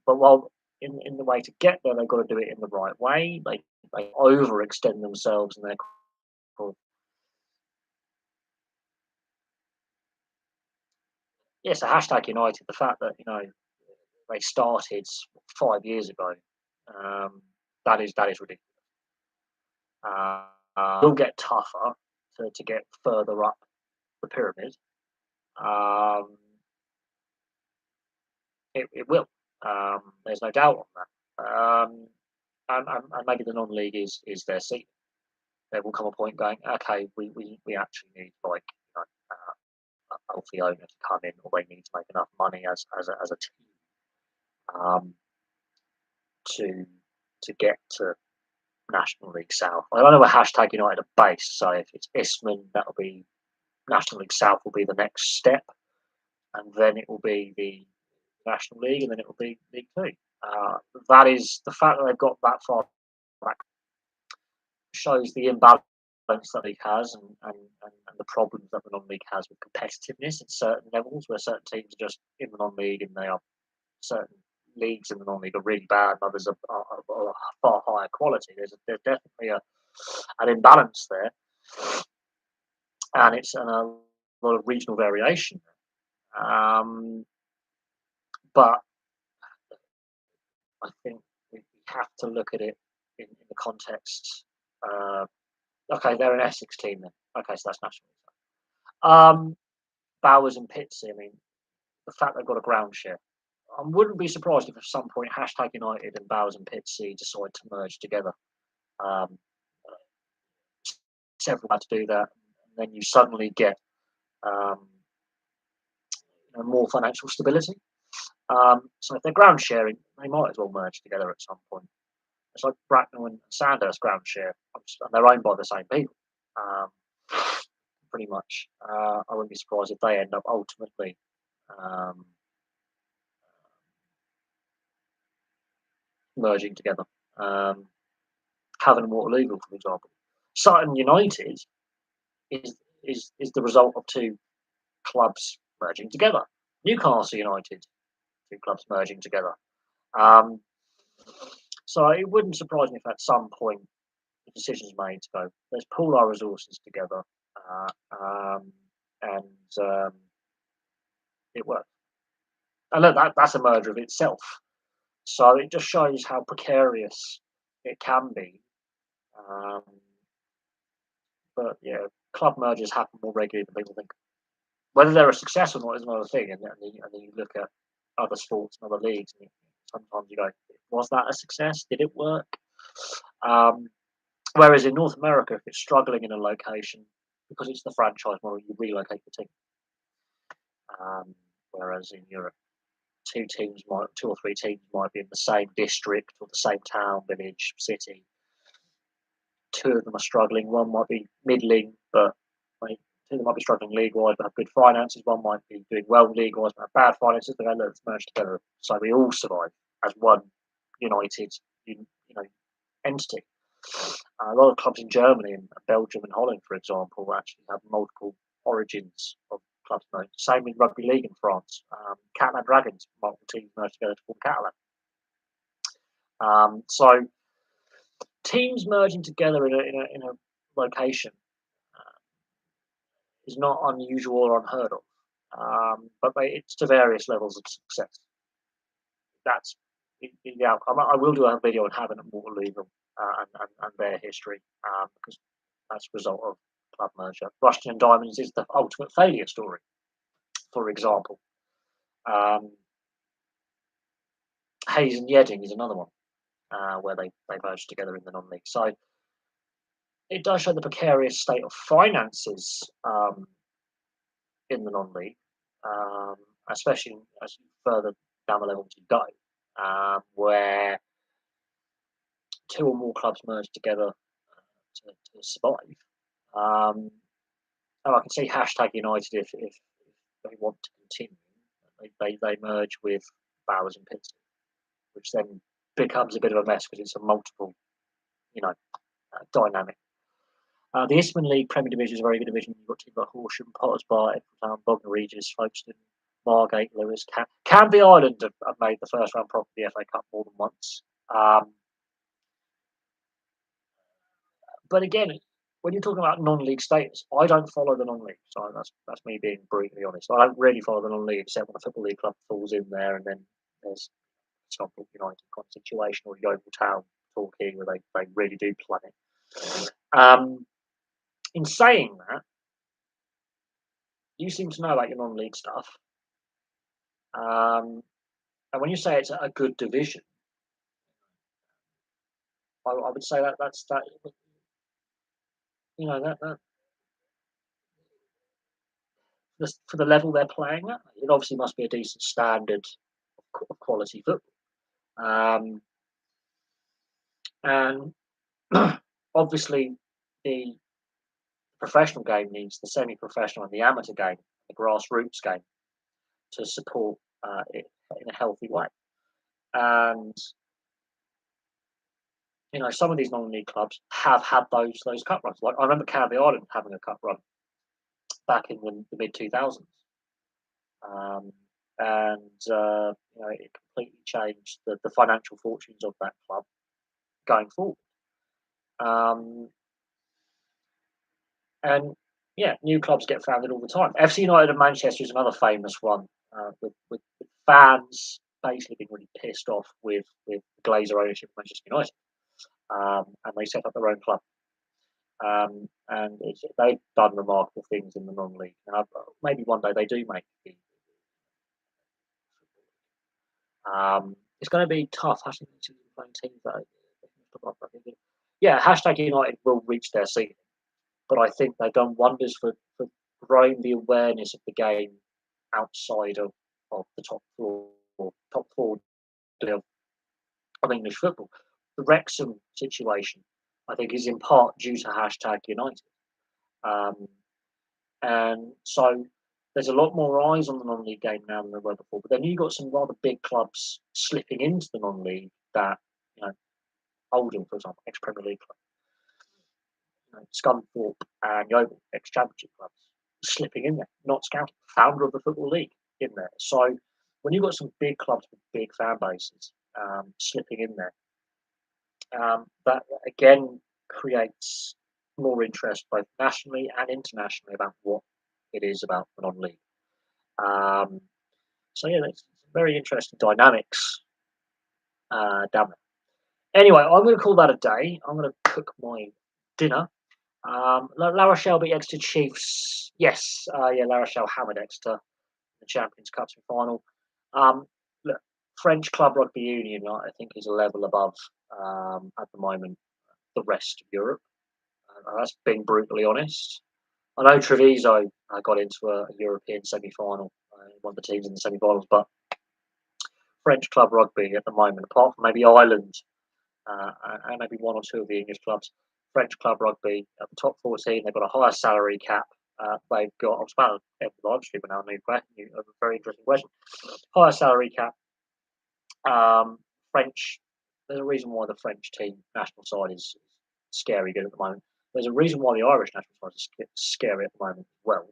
But while in the way to get there, they've got to do it in the right way. They overextend themselves in their yes, a hashtag United. The fact that they started 5 years ago, that is ridiculous. It'll get tougher to get further up the pyramid. It will. There's no doubt on that. And maybe the non-league is their seat. There will come a point going, okay, we actually need a healthy owner to come in, or they need to make enough money as a team to get to National League South. I don't know where hashtag United are based, so if it's Isthman, that'll be National League South will be the next step, and then it will be the National League, and then it will be League Two. That is the fact that they've got that far back shows the imbalance that league has and the problems that the non-league has with competitiveness at certain levels, where certain teams are just in the non-league and they are certain leagues in the non-league are really bad, and others are far higher quality. There's definitely an imbalance there, and it's a lot of regional variation. But I think we have to look at it in the context. Okay, they're an Essex team then. Okay, so that's national. Bowers and Pitsea. I mean, the fact they've got a ground share. I wouldn't be surprised if at some point hashtag United and Bowers and Pitsea decide to merge together. Several had to do that, and then you suddenly get more financial stability. So if they're ground sharing, they might as well merge together at some point. It's like Bracknell and Sandhurst ground share, and they're owned by the same people, pretty much. I wouldn't be surprised if they end up ultimately merging together. Cavan and Waterlooville, for example. Sutton United is the result of two clubs merging together. Newcastle United, two clubs merging together. So it wouldn't surprise me if at some point the decision's made to go, let's pool our resources together, and it works. And look, that's a merger of itself. So it just shows how precarious it can be. But yeah, club mergers happen more regularly than people think. Whether they're a success or not is another thing. And then you look at other sports and other leagues, and sometimes you go, was that a success? Did it work? Um, Whereas in North America, if it's struggling in a location, because it's the franchise model, you relocate the team. Whereas in Europe, two or three teams might be in the same district or the same town, village, city. Two of them are struggling. One might be middling, but like, two of them might be struggling league-wise but have good finances. One might be doing well league-wise but have bad finances. They go, let's merge together so we all survive as one united, you know, entity. A lot of clubs in Germany and Belgium and Holland, for example, actually have multiple origins of clubs. Same in rugby league in France. Catalan Dragons, multiple teams merged together to form Catalan. So teams merging together in a location is not unusual or unheard of, but it's to various levels of success. That's the outcome. I will do a video on Havant and Waterloo and their history because that's a result of club merger. Rushden and Diamonds is the ultimate failure story, for example. Hayes and Yedding is another one where they merged together in the non-league. So it does show the precarious state of finances in the non-league, especially as you further down the levels you go, where two or more clubs merge together to survive. And I can see hashtag United if they want to continue. They merge with Bowers and Pinson, which then becomes a bit of a mess because it's a multiple, dynamic. The Eastman League Premier Division is a very good division. You've got teams like Horsham, Potters Bar, Town, Bognor Regis, Folkestone, Margate, Lewis, Canvey Island have made the first round prop of the FA Cup more than once. But again, when you're talking about non-league status, I don't follow the non-league. So that's me being brutally honest. I don't really follow the non-league except when a football league club falls in there, and then there's Scunthorpe United kind of situation or Yeovil Town talking where they really do play. In saying that, you seem to know about your non-league stuff. And when you say it's a good division, I would say that's that. That for the level they're playing at, it obviously must be a decent standard of quality football. And obviously, the professional game needs the semi-professional and the amateur game, the grassroots game, to support it in a healthy way. And some of these non-league clubs have had those cup runs. Like I remember Canvey Island having a cup run back in the mid 2000s, and it completely changed the financial fortunes of that club going forward. And yeah, new clubs get founded all the time. FC United of Manchester is another famous one, with fans basically being really pissed off with Glazer ownership of Manchester United, and they set up their own club. And they've done remarkable things in the non-league, and maybe one day they do make the. It's going to be tough. Yeah, hashtag United will reach their ceiling, but I think they've done wonders for growing the awareness of the game outside of the top four of English football. The Wrexham situation, I think, is in part due to hashtag United. And so there's a lot more eyes on the non-league game now than there were before. But then you've got some rather big clubs slipping into the non-league that, Oldham, for example, ex-Premier League club, Scunthorpe and Yeovil, ex-Championship clubs, slipping in there, not scouting, founder of the Football League in there. So when you've got some big clubs with big fan bases slipping in there, that again creates more interest both nationally and internationally about what it is about the non-league. So yeah, there's very interesting dynamics down there. Anyway, I'm going to call that a day. I'm going to cook my dinner. La Rochelle beat Exeter Chiefs. Yes, La Rochelle hammered Exeter in the Champions Cup final. Look, French Club Rugby Union, I think, is a level above at the moment the rest of Europe. That's being brutally honest. I know Treviso got into a European semi-final, one of the teams in the semi-finals, but French club rugby at the moment, apart from maybe Ireland and maybe one or two of the English clubs, French club rugby at the top 14, they've got a higher salary cap. They've got, I was about to live stream now, a very interesting question. Higher salary cap. French, there's a reason why the French team national side is scary good at the moment. There's a reason why the Irish national side is scary at the moment as well.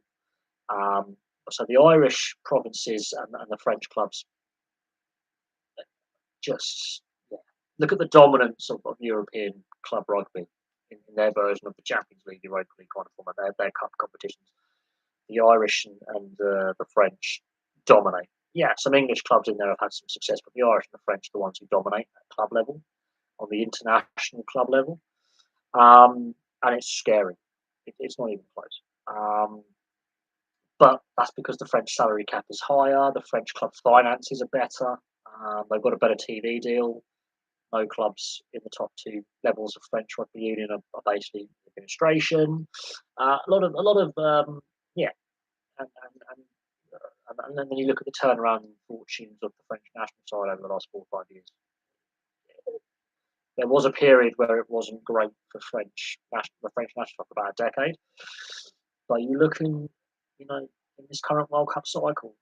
Um, so the Irish provinces and the French clubs just look at the dominance of European club rugby in their version of the Champions League, Europa League kind of format, their cup competitions. The Irish and the French dominate. Yeah, some English clubs in there have had some success, but the Irish and the French are the ones who dominate at club level, on the international club level. And it's scary. It's not even close. But that's because the French salary cap is higher, the French club finances are better, they've got a better TV deal. No clubs in the top two levels of French rugby union are basically administration. A lot of yeah, and, and, and then you look at the turnaround fortunes of the French national side over the last 4 or 5 years. There was a period where it wasn't great for the French national for about a decade. But you're looking, in this current World Cup cycle,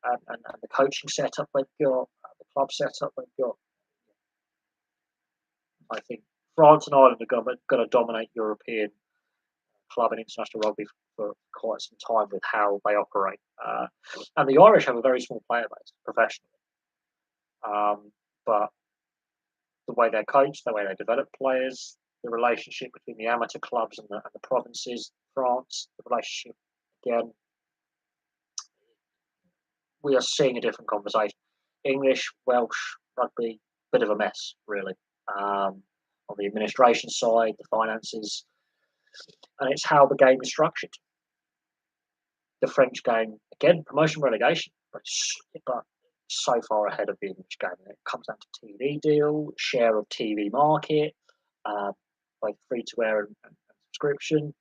and the coaching setup they've got, the club setup they've got, I think France and Ireland are going to dominate European club and international rugby for quite some time with how they operate. And the Irish have a very small player base professionally. But the way they're coached, the way they develop players, the relationship between the amateur clubs and the provinces, France, the relationship, again, we are seeing a different conversation. English, Welsh, rugby, bit of a mess, really. On the administration side, the finances, and it's how the game is structured. The French game, again, promotion relegation, but so far ahead of the English game. And it comes down to TV deal, share of TV market, both free to air and subscription,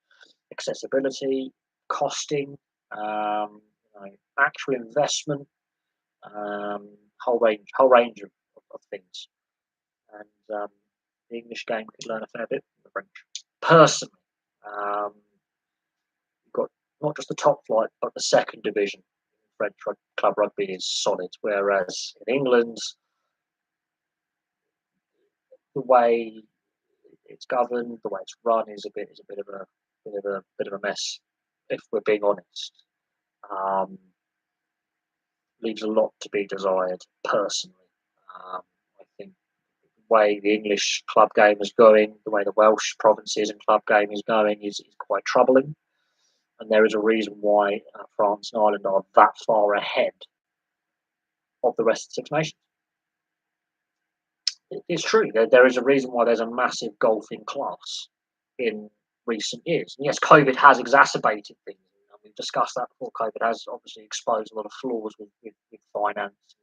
accessibility, costing, actual investment, whole range of things. And the English game could learn a fair bit from the French. Personally, you've got not just the top flight, but the second division. French club rugby is solid, whereas in England, the way it's governed, the way it's run, is a bit of a mess. If we're being honest, leaves a lot to be desired. Personally, I think the way the English club game is going, the way the Welsh provinces and club game is going, is quite troubling. And there is a reason why France and Ireland are that far ahead of the rest of the Six Nations. It's true. There is a reason why there's a massive golfing class in recent years. And yes, COVID has exacerbated things. We've discussed that before. COVID has obviously exposed a lot of flaws with finance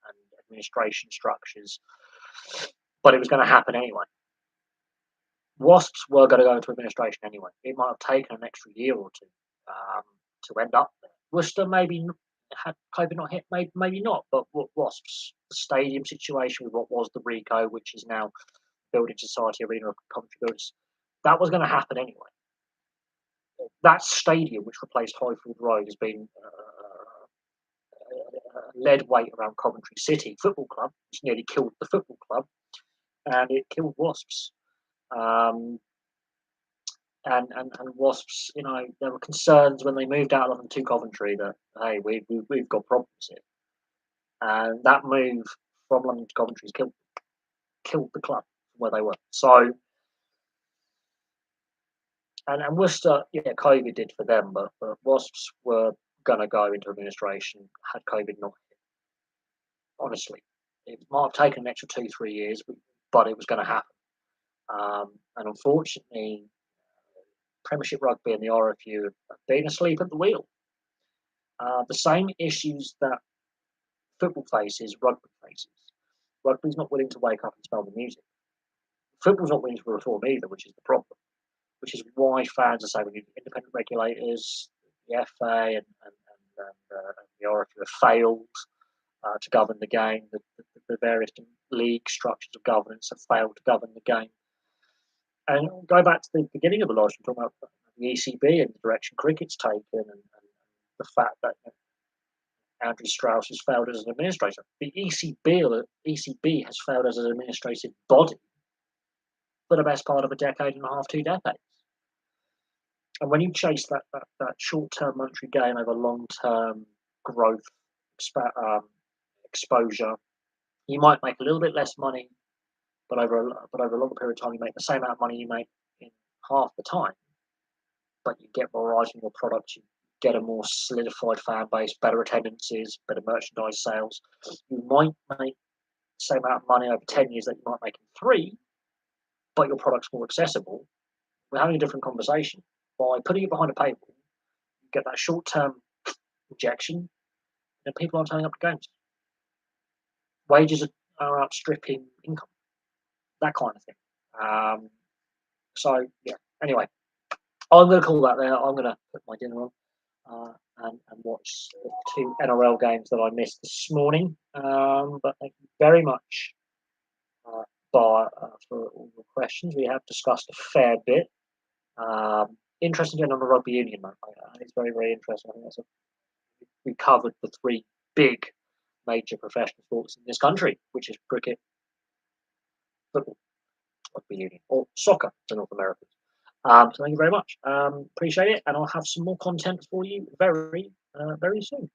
and administration structures. But it was going to happen anyway. Wasps were going to go into administration anyway. It might have taken an extra year or two to end up there. Worcester maybe had COVID not hit, maybe not. But Wasps, the stadium situation with what was the Rico, which is now Building Society Arena of Coventry Builders, that was going to happen anyway. That stadium, which replaced Highfield Road, has been lead weight around Coventry City Football Club, which nearly killed the football club, and it killed Wasps. And Wasps, there were concerns when they moved out of London to Coventry that, hey, we've got problems here. And that move from London to Coventry has killed the club from where they were. So, and Worcester, yeah, COVID did for them, but Wasps were going to go into administration had COVID not hit. Honestly, it might have taken an extra 2-3 years, but it was going to happen. And unfortunately, Premiership Rugby and the RFU have been asleep at the wheel. The same issues that Football faces, rugby faces. Rugby's not willing to wake up and smell the music. Football's not willing to reform either, which is the problem. Which is why fans are saying we need independent regulators, the FA and the RFU have failed to govern the game. The various league structures of governance have failed to govern the game. And go back to the beginning of the live stream, talking about the ECB and the direction cricket's taken, and the fact that Andrew Strauss has failed as an administrator. The ECB has failed as an administrative body for the best part of a decade and a half, 2 decades. And when you chase that short-term monetary gain over long-term growth exposure, you might make a little bit less money, but over a longer period of time, you make the same amount of money you make in half the time. But you get more eyes on your product, you get a more solidified fan base, better attendances, better merchandise sales. You might make the same amount of money over 10 years that you might make in 3, but your product's more accessible. We're having a different conversation. By putting it behind a paywall, you get that short-term injection, and people aren't turning up to games. Wages are outstripping income, that kind of thing. So, yeah, anyway, I'm going to call that there. I'm going to put my dinner on and watch the 2 NRL games that I missed this morning. But thank you very much for all the questions. We have discussed a fair bit. Interesting on the rugby union, man. It's very, very interesting. I think we covered the 3 big major professional sports in this country, which is cricket, football, rugby union, or soccer to North Americans. So thank you very much. Appreciate it, and I'll have some more content for you very, very soon.